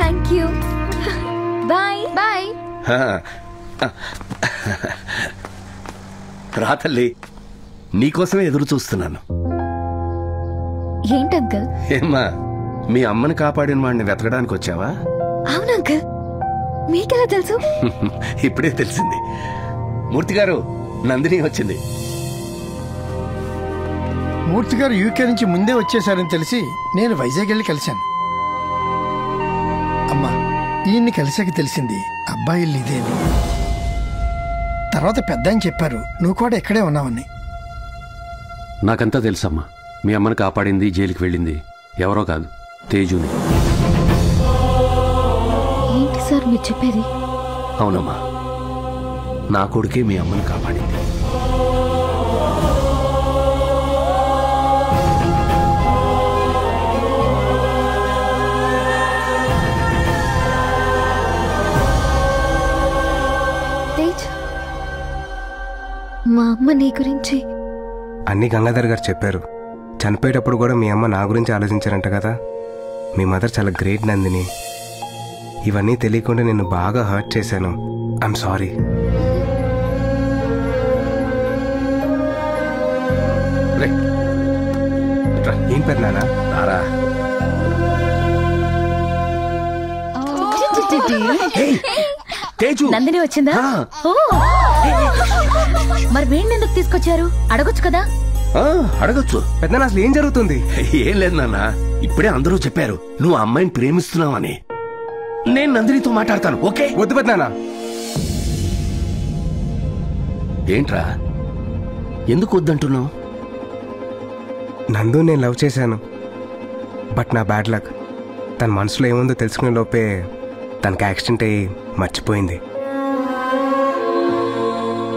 Thank you. Bye bye. రా తల్లి, నీకోసమే ఎదురు చూస్తున్నాను. ఏంటి అంకల్? ఏమ్మా, మీ అమ్మని కాపాడిన వాడిని వెతకడానికి వచ్చావా? అవును అంకల్. మీకెలా తెలుసు? ఇప్పుడే తెలిసింది. మూర్తి గారు, నందిని వచ్చింది. మూర్తి గారు యూకే నుంచి ముందే వచ్చేసారని తెలిసి నేను వైజాగ్ వెళ్ళి కలిశాను. అమ్మా, ఈయన్ని కలిసాక తెలిసింది అబ్బాయి ఇల్లు ఇదేని. తర్వాత పెద్ద అని చెప్పారు నువ్వు కూడా ఇక్కడే ఉన్నావని. నాకంతా తెలుసమ్మా. మీ అమ్మని కాపాడింది, జైలుకి వెళ్ళింది ఎవరో కాదు, తేజుని. ఏంటి సార్ మీరు చెప్పేది? అవునమ్మా, నా కొడుకే మీ అమ్మని కాపాడింది. తేజ్, మా అమ్మ నీ గురించి అన్ని గంగాధర్ గారు చెప్పారు. చనిపోయేటప్పుడు కూడా మీ అమ్మ నా గురించి ఆలోచించారంట కదా. మీ మదర్ చాలా గ్రేట్ నందిని. ఇవన్నీ తెలియకుండా నిన్ను బాగా హర్ట్ చేశాను. I'm sorry. ఏం పెద్దనానా? రారా. నందిని వచ్చిందా? ఓ, మరి వీడిని ఎందుకు తీసుకొచ్చారు? అడగొచ్చు కదా. అడగచ్చు. పెద్దనా, అసలు ఏం జరుగుతుంది? ఏం లేదు నాన్న, ఇప్పుడే అందరూ చెప్పారు నువ్వు ఆ అమ్మాయిని ప్రేమిస్తున్నావని. నేను నందినితో మాట్లాడతాను. ఓకే? వద్దు పెద్దనా. ఏంట్రా, ఎందుకు వద్దంటున్నావు? నందు నేను లవ్ చేశాను. బట్ నా బ్యాడ్ లక్. తన మనసులో ఏముందో తెలుసుకునే లోపే తనకి యాక్సిడెంట్ అయ్యి మర్చిపోయింది.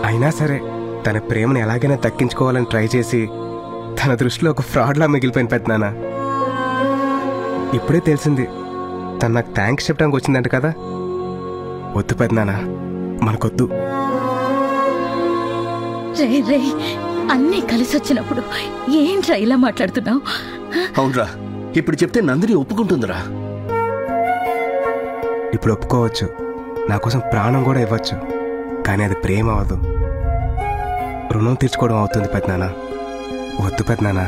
అయినా సరే తన ప్రేమను ఎలాగైనా దక్కించుకోవాలని ట్రై చేసి తన దృష్టిలో ఒక ఫ్రాడ్లా మిగిలిపోయిన పెద్దనాన్న. ఇప్పుడే తెలిసింది తను నాకు థ్యాంక్స్ చెప్పడానికి వచ్చిందంట కదా. వద్దు పెద్దనాన్న, మనకొద్దు. రే రే, అన్నీ కలిసి వచ్చినప్పుడు ఏంట్రా ఇలా మాట్లాడుతున్నావు? అవునరా, ఇప్పుడు చెప్తే నందిని ఒప్పుకుంటుందిరా. ఇప్పుడు ఒప్పుకోవచ్చు, నా కోసం ప్రాణం కూడా ఇవ్వచ్చు. కానీ అది ప్రేమ అవ్వదు, రుణం తీర్చుకోవడం అవుతుంది పెద్దనాన్న. వద్దు పెద్దనాన్న.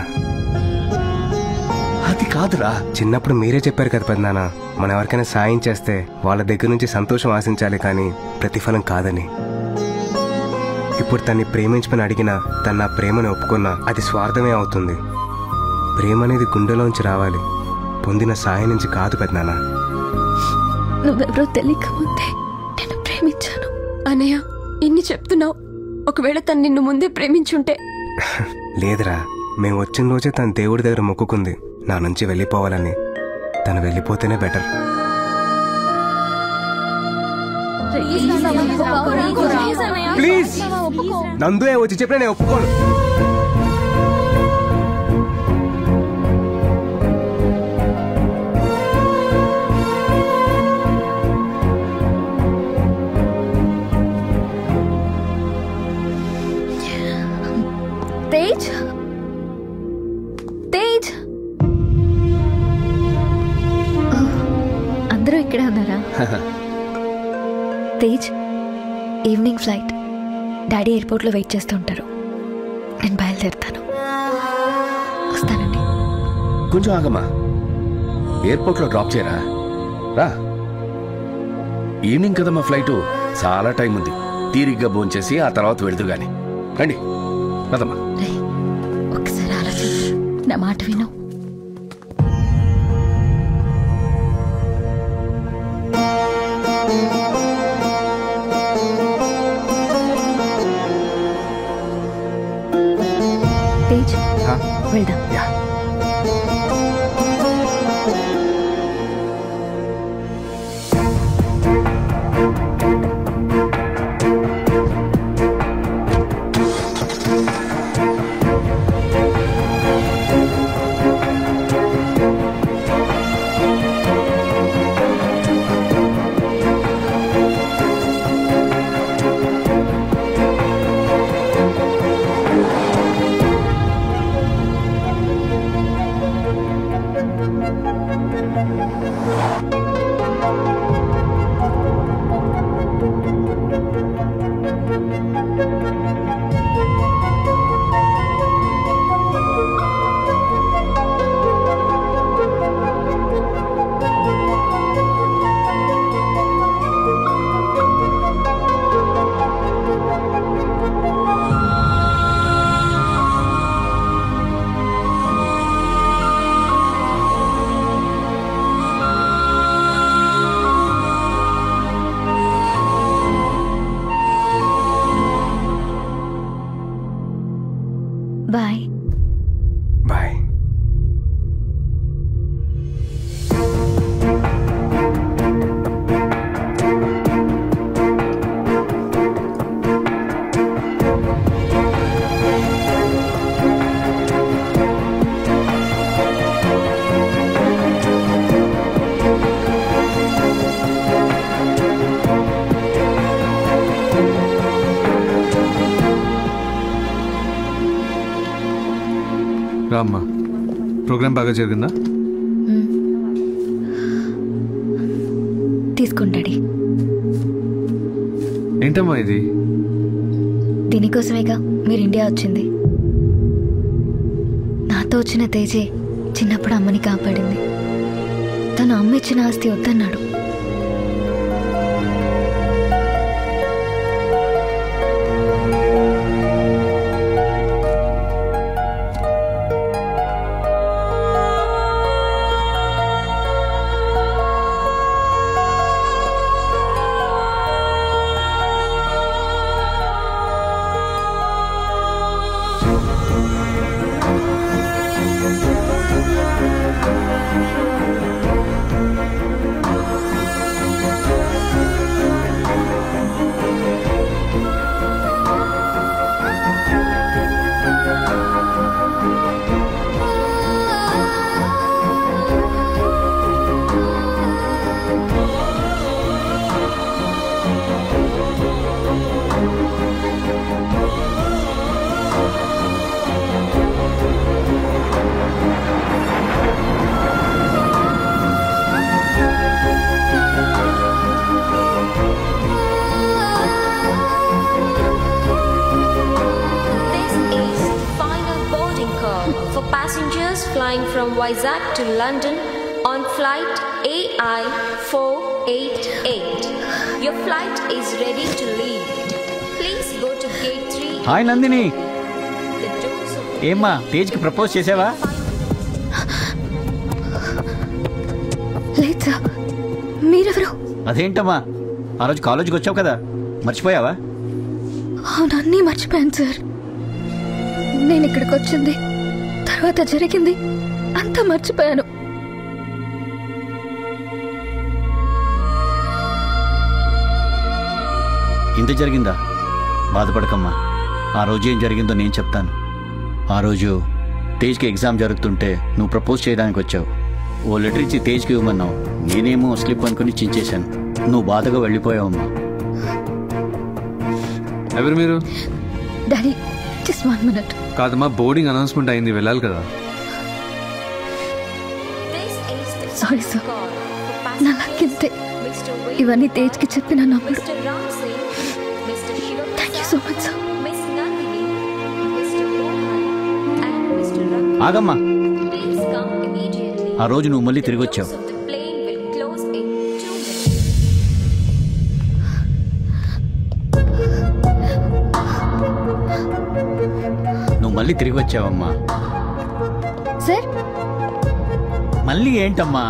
అది కాదురా. చిన్నప్పుడు మీరే చెప్పారు కదా పెద్దనాన్న, మనం ఎవరికైనా సాయం చేస్తే వాళ్ళ దగ్గర నుంచి సంతోషం ఆశించాలి కానీ ప్రతిఫలం కాదని. ఇప్పుడు తన్ని ప్రేమించమని అడిగినా తను నా ప్రేమని ఒప్పుకున్నా అది స్వార్థమే అవుతుంది. ప్రేమ అనేది గుండెలోంచి రావాలి, పొందిన సాయం నుంచి కాదు పెద్దనాన్న. నువ్వెవరో తెలియక ముందే నేను ప్రేమించాను. అన్నయ్య, ఇన్ని చెప్తున్నావు. ఒకవేళ తను నిన్ను ముందే ప్రేమించుంటే? లేదురా, మేము వచ్చిన రోజే తన దేవుడి దగ్గర మొక్కుకుంది నా నుంచి వెళ్ళిపోవాలని. తను వెళ్ళిపోతేనే బెటర్. ప్లీజ్, నందు వచ్చి చెప్పినా నేను ఒప్పుకోను. తేజ్, తేజ్, అందరూ ఇక్కడే ఉన్నారా? Tej, evening flight. డాడీ ఎయిర్పోర్ట్లో వెయిట్ చేస్తూ ఉంటారు. నేను బయలుదేరుతాను. వస్తానండి. కొంచెం ఆగమ్మా, ఎయిర్పోర్ట్లో డ్రాప్ చేయరా. రా, ఈవినింగ్ కదా మా ఫ్లైటు, చాలా టైం ఉంది. తీరిగ్గా భోంచేసి ఆ తర్వాత వెళుతూ గాని రండి. పదమ్మా. ఒకసారి ఆలోచించు, నా మాట విను. తేజ్, వెళ్దాం. బాయ్. బాయ్. రామ్మా, ప్రోగ్రామ్ బాగా జరిగిందా? తీసుకుంటాడి. ఏంటమ్మా ఇది? దీనికోసమేగా మీరు ఇండియా వచ్చింది. నాతో వచ్చిన తేజే చిన్నప్పుడు అమ్మని కాపాడింది. తను అమ్మ ఇచ్చిన ఆస్తి వద్దన్నాడు. Flying from Vizag to London on flight AI488. Your flight is ready to leave. Please go to gate 3. Hi Nandini, ఏమ్మా తేజ్కి ప్రపోజ్ చేసావా? లేదు సార్. మీరెవరు? అదేంటమ్మా, ఆ రోజు కాలేజీకి వచ్చావు కదా, మర్చిపోయావా? అవును, అన్నీ మర్చిపోయాను సార్. నేను ఇక్కడికి వచ్చింది, తర్వాత జరిగింది అంతా మర్చిపోయాను. ఇంత జరిగిందా? బాధపడకమ్మా. ఆ రోజు ఏం జరిగిందో నేను చెప్తాను. ఆ రోజు తేజ్కి ఎగ్జామ్ జరుగుతుంటే నువ్వు ప్రపోజ్ చేయడానికి వచ్చావు. ఓ లెటర్ ఇచ్చి తేజ్కి ఇవ్వమన్నావు. నేనేమో స్లిప్ అనుకుని చించేశాను. నువ్వు బాధగా వెళ్ళిపోయావమ్మా. ఎవరు మీరు? Daddy, just 1 minute. కాదమ్మా, బోర్డింగ్ అనౌన్స్మెంట్ అయింది, వెళ్ళాలి కదా. సారీ సార్, నా లక్కింతే. ఇవన్నీ తేజ్కి చెప్పిన నమ్మడు. Thank you so much sir. ఆగమ్మా, ఆ రోజు నువ్వు మళ్ళీ తిరిగి వచ్చావు. నువ్వు మళ్ళీ తిరిగి వచ్చావమ్మా. సార్ మళ్ళీ ఏంటమ్మా?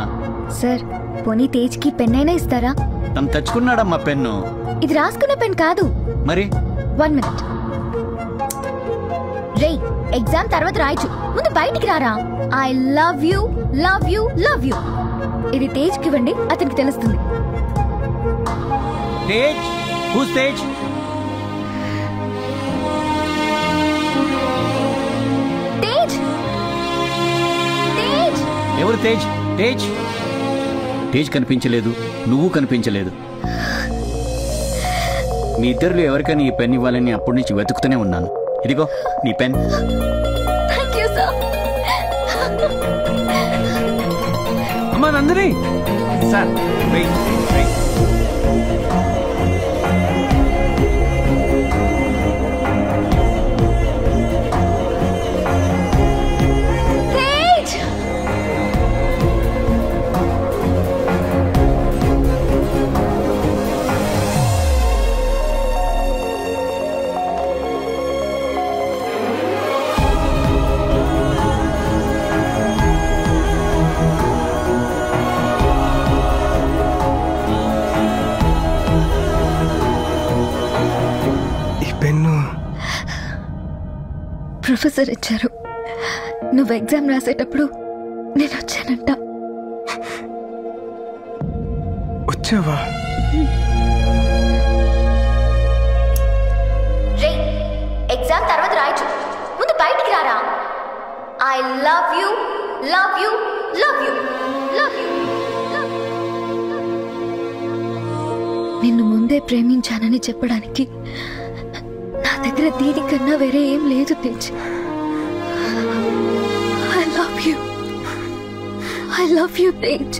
సార్ పోనీ తేజ్కి పెన్ అయినా ఇస్తారా? తను తెచ్చుకున్నాడమ్మా పెన్ను. ఇది రాసుకున్న పెన్ కాదు. మరి 1 minute. రే ఎగ్జామ్ తర్వాత రాయచ్చు, ముందు బయటికి రారా. I love you love you love you. ఇది తేజ్కి ఇవ్వండి, అతనికి తెలుస్తుంది. తేజ్, హూస్ తేజ్? తేజ్ తేజ్ ఎవరు తేజ్? తేజ్ తేజ్ కనిపించలేదు, నువ్వు కనిపించలేదు. మీ ఇద్దరిలో ఎవరికైనా ఈ పెన్ ఇవ్వాలని అప్పటి నుంచి వెతుకుతూనే ఉన్నాను. ఇదిగో నీ పెన్. Thank you sir. అమ్మా నందిని సార్ వెయిట్. ప్రొఫెసర్ ఇచ్చారు. నువ్వు ఎగ్జామ్ రాసేటప్పుడు నేను వచ్చానంట. వచ్చావా? రే ఎగ్జామ్ తర్వాత రాయచ్చు, ముందు బయటికి రారా. I love you love you love you love you. నిన్ను ముందే ప్రేమించానని చెప్పడానికి నా దగ్గర దీనికన్నా వేరే ఏం లేదు Tej. I love you Tej.